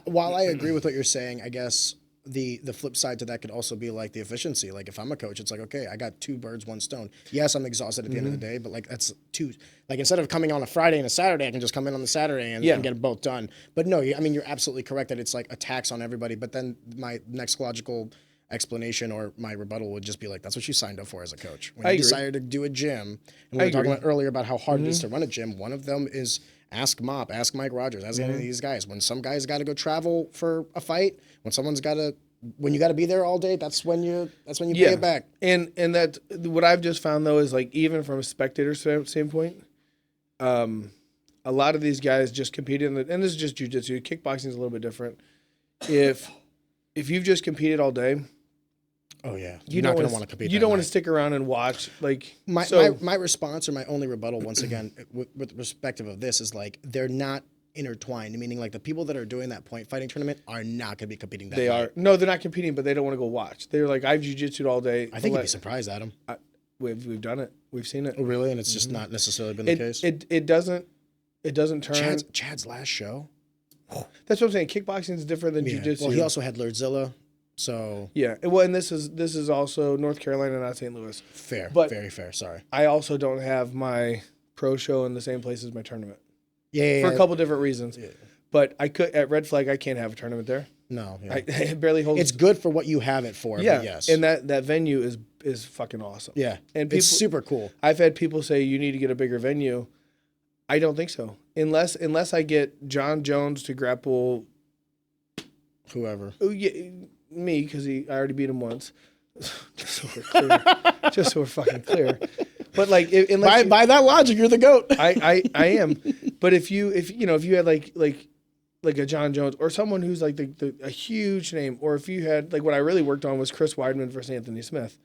Speaker 1: While I agree with what you're saying, I guess the flip side to that could also be like the efficiency. Like if I'm a coach, it's like, okay, I got 2 birds, 1 stone. Yes, I'm exhausted at the end of the day, but like that's 2. Like instead of coming on a Friday and a Saturday, I can just come in on the Saturday and get them both done. But no, I mean, you're absolutely correct that it's like a tax on everybody. But then my next logical explanation or my rebuttal would just be like, that's what you signed up for as a coach. When you decided to do a gym, and we were talking about earlier about how hard it is to run a gym, one of them is ask Mop, ask Mike Rogers, ask any of these guys. When some guys got to go travel for a fight, when you got to be there all day, that's when you pay it back.
Speaker 2: And that what I've just found though is like even from a spectator standpoint, a lot of these guys just competed and this is just jiu-jitsu. Kickboxing is a little bit different. If you've just competed all day,
Speaker 1: oh yeah, you're not going to want to compete.
Speaker 2: You don't want to stick around and watch. Like
Speaker 1: my response or my only rebuttal, once again, with perspective of this, is like they're not intertwined. Meaning, like the people that are doing that point fighting tournament are not going to be competing. That night.
Speaker 2: No, they're not competing, but they don't want to go watch. They're like, I've jiu-jitsu'd all day.
Speaker 1: I think you'd be surprised, Adam.
Speaker 2: We've done it. We've seen it.
Speaker 1: Oh, really? And it's just not necessarily been the case.
Speaker 2: It doesn't turn.
Speaker 1: Chad's last show.
Speaker 2: That's what I'm saying. Kickboxing is different than jiu-jitsu.
Speaker 1: Well, he also had Lordzilla. So
Speaker 2: Yeah. Well, and this is also North Carolina, not St. Louis.
Speaker 1: fair,
Speaker 2: But
Speaker 1: very fair. Sorry.
Speaker 2: I also don't have my pro show in the same place as my tournament
Speaker 1: Yeah,
Speaker 2: for a couple different reasons.
Speaker 1: Yeah.
Speaker 2: But I could at Red Flag, I can't have a tournament there.
Speaker 1: No, yeah.
Speaker 2: It barely holds.
Speaker 1: It's good for what you have it for.
Speaker 2: Yeah,
Speaker 1: but yes,
Speaker 2: and that venue is fucking awesome.
Speaker 1: yeah,
Speaker 2: and people,
Speaker 1: it's super cool.
Speaker 2: I've had people say you need to get a bigger venue. I don't think so, unless I get John Jones to grapple
Speaker 1: Whoever.
Speaker 2: Me, because I already beat him once. Just so we're clear. Just so we're fucking clear. But like,
Speaker 1: by that logic, you're the GOAT.
Speaker 2: I am. But if you had like a John Jones or someone who's like a huge name, or if you had like what I really worked on was Chris Weidman versus Anthony Smith,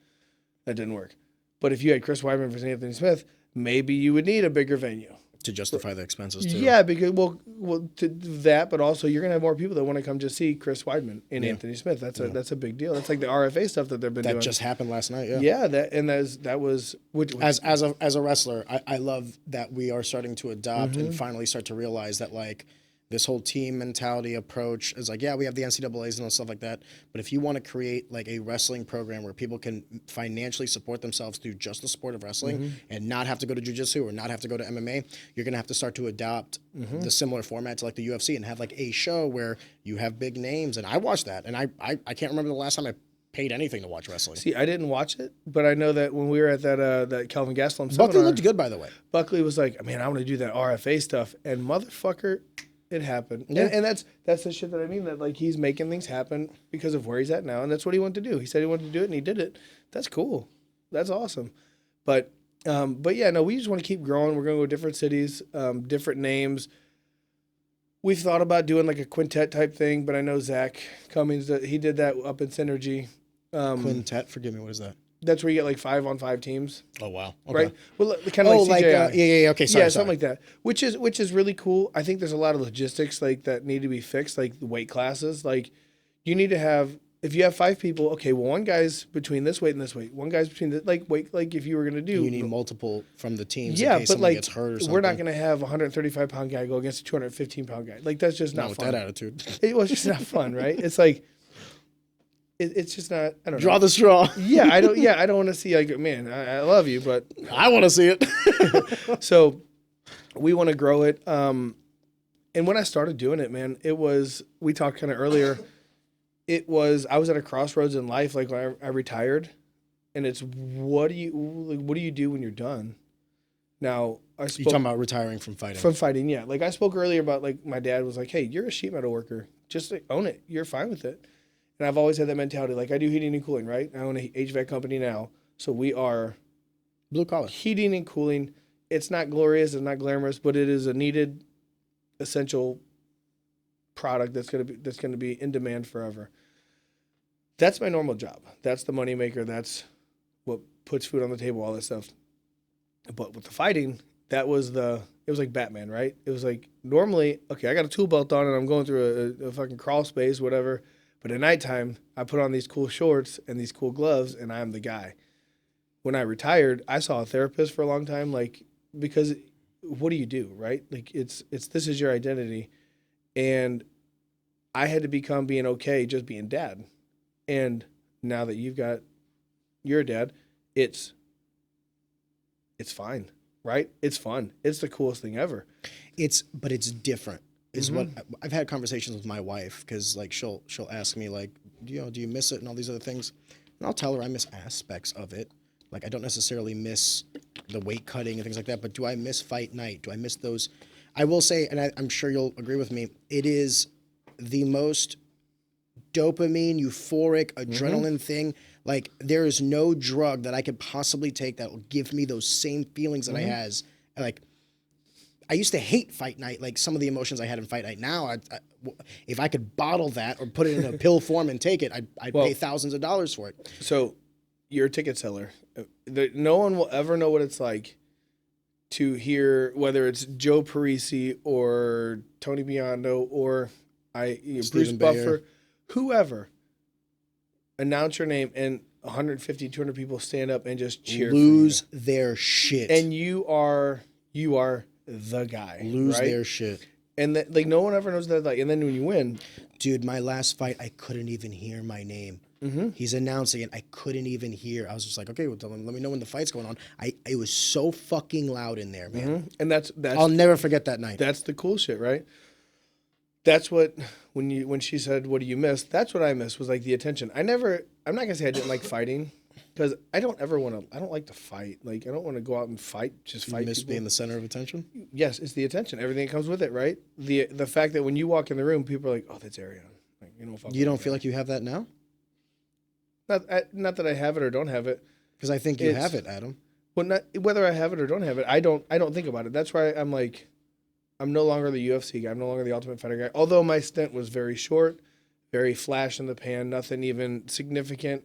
Speaker 2: that didn't work. But if you had Chris Weidman versus Anthony Smith, maybe you would need a bigger venue
Speaker 1: To justify the expenses too.
Speaker 2: Yeah, because well to that, but also you're gonna have more people that want to come just see Chris Weidman and Anthony Smith. That's a big deal. That's like the RFA stuff that they've been doing.
Speaker 1: That just happened last night. Yeah.
Speaker 2: Yeah, that was
Speaker 1: As a wrestler, I love that we are starting to adopt and finally start to realize that like this whole team mentality approach is like, yeah, we have the NCAAs and all stuff like that. But if you want to create like a wrestling program where people can financially support themselves through just the sport of wrestling and not have to go to jiu-jitsu or not have to go to MMA, you're going to have to start to adopt the similar format to like the UFC and have like a show where you have big names. And I watched that. And I can't remember the last time I paid anything to watch wrestling.
Speaker 2: See, I didn't watch it, but I know that when we were at that Calvin Gastelum seminar,
Speaker 1: Buckley looked good, by the way.
Speaker 2: Buckley was like, man, I want to do that RFA stuff. And motherfucker, it happened.
Speaker 1: Yeah.
Speaker 2: And that's the shit that I mean, that like he's making things happen because of where he's at now. And that's what he wanted to do. He said he wanted to do it and he did it. That's cool. That's awesome. But yeah, no, we just want to keep growing. We're going to go to different cities, different names. We've thought about doing like a quintet type thing, but I know Zach Cummings, he did that up in Synergy.
Speaker 1: Quintet, forgive me, what is that?
Speaker 2: That's where you get like 5-on-5 teams.
Speaker 1: Oh wow! Okay.
Speaker 2: Right? Well, kind of like CJI.
Speaker 1: yeah. Okay, sorry,
Speaker 2: something like that. Which is really cool. I think there's a lot of logistics like that need to be fixed, like the weight classes. Like you need to have, if you have 5 people, okay, well one guy's between this weight and this weight. One guy's between the weight. Like if you were gonna do,
Speaker 1: you need multiple from the teams.
Speaker 2: Yeah,
Speaker 1: in case
Speaker 2: but
Speaker 1: someone
Speaker 2: like
Speaker 1: gets hurt or something.
Speaker 2: we're not gonna have a 135-pound guy go against a 215-pound guy. Like that's just not
Speaker 1: with
Speaker 2: fun.
Speaker 1: that attitude.
Speaker 2: It was just not fun, right? It's like. It's just not. I don't know.
Speaker 1: Draw the straw.
Speaker 2: Yeah, I don't. Yeah, I don't want to see like, man, I love you, but
Speaker 1: I want to see it.
Speaker 2: So we want to grow it. And when I started doing it, man, it was. We talked kind of earlier. It was. I was at a crossroads in life, like when I retired, and it's what do you do when you're done? Now I spoke.
Speaker 1: You talking about retiring from fighting?
Speaker 2: From fighting, yeah. Like I spoke earlier about like my dad was like, "Hey, you're a sheet metal worker. Just like, own it. You're fine with it." And I've always had that mentality. Like I do heating and cooling, right? I own an HVAC company now. So we are
Speaker 1: blue collar.
Speaker 2: Heating and cooling. It's not glorious, it's not glamorous, but it is a needed, essential product that's gonna be in demand forever. That's my normal job. That's the moneymaker. That's what puts food on the table, all that stuff. But with the fighting, it was like Batman, right? It was like normally, okay, I got a tool belt on and I'm going through a fucking crawl space, whatever. But at nighttime, I put on these cool shorts and these cool gloves, and I'm the guy. When I retired, I saw a therapist for a long time, like, because what do you do, right? Like, it's this is your identity. And I had to become being okay just being dad. And now that you're a dad, it's fine, right? It's fun. It's the coolest thing ever.
Speaker 1: But it's different. Is what I've had conversations with my wife, because like she'll ask me like, do you miss it and all these other things, and I'll tell her I miss aspects of it. Like I don't necessarily miss the weight cutting and things like that, but do I miss fight night? Do I miss those? I will say, and I'm sure you'll agree with me, it is the most dopamine, euphoric, adrenaline thing. Like there is no drug that I could possibly take that will give me those same feelings that I has. Like I used to hate fight night, like some of the emotions I had in fight night. Now, if I could bottle that or put it in a pill form and take it, I'd pay thousands of dollars for it.
Speaker 2: So you're a ticket seller. No one will ever know what it's like to hear, whether it's Joe Parisi or Tony Biondo or Bruce Buffer, whoever, announce your name and 150, 200 people stand up and just cheer.
Speaker 1: Lose their shit.
Speaker 2: And you are the guy.
Speaker 1: Lose
Speaker 2: right?
Speaker 1: their shit.
Speaker 2: And that, like, no one ever knows that. Like, and then when you win,
Speaker 1: Dude, my last fight, I couldn't even hear my name. He's announcing it. I couldn't even hear. I was just like, okay, well, let me know when the fight's going on. It was so fucking loud in there, man.
Speaker 2: and that's
Speaker 1: I'll never forget that night.
Speaker 2: That's the cool shit, right? That's what when she said, "What do you miss?" That's what I miss was like the attention. I'm not gonna say I didn't like fighting because I don't like to fight. Like I don't want to go out and fight. Just fight.
Speaker 1: You miss
Speaker 2: people.
Speaker 1: being the center of attention?
Speaker 2: Yes, it's the attention. Everything that comes with it, right? The fact that when you walk in the room, people are like, "Oh, that's Ariane." Like,
Speaker 1: you don't feel like you have that now?
Speaker 2: Not that I have it or don't have it.
Speaker 1: Because I think you have it, Adam.
Speaker 2: Well, not whether I have it or don't have it. I don't think about it. That's why I'm like, I'm no longer the UFC guy. I'm no longer the Ultimate Fighter guy. Although my stint was very short, very flash in the pan, nothing even significant.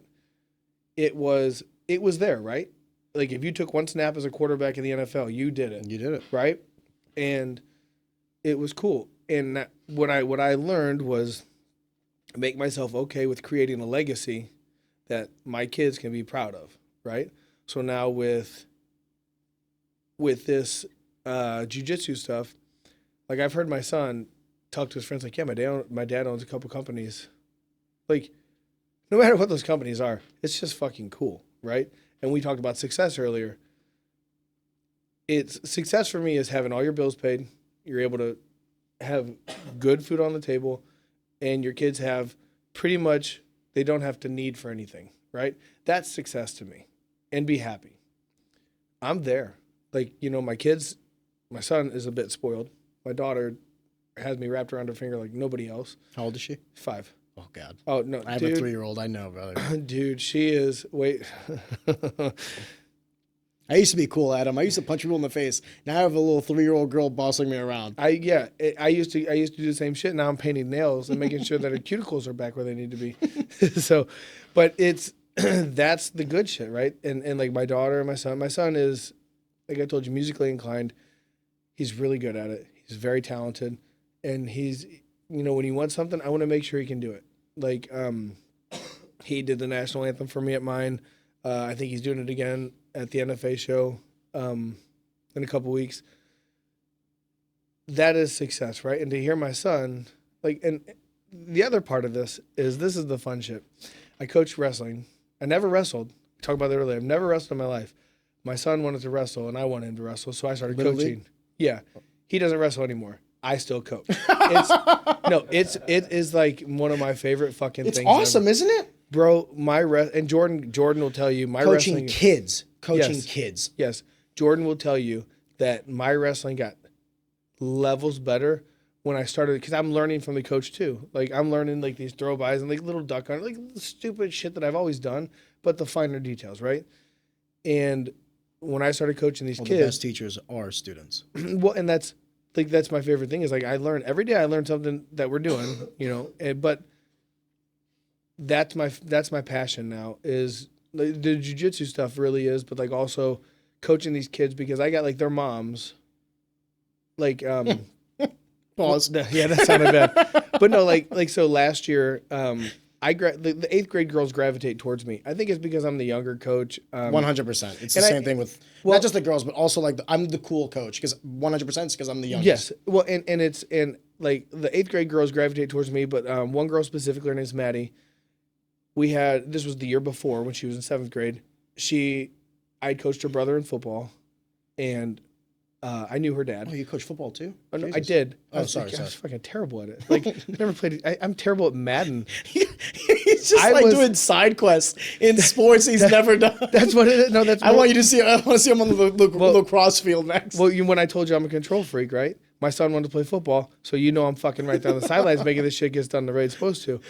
Speaker 2: It was there, right? Like if you took one snap as a quarterback in the NFL, you did it.
Speaker 1: You did it.
Speaker 2: Right? And it was cool. And what I learned was make myself okay with creating a legacy that my kids can be proud of, right? So now with this jiu-jitsu stuff, like I've heard my son talk to his friends like, yeah, my dad owns a couple companies. Like, no matter what those companies are, it's just fucking cool, right? And we talked about success earlier. Success for me is having all your bills paid. You're able to have good food on the table, and your kids have pretty much, they don't have to need for anything, right? That's success to me. And be happy. I'm there. Like, my son is a bit spoiled. My daughter has me wrapped around her finger like nobody else.
Speaker 1: How old is she?
Speaker 2: 5.
Speaker 1: Oh, God.
Speaker 2: Oh, no,
Speaker 1: I have a 3-year-old. I know, brother.
Speaker 2: Dude, she is, wait.
Speaker 1: I used to be cool, Adam. I used to punch people in the face. Now I have a little 3-year-old girl bossing me around.
Speaker 2: I used to do the same shit. Now I'm painting nails and making sure that her cuticles are back where they need to be. So, but it's, that's the good shit, right? And like my daughter and my son is, like I told you, musically inclined. He's really good at it. He's very talented. And he's, when he wants something, I want to make sure he can do it. Like, he did the national anthem for me at mine. I think he's doing it again at the NFA show in a couple weeks. That is success, right? And to hear my son, like, and the other part of this is the fun shit. I coached wrestling. I never wrestled. We talked about that earlier. I've never wrestled in my life. My son wanted to wrestle, and I wanted him to wrestle, so I started coaching. Yeah. He doesn't wrestle anymore. I still coach. It is like one of my favorite fucking things.
Speaker 1: It's awesome, isn't it?
Speaker 2: Bro, and Jordan will tell you my
Speaker 1: coaching
Speaker 2: wrestling
Speaker 1: kids. Kids.
Speaker 2: Yes. Jordan will tell you that my wrestling got levels better when I started, because I'm learning from the coach too. Like I'm learning like these throw-bys and like little duck hunt, like stupid shit that I've always done, but the finer details, right? And when I started coaching these kids,
Speaker 1: the best teachers are students.
Speaker 2: Well, and that's my favorite thing is like I learn every day. I learn something that we're doing, but that's my passion now is the jiu-jitsu stuff really is, but like also coaching these kids because I got like their moms, like
Speaker 1: Pause.
Speaker 2: Yeah, that sounded bad, but no, like so last year, the 8th grade girls gravitate towards me. I think it's because I'm the younger coach.
Speaker 1: 100%. It's the same thing with not just the girls, but also like I'm the cool coach because 100% is because I'm the youngest.
Speaker 2: Yes. Well, and like the 8th grade girls gravitate towards me, but one girl specifically, her name's Maddie. This was the year before when she was in 7th grade. I coached her brother in football, and I knew her dad.
Speaker 1: Oh, you coach football too?
Speaker 2: Oh, no, I did.
Speaker 1: Sorry.
Speaker 2: I was fucking terrible at it. Like, never played. I'm terrible at Madden.
Speaker 1: He's just doing side quests in sports he's never done.
Speaker 2: That's what it is. No, that's.
Speaker 1: I want to see him on the lacrosse field next.
Speaker 2: Well, when I told you I'm a control freak, right? My son wanted to play football, so I'm fucking right down the sidelines making this shit gets done the way it's supposed to.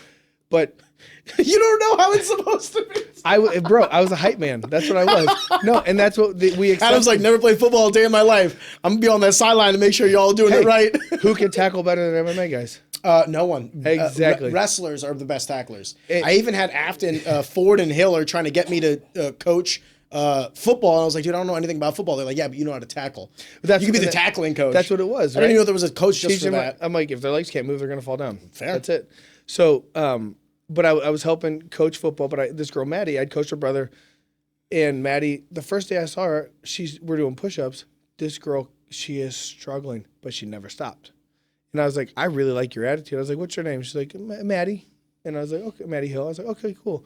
Speaker 2: But
Speaker 1: you don't know how it's supposed to be.
Speaker 2: I was a hype man. That's what I was. No, and that's what we accepted.
Speaker 1: Adam's like, never played football a day in my life. I'm going to be on that sideline to make sure you're all doing it right.
Speaker 2: Who can tackle better than MMA guys?
Speaker 1: No one.
Speaker 2: Exactly.
Speaker 1: Wrestlers are the best tacklers. I even had Afton, Ford, and Hill are trying to get me to coach football. And I was like, dude, I don't know anything about football. They're like, yeah, but you know how to tackle. You could be the tackling coach.
Speaker 2: That's what it was.
Speaker 1: Right? I didn't know there was a coach just for that.
Speaker 2: I'm like, if their legs can't move, they're going to fall down.
Speaker 1: Fair.
Speaker 2: That's it. So, but I was helping coach football. But this girl, Maddie, I'd coached her brother. And Maddie, the first day I saw her, we're doing push-ups. This girl, she is struggling, but she never stopped. And I was like, I really like your attitude. I was like, what's your name? She's like, Maddie. And I was like, okay, Maddie Hill. I was like, okay, cool.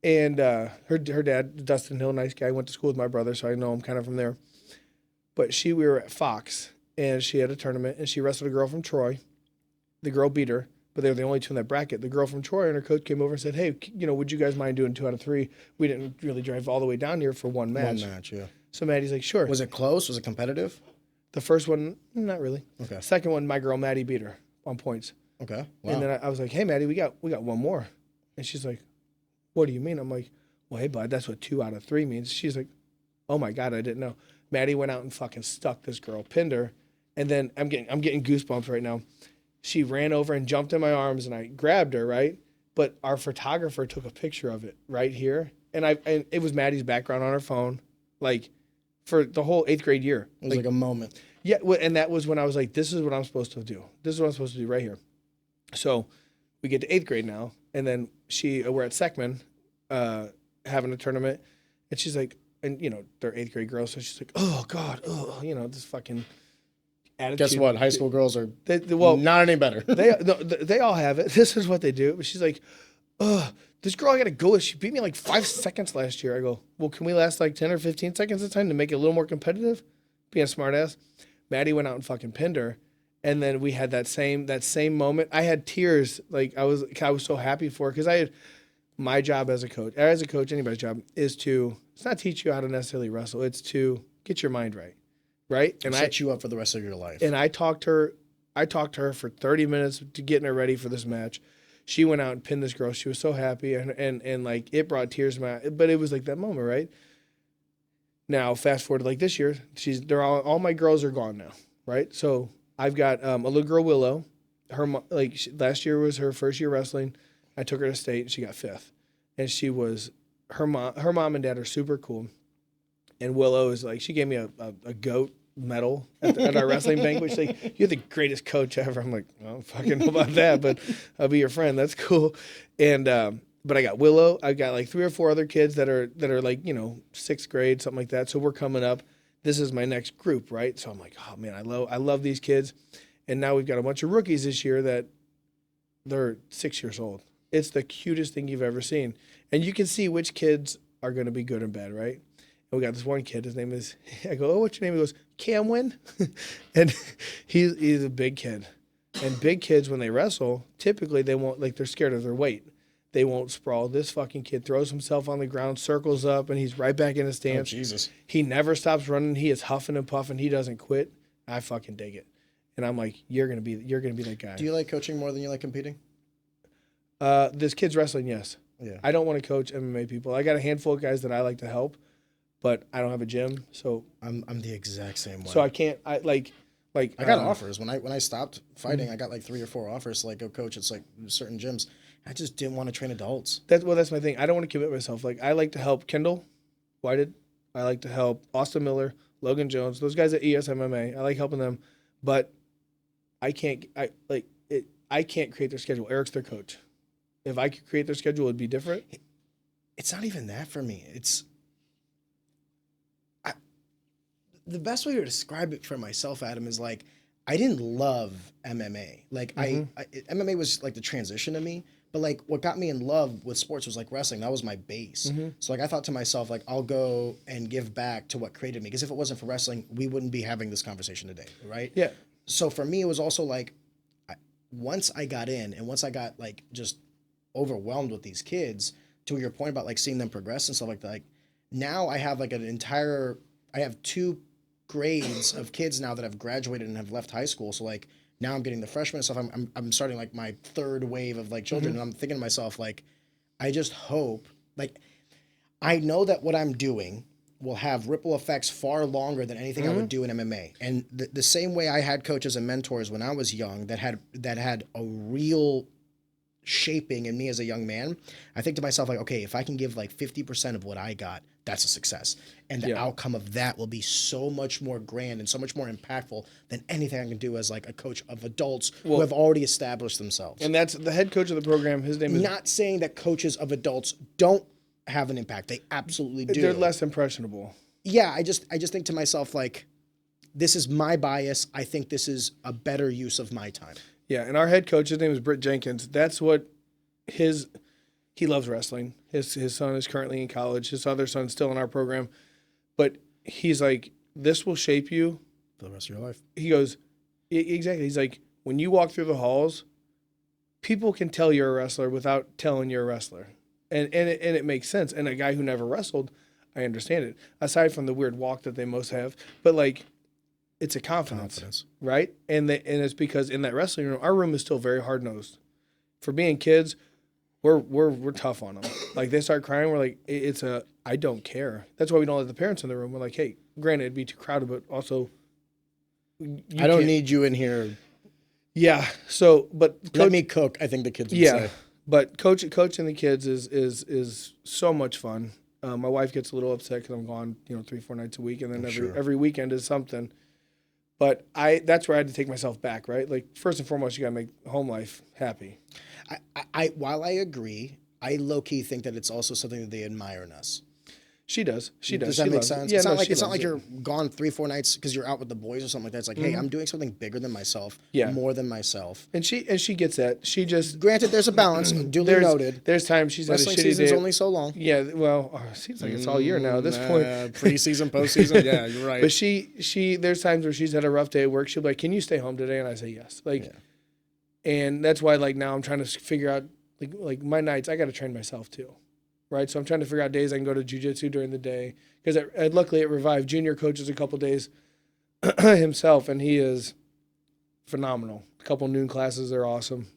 Speaker 2: And her dad, Dustin Hill, nice guy, went to school with my brother, so I know him kind of from there. But we were at Fox, and she had a tournament, and she wrestled a girl from Troy. The girl beat her, but they were the only two in that bracket. The girl from Troy and her coach came over and said, hey, would you guys mind doing 2 out of 3? We didn't really drive all the way down here for one match.
Speaker 1: One match, yeah.
Speaker 2: So Maddie's like, sure.
Speaker 1: Was it close? Was it competitive?
Speaker 2: The first one, not really.
Speaker 1: Okay.
Speaker 2: Second one, my girl Maddie beat her on points.
Speaker 1: Okay. Wow.
Speaker 2: And then I was like, hey, Maddie, we got one more. And she's like, what do you mean? I'm like, well, hey, bud, that's what 2 out of 3 means. She's like, oh, my God, I didn't know. Maddie went out and fucking stuck this girl, pinned her. And then I'm getting goosebumps right now. She ran over and jumped in my arms, and I grabbed her, right? But our photographer took a picture of it right here. And it was Maddie's background on her phone, like, for the whole 8th grade year.
Speaker 1: It was like a moment.
Speaker 2: Yeah, and that was when I was like, this is what I'm supposed to do. This is what I'm supposed to do right here. So we get to 8th grade now, and then we're at Seckman having a tournament, and she's like, and, they're 8th grade girls, so she's like, oh, God, this fucking attitude.
Speaker 1: Guess what? High school girls are not any better.
Speaker 2: they all have it. This is what they do. But she's like, this girl I got to go with, she beat me like 5 seconds last year. I go, well, can we last like 10 or 15 seconds at a time to make it a little more competitive? Being a smart ass. Maddie went out and fucking pinned her. And then we had that same moment. I had tears. Like I was so happy for her because my job as a coach, anybody's job is it's not teach you how to necessarily wrestle. It's to get your mind right. Right.
Speaker 1: And set you up for the rest of your life.
Speaker 2: And I talked to her for 30 minutes to getting her ready for this match. She went out and pinned this girl. She was so happy and like it brought tears to my eyes. But it was like that moment, right? Now, fast forward to like this year, all my girls are gone now, right? So I've got a little girl, Willow. Last year was her first year wrestling. I took her to state and she got 5th. And she was her mom and dad are super cool. And Willow is like, she gave me a goat medal at our wrestling banquet. She's like, you're the greatest coach ever. I'm like, I don't fucking know about that, but I'll be your friend. That's cool. And but I got Willow. I got like 3 or 4 other kids that are like 6th grade, something like that. So we're coming up. This is my next group, right? So I'm like, oh man, I love these kids. And now we've got a bunch of rookies this year that they're 6 years old. It's the cutest thing you've ever seen, and you can see which kids are going to be good and bad, right? And we got this one kid. His name is. I go, oh, what's your name? He goes, Camwin, and he's a big kid. And big kids, when they wrestle, typically they won't, like, they're scared of their weight. They won't sprawl. This fucking kid throws himself on the ground, circles up, and he's right back in his stance.
Speaker 1: Oh, Jesus.
Speaker 2: He never stops running. He is huffing and puffing. He doesn't quit. I fucking dig it. And I'm like, you're gonna be that guy.
Speaker 1: Do you like coaching more than you like competing?
Speaker 2: This kid's wrestling, yes.
Speaker 1: Yeah.
Speaker 2: I don't want to coach MMA people. I got a handful of guys that I like to help, but I don't have a gym, so
Speaker 1: I'm the exact same way.
Speaker 2: So I can't. I
Speaker 1: got offers when I stopped fighting. I got like 3 or 4 offers to like go coach. It's like certain gyms. I just didn't want to train adults.
Speaker 2: That's my thing. I don't want to commit myself. Like I like to help Kendall Whited. I like to help Austin Miller, Logan Jones, those guys at ESMMA. I like helping them, but I can't. I can't create their schedule. Eric's their coach. If I could create their schedule, it'd be different.
Speaker 1: It's not even that for me. The best way to describe it for myself, Adam, is like I didn't love MMA. Like MMA was like the transition to me. But like what got me in love with sports was like wrestling. That was my base. Mm-hmm. So like I thought to myself, like I'll go and give back to what created me. Because if it wasn't for wrestling, we wouldn't be having this conversation today, right?
Speaker 2: Yeah.
Speaker 1: So for me, it was also like once I got in and once I got like just overwhelmed with these kids, to your point about like seeing them progress and stuff like that, like now I have like I have 2 grades of kids now that have graduated and have left high school. So like now I'm getting the freshmen and stuff. I'm starting like my 3rd wave of like children. Mm-hmm. And I'm thinking to myself, like, I just hope, like, I know that what I'm doing will have ripple effects far longer than anything I would do in MMA. And the same way I had coaches and mentors when I was young that had a real shaping in me as a young man, I think to myself, like, okay, if I can give like 50% of what I got, that's a success. And the outcome of that will be so much more grand and so much more impactful than anything I can do as like a coach of adults who have already established themselves.
Speaker 2: And that's the head coach of the program. His name is...
Speaker 1: Not saying that coaches of adults don't have an impact. They absolutely do.
Speaker 2: They're less impressionable.
Speaker 1: Yeah, I just think to myself, like, this is my bias. I think this is a better use of my time.
Speaker 2: Yeah, and our head coach, his name is Britt Jenkins. That's what he loves wrestling. His son is currently in college. His other son's still in our program. But he's like, this will shape you
Speaker 1: For the rest of your life.
Speaker 2: He goes, exactly. He's like, when you walk through the halls, people can tell you're a wrestler without telling you're a wrestler. And it makes sense. And a guy who never wrestled, I understand it. Aside from the weird walk that they most have. But like, it's a confidence. Right? And it's because in that wrestling room, our room is still very hard-nosed. For being kids, we're tough on them. Like, they start crying, we're like, I don't care. That's why we don't let the parents in the room. We're like, hey, granted, it'd be too crowded, but also,
Speaker 1: I don't need you in here.
Speaker 2: Yeah. So, but
Speaker 1: let me cook, I think the kids would say.
Speaker 2: But coaching the kids is so much fun. My wife gets a little upset because I'm gone, 3-4 nights a week, and then every weekend is something. But that's where I had to take myself back, right? Like, first and foremost, you got to make home life happy.
Speaker 1: While I agree, I low-key think that it's also something that they admire in us.
Speaker 2: She does.
Speaker 1: Does that make sense? Yeah, it's not like you're gone 3-4 nights because you're out with the boys or something like that. It's like, hey, I'm doing something bigger than myself, more than myself.
Speaker 2: And she gets that. She just
Speaker 1: granted, there's a balance. Duly noted.
Speaker 2: There's times she's had a
Speaker 1: wrestling
Speaker 2: shitty
Speaker 1: season's
Speaker 2: day.
Speaker 1: only so long.
Speaker 2: Yeah, well, it seems like it's all year now at this point.
Speaker 1: Preseason, postseason. Yeah, you're right.
Speaker 2: But she there's times where she's had a rough day at work. She'll be like, "Can you stay home today?" And I say yes. And that's why now I'm trying to figure out like my nights. I got to train myself too. Right, so I'm trying to figure out days I can go to Jiu Jitsu during the day because luckily it revived. Junior coaches a couple days himself, and he is phenomenal. A couple noon classes are awesome.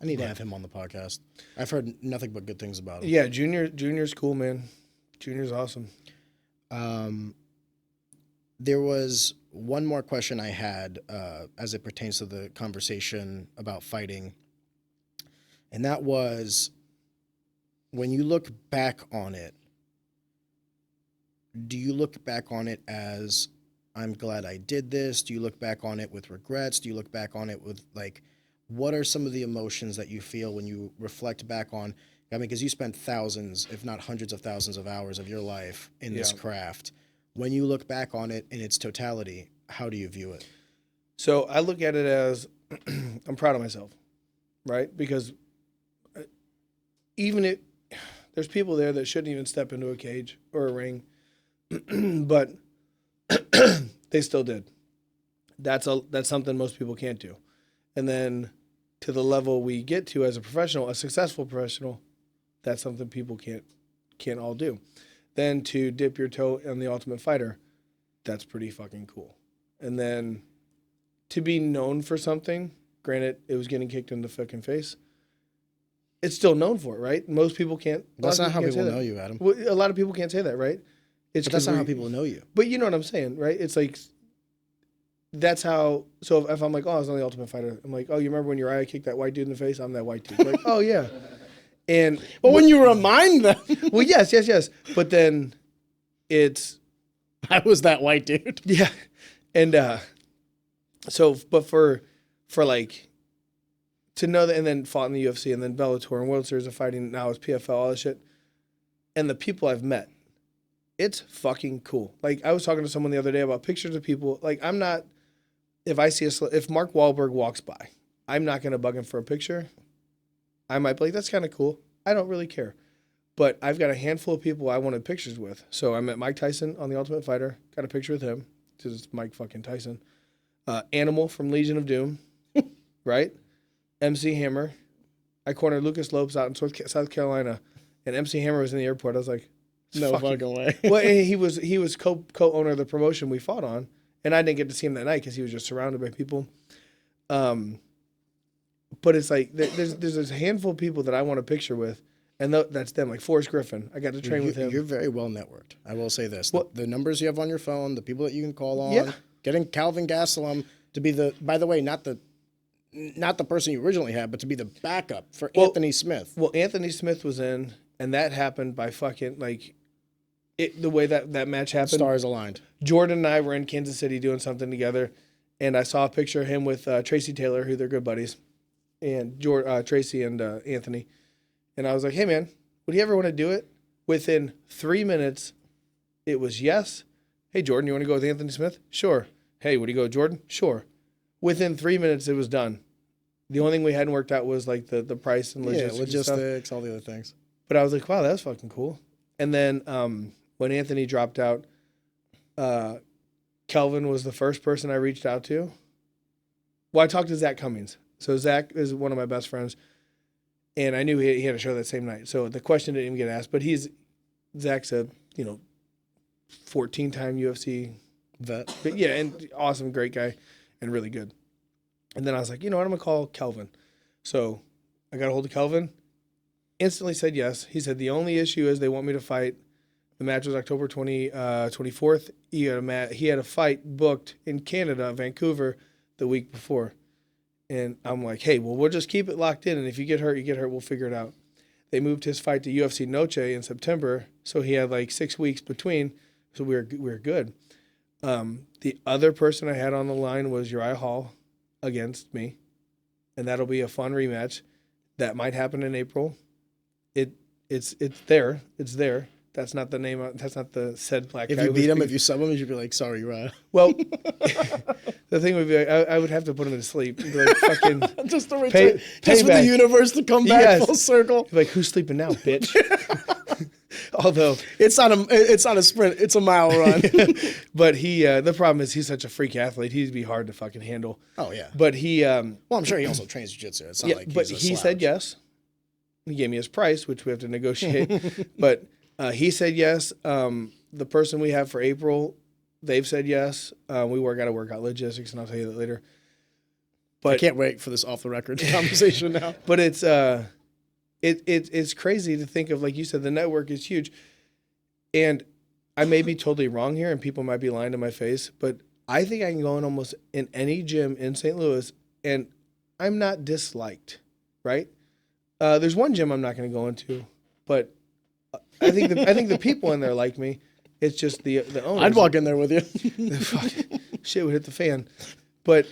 Speaker 1: I need to have him on the podcast. I've heard nothing but good things about him.
Speaker 2: Yeah, Junior's cool, man. Junior's awesome.
Speaker 1: There was one more question I had as it pertains to the conversation about fighting, and that was, when you look back on it, do you look back on it as, I'm glad I did this? Do you look back on it with regrets? Do you look back on it with, what are some of the emotions that you feel when you reflect back on, because you spent thousands, if not hundreds of thousands of hours of your life in this craft. When you look back on it in its totality, how do you view it?
Speaker 2: So I look at it as, I'm proud of myself, right? Because there's people there that shouldn't even step into a cage or a ring, but they still did. That's something most people can't do. And then to the level we get to as a professional, a successful professional, that's something people can't all do. Then to dip your toe in the Ultimate Fighter, that's pretty fucking cool. And then to be known for something, granted, it was getting kicked in the fucking face, it's still known for it, right? Most people can't.
Speaker 1: That's not how people know you, Adam.
Speaker 2: Well, a lot of people can't say that, right?
Speaker 1: But that's not how people know you.
Speaker 2: But you know what I'm saying, right? It's like, that's how. So if I'm like, oh, I was on the Ultimate Fighter, I'm like, oh, you remember when Uriah kicked that white dude in the face? I'm that white dude. Like, oh yeah. And
Speaker 1: when you remind them,
Speaker 2: well, yes. But then
Speaker 1: I was that white dude.
Speaker 2: Yeah, and but for like, to know that, and then fought in the UFC, and then Bellator and World Series of Fighting, now it's PFL, all this shit. And the people I've met, it's fucking cool. Like, I was talking to someone the other day about pictures of people. Like, I'm not, if Mark Wahlberg walks by, I'm not going to bug him for a picture. I might be like, that's kind of cool. I don't really care. But I've got a handful of people I wanted pictures with. So I met Mike Tyson on The Ultimate Fighter, got a picture with him, because it's Mike fucking Tyson. Animal from Legion of Doom, right? MC Hammer. I cornered Lucas Lopes out in South Carolina, and MC Hammer was in the airport. I was like,
Speaker 1: no fucking way.
Speaker 2: Well, he was co-owner of the promotion we fought on, and I didn't get to see him that night because he was just surrounded by people. But it's like there's a handful of people that I want a picture with, and that's them. Like Forrest Griffin, I got to train with him.
Speaker 1: You're very well networked. I will say this: the numbers you have on your phone, the people that you can call on, getting Calvin Gastelum to be by the way, not the person you originally had, but to be the backup for Anthony Smith.
Speaker 2: Well, Anthony Smith was in, and that happened by fucking the way that match happened.
Speaker 1: Stars aligned.
Speaker 2: Jordan and I were in Kansas City doing something together, and I saw a picture of him with Tracy Taylor, who they're good buddies, and Tracy and Anthony. And I was like, hey, man, would he ever want to do it? Within 3 minutes, it was yes. Hey, Jordan, you want to go with Anthony Smith? Sure. Hey, would you go, Jordan? Sure. Within 3 minutes, it was done. The only thing we hadn't worked out was like the price and logistics.
Speaker 1: Yeah, logistics, all the other things.
Speaker 2: But I was like, wow, that's fucking cool. And then when Anthony dropped out, Kelvin was the first person I reached out to. Well, I talked to Zach Cummings. So Zach is one of my best friends. And I knew he had a show that same night. So the question didn't even get asked. But Zach's a, 14-time UFC
Speaker 1: vet.
Speaker 2: But yeah, and awesome, great guy, and really good. And then I was like, you know what, I'm going to call Kelvin. So I got a hold of Kelvin, instantly said yes. He said the only issue is they want me to fight. The match was October 24th. He had a fight booked in Canada, Vancouver, the week before. And I'm like, hey, well, we'll just keep it locked in, and if you get hurt, you get hurt. We'll figure it out. They moved his fight to UFC Noche in September, so he had like 6 weeks between, so we were good. The other person I had on the line was Uriah Hall against me, and that'll be a fun rematch. That might happen in April. It's there. It's there. That's not the name. That's not the said black guy.
Speaker 1: If you beat him, if you sub him, you should be like, sorry, Uriah.
Speaker 2: Well, the thing would be, I would have to put him to sleep. Be like, fucking
Speaker 1: just to return, just for the universe to come back full circle.
Speaker 2: Be like, who's sleeping now, bitch? Although
Speaker 1: it's not a sprint, it's a mile run.
Speaker 2: But the problem is he's such a freak athlete. He'd be hard to fucking handle.
Speaker 1: Oh yeah.
Speaker 2: But he,
Speaker 1: well, I'm sure he also trains jiu-jitsu. It's not like he's
Speaker 2: but he said yes. He gave me his price, which we have to negotiate. But he said yes. The person we have for April, they've said yes. We got to work out logistics, and I'll tell you that later. But
Speaker 1: I can't wait for this off the record conversation now.
Speaker 2: But it's crazy to think of, like you said, the network is huge. And I may be totally wrong here, and people might be lying to my face, but I think I can go in almost in any gym in St. Louis, and I'm not disliked, right? There's one gym I'm not going to go into, but I think the people in there like me. It's just the owners.
Speaker 1: I'd walk in there with you.
Speaker 2: Shit would hit the fan. But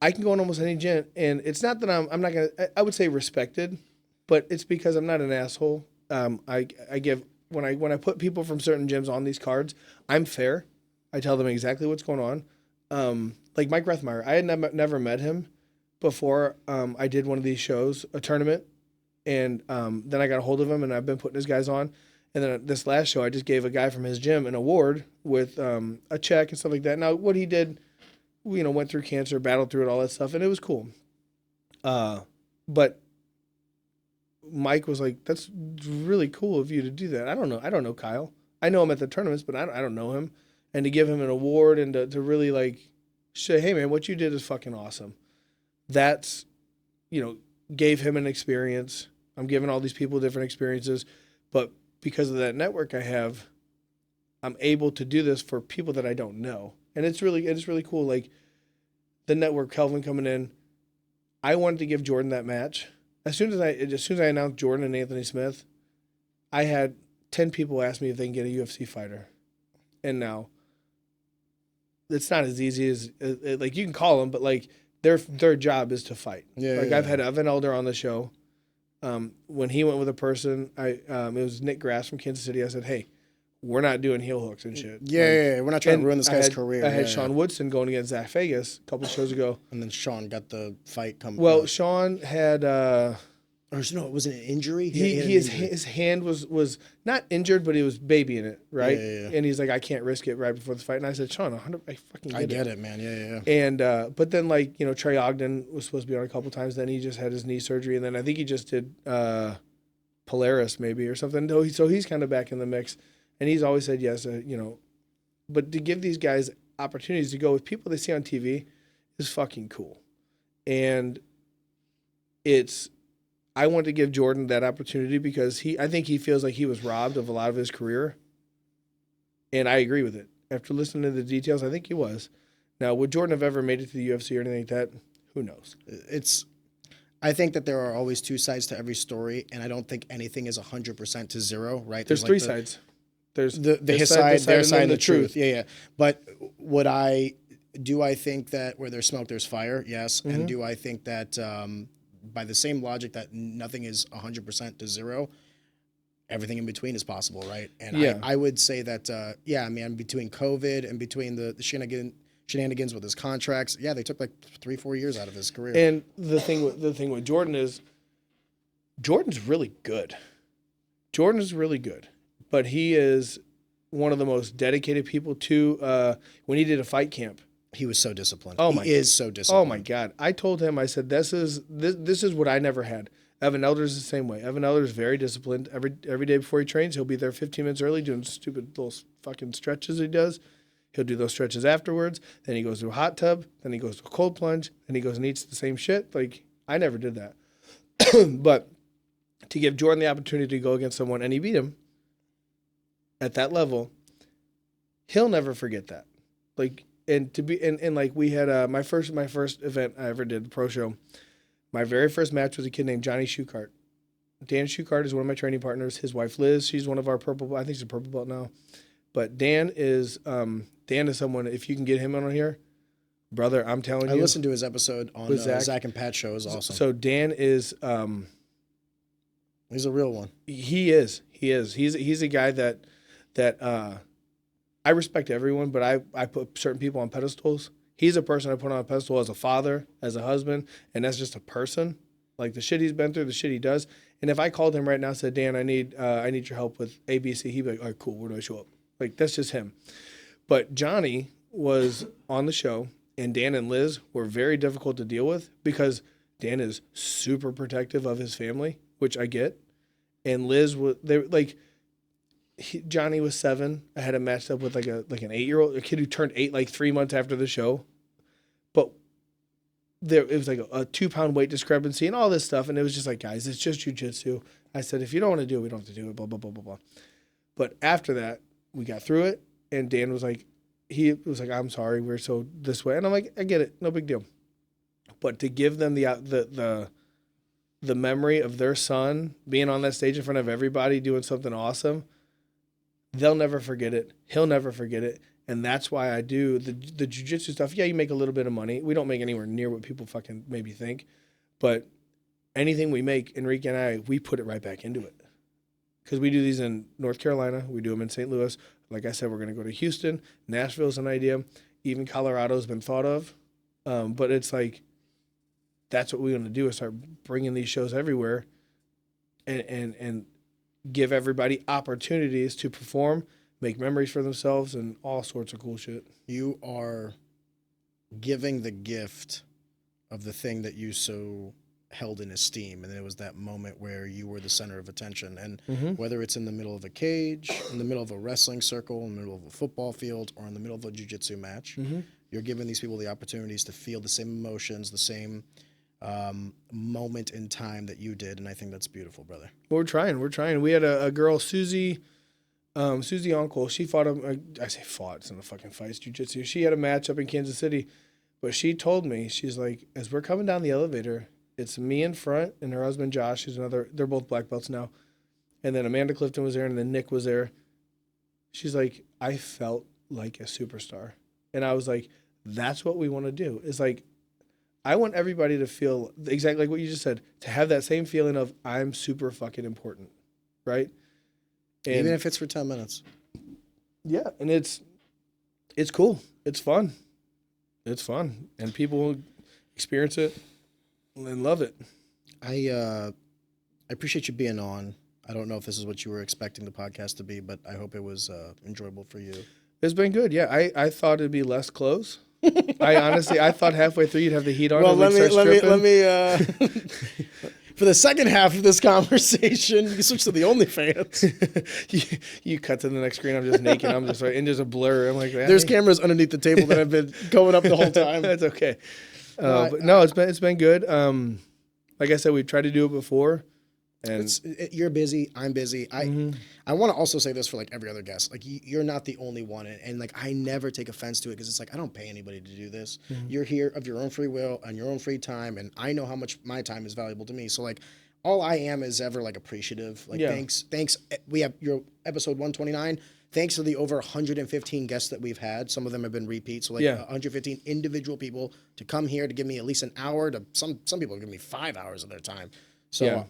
Speaker 2: I can go in almost any gym, and it's not that I'm not going to, I would say respected, but it's because I'm not an asshole. I give, when I put people from certain gyms on these cards, I'm fair. I tell them exactly what's going on. Like Mike Rethmeyer, I had never met him before I did one of these shows, a tournament, and then I got a hold of him, and I've been putting his guys on. And then this last show, I just gave a guy from his gym an award with a check and stuff like that. Now, what he did, went through cancer, battled through it, all that stuff, and it was cool. But Mike was like, "That's really cool of you to do that." I don't know Kyle. I know him at the tournaments, but I don't know him. And to give him an award and to really like say, "Hey man, what you did is fucking awesome." That's, gave him an experience. I'm giving all these people different experiences, but because of that network I have, I'm able to do this for people that I don't know. And it's really cool. Like the network, Kelvin coming in, I wanted to give Jordan that match. As soon as I announced Jordan and Anthony Smith, I had 10 people ask me if they can get a UFC fighter. And now it's not as easy as like you can call them, but like their job is to fight. I've had Evan Elder on the show. When he went with a person, it was Nick Grass from Kansas City. I said, "Hey, we're not doing heel hooks and shit."
Speaker 1: Yeah, we're not trying to ruin this guy's career.
Speaker 2: I had Sean Woodson going against Zach Vegas a couple of shows ago,
Speaker 1: and then Sean got the fight coming.
Speaker 2: Well, Sean had.
Speaker 1: It was an injury.
Speaker 2: His hand was not injured, but he was babying it, right?
Speaker 1: Yeah.
Speaker 2: And he's like, "I can't risk it right before the fight." And I said, "Sean, I
Speaker 1: get it, man. Yeah.
Speaker 2: And but then Trey Ogden was supposed to be on a couple times. Then he just had his knee surgery, and then I think he just did Polaris maybe or something. So he's kind of back in the mix, and he's always said yes. But to give these guys opportunities to go with people they see on TV is fucking cool, and I want to give Jordan that opportunity because I think he feels like he was robbed of a lot of his career. And I agree with it. After listening to the details, I think he was. Now, would Jordan have ever made it to the UFC or anything like that? Who knows?
Speaker 1: I think that there are always two sides to every story, and I don't think anything is 100% to zero, right?
Speaker 2: There's three sides. There's
Speaker 1: his side, their side, and the truth. Yeah. But do I think that where there's smoke, there's fire? Yes. Mm-hmm. And do I think that by the same logic that nothing is 100% to zero, everything in between is shenanigans with his contracts. Yeah, they took like 3-4 years out of his career.
Speaker 2: And the thing with Jordan is, Jordan's really good. Jordan is really good, but he is one of the most dedicated people to when he did a fight camp.
Speaker 1: He was so disciplined.
Speaker 2: He
Speaker 1: is so disciplined.
Speaker 2: Oh my God! I told him, I said, this is what I never had. Evan Elder's the same way. Evan Elder's very disciplined. Every day before he trains, he'll be there 15 minutes early doing stupid little fucking stretches he does. He'll do those stretches afterwards. Then he goes to a hot tub. Then he goes to a cold plunge. Then he goes and eats the same shit. Like, I never did that. But to give Jordan the opportunity to go against someone and he beat him at that level, he'll never forget that. Like, and to be and like we had my first event I ever did, the pro show. My very first match was a kid named Johnny Shukart. Dan Shukart is one of my training partners. His wife Liz, she's one of our purple. I think she's a purple belt now. But Dan is someone. If you can get him on here, brother, I'm telling you.
Speaker 1: I listened to his episode on Zach and Pat show. It was awesome.
Speaker 2: So Dan is
Speaker 1: he's a real one.
Speaker 2: He is. He's a guy that I respect everyone, but I put certain people on pedestals. He's a person I put on a pedestal as a father, as a husband, and that's just a person. Like the shit he's been through, the shit he does. And if I called him right now and said, Dan, I need your help with ABC, he'd be like, all right, cool, where do I show up? Like, that's just him. But Johnny was on the show, and Dan and Liz were very difficult to deal with because Dan is super protective of his family, which I get. And Liz was, Johnny was 7. I had him matched up with like an 8-year-old, a kid who turned 8 like 3 months after the show. But it was like a 2-pound weight discrepancy and all this stuff. And it was just like, guys, it's just jiu-jitsu. I said, if you don't want to do it, we don't have to do it, blah, blah, blah, blah, blah. But after that, we got through it. And Dan was like, I'm sorry, we're so this way. And I'm like, I get it. No big deal. But to give them the memory of their son being on that stage in front of everybody doing something awesome, they'll never forget it. He'll never forget it. And that's why I do the jiu-jitsu stuff. Yeah, you make a little bit of money. We don't make anywhere near what people fucking maybe think. But anything we make, Enrique and I, we put it right back into it. Because we do these in North Carolina. We do them in St. Louis. Like I said, we're going to go to Houston. Nashville's an idea. Even Colorado's been thought of. But it's like, that's what we're going to do is start bringing these shows everywhere and give everybody opportunities to perform, make memories for themselves, and all sorts of cool shit.
Speaker 1: You are giving the gift of the thing that you so held in esteem, and it was that moment where you were the center of attention. And whether it's in the middle of a cage, in the middle of a wrestling circle, in the middle of a football field, or in the middle of a jiu-jitsu match, you're giving these people the opportunities to feel the same emotions, the same moment in time that you did, and I think that's beautiful, brother.
Speaker 2: Well, we're trying. We had a girl, Susie Uncle. She fought I say fought, it's not a fucking fight, it's jiu-jitsu. She had a match up in Kansas City, but she told me, she's like, as we're coming down the elevator, it's me in front and her husband Josh, who's they're both black belts now, and then Amanda Clifton was there, and then Nick was there. She's like, I felt like a superstar. And I was like, that's what we want to do. It's like, I want everybody to feel exactly like what you just said, to have that same feeling of I'm super fucking important, right? And
Speaker 1: even if it's for 10 minutes.
Speaker 2: Yeah, and it's cool. It's fun. It's fun. And people experience it and love it.
Speaker 1: I appreciate you being on. I don't know if this is what you were expecting the podcast to be, but I hope it was enjoyable for you.
Speaker 2: It's been good. Yeah, I thought it'd be less close. I thought halfway through you'd have the heat on.
Speaker 1: Well, let me for the second half of this conversation, you switch to the OnlyFans.
Speaker 2: you cut to the next screen. I'm just naked. I'm just and there's a blur. I'm like,
Speaker 1: there's cameras underneath the table that have been going up the whole time.
Speaker 2: That's okay. But no, it's been good. Like I said, we've tried to do it before. And
Speaker 1: you're busy. I'm busy. I want to also say this for like every other guest. Like you're not the only one, and like I never take offense to it because it's like I don't pay anybody to do this. You're here of your own free will and your own free time, and I know how much my time is valuable to me. So like, all I am is ever like appreciative. Like thanks. We have your episode 129. Thanks to the over 115 guests that we've had. Some of them have been repeats. So like 115 individual people to come here to give me at least an hour. To some people give me 5 hours of their time. So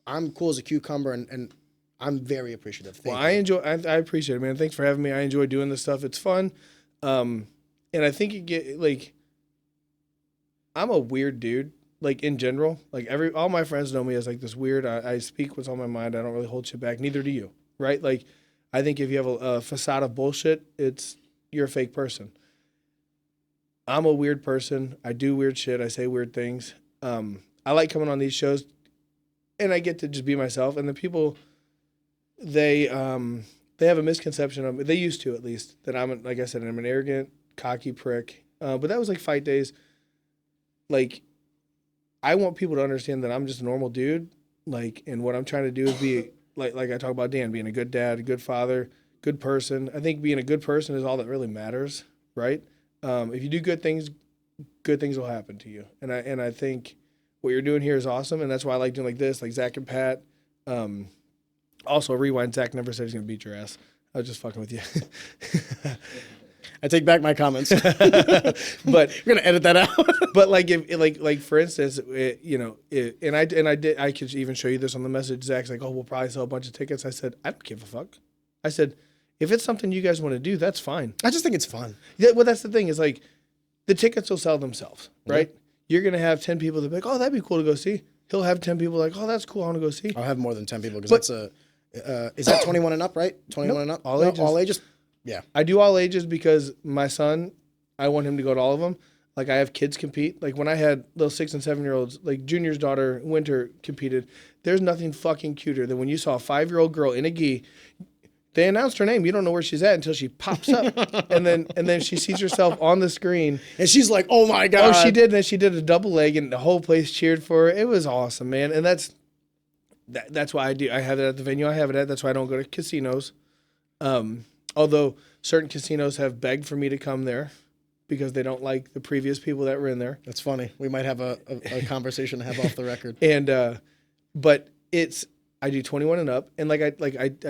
Speaker 1: I'm cool as a cucumber, and I'm very appreciable.
Speaker 2: I appreciate it, man. Thanks for having me. I enjoy doing this stuff. It's fun. And I think you get like, I'm a weird dude. Like in general, like all my friends know me as like this weird. I speak what's on my mind. I don't really hold shit back. Neither do you, right? Like, I think if you have a facade of bullshit, you're a fake person. I'm a weird person. I do weird shit. I say weird things. I like coming on these shows, and I get to just be myself. And the people, they have a misconception of me. They used to, at least, that like I said, I'm an arrogant, cocky prick. But that was like fight days. Like, I want people to understand that I'm just a normal dude. Like, and what I'm trying to do is be like I talk about Dan, being a good dad, a good father, good person. I think being a good person is all that really matters, right? If you do good things will happen to you. And I think what you're doing here is awesome, and that's why I like doing like this, like Zach and Pat. Also, rewind. Zach never said he's gonna beat your ass. I was just fucking with you.
Speaker 1: I take back my comments.
Speaker 2: But
Speaker 1: we're gonna edit that out.
Speaker 2: But like if like for instance, I could even show you this on the message. Zach's like, oh, we'll probably sell a bunch of tickets. I said, I don't give a fuck. I said, if it's something you guys want to do, that's fine.
Speaker 1: I just think it's fun.
Speaker 2: Yeah, well, that's the thing is like, the tickets will sell themselves, right? Yeah. You're gonna have 10 people that be like, oh, that'd be cool to go see. He'll have 10 people like, oh, that's cool, I want to go see.
Speaker 1: I'll have more than 10 people because that's is that 21 and up, right? 21 and up,
Speaker 2: all ages.
Speaker 1: All ages. Yeah,
Speaker 2: I do all ages because my son, I want him to go to all of them. Like, I have kids compete. Like, when I had little 6 and 7 year olds, like Junior's daughter, Winter, competed. There's nothing fucking cuter than when you saw a 5-year-old girl in a gi. They announced her name. You don't know where she's at until she pops up, and then she sees herself on the screen,
Speaker 1: and she's like, "Oh my god!"
Speaker 2: Oh, she did. And then she did a double leg, and the whole place cheered for her. It was awesome, man. And that's why I do. I have it at the venue. I have it at. That's why I don't go to casinos. Although certain casinos have begged for me to come there because they don't like the previous people that were in there.
Speaker 1: That's funny. We might have a conversation to have off the record.
Speaker 2: And but I do 21 and up, and I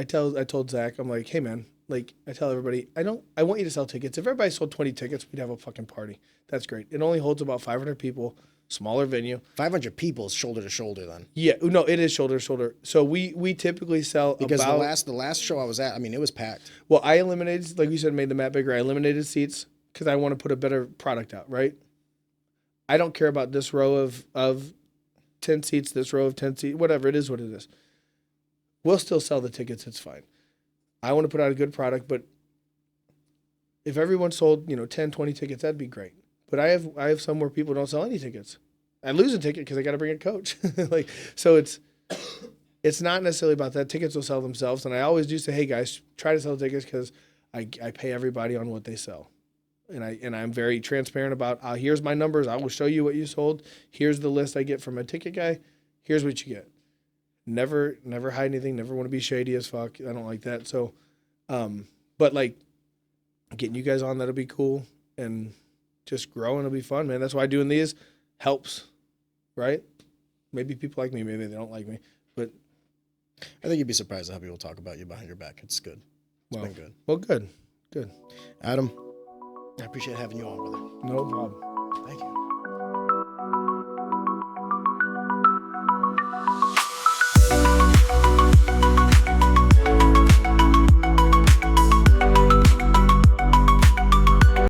Speaker 2: told Zach, I'm like, hey man, like I tell everybody, I want you to sell tickets. If everybody sold 20 tickets, we'd have a fucking party. That's great. It only holds about 500 people, smaller venue.
Speaker 1: 500 people is shoulder to shoulder then.
Speaker 2: Yeah, no, it is shoulder to shoulder. So we typically sell
Speaker 1: because the last show I was at, I mean, it was packed.
Speaker 2: Well, I eliminated, like you said, made the mat bigger. I eliminated seats because I want to put a better product out, right? I don't care about this row of 10 seats, this row of 10 seats, whatever. It is what it is. We'll still sell the tickets. It's fine. I want to put out a good product, but if everyone sold, 10, 20 tickets, that'd be great. But I have some where people don't sell any tickets. I lose a ticket because I got to bring a coach. So it's not necessarily about that. Tickets will sell themselves. And I always do say, hey guys, try to sell tickets because I pay everybody on what they sell. And I'm very transparent about, here's my numbers. I will show you what you sold. Here's the list I get from a ticket guy. Here's what you get. Never hide anything. Never want to be shady as fuck. I don't like that. So, but like getting you guys on, that'll be cool. And just growing, it'll be fun, man. That's why doing these helps, right? Maybe people like me. Maybe they don't like me. But
Speaker 1: I think you'd be surprised at how people talk about you behind your back. It's good. It's been good.
Speaker 2: Well, good.
Speaker 1: Adam, I appreciate having you on, brother.
Speaker 2: No problem.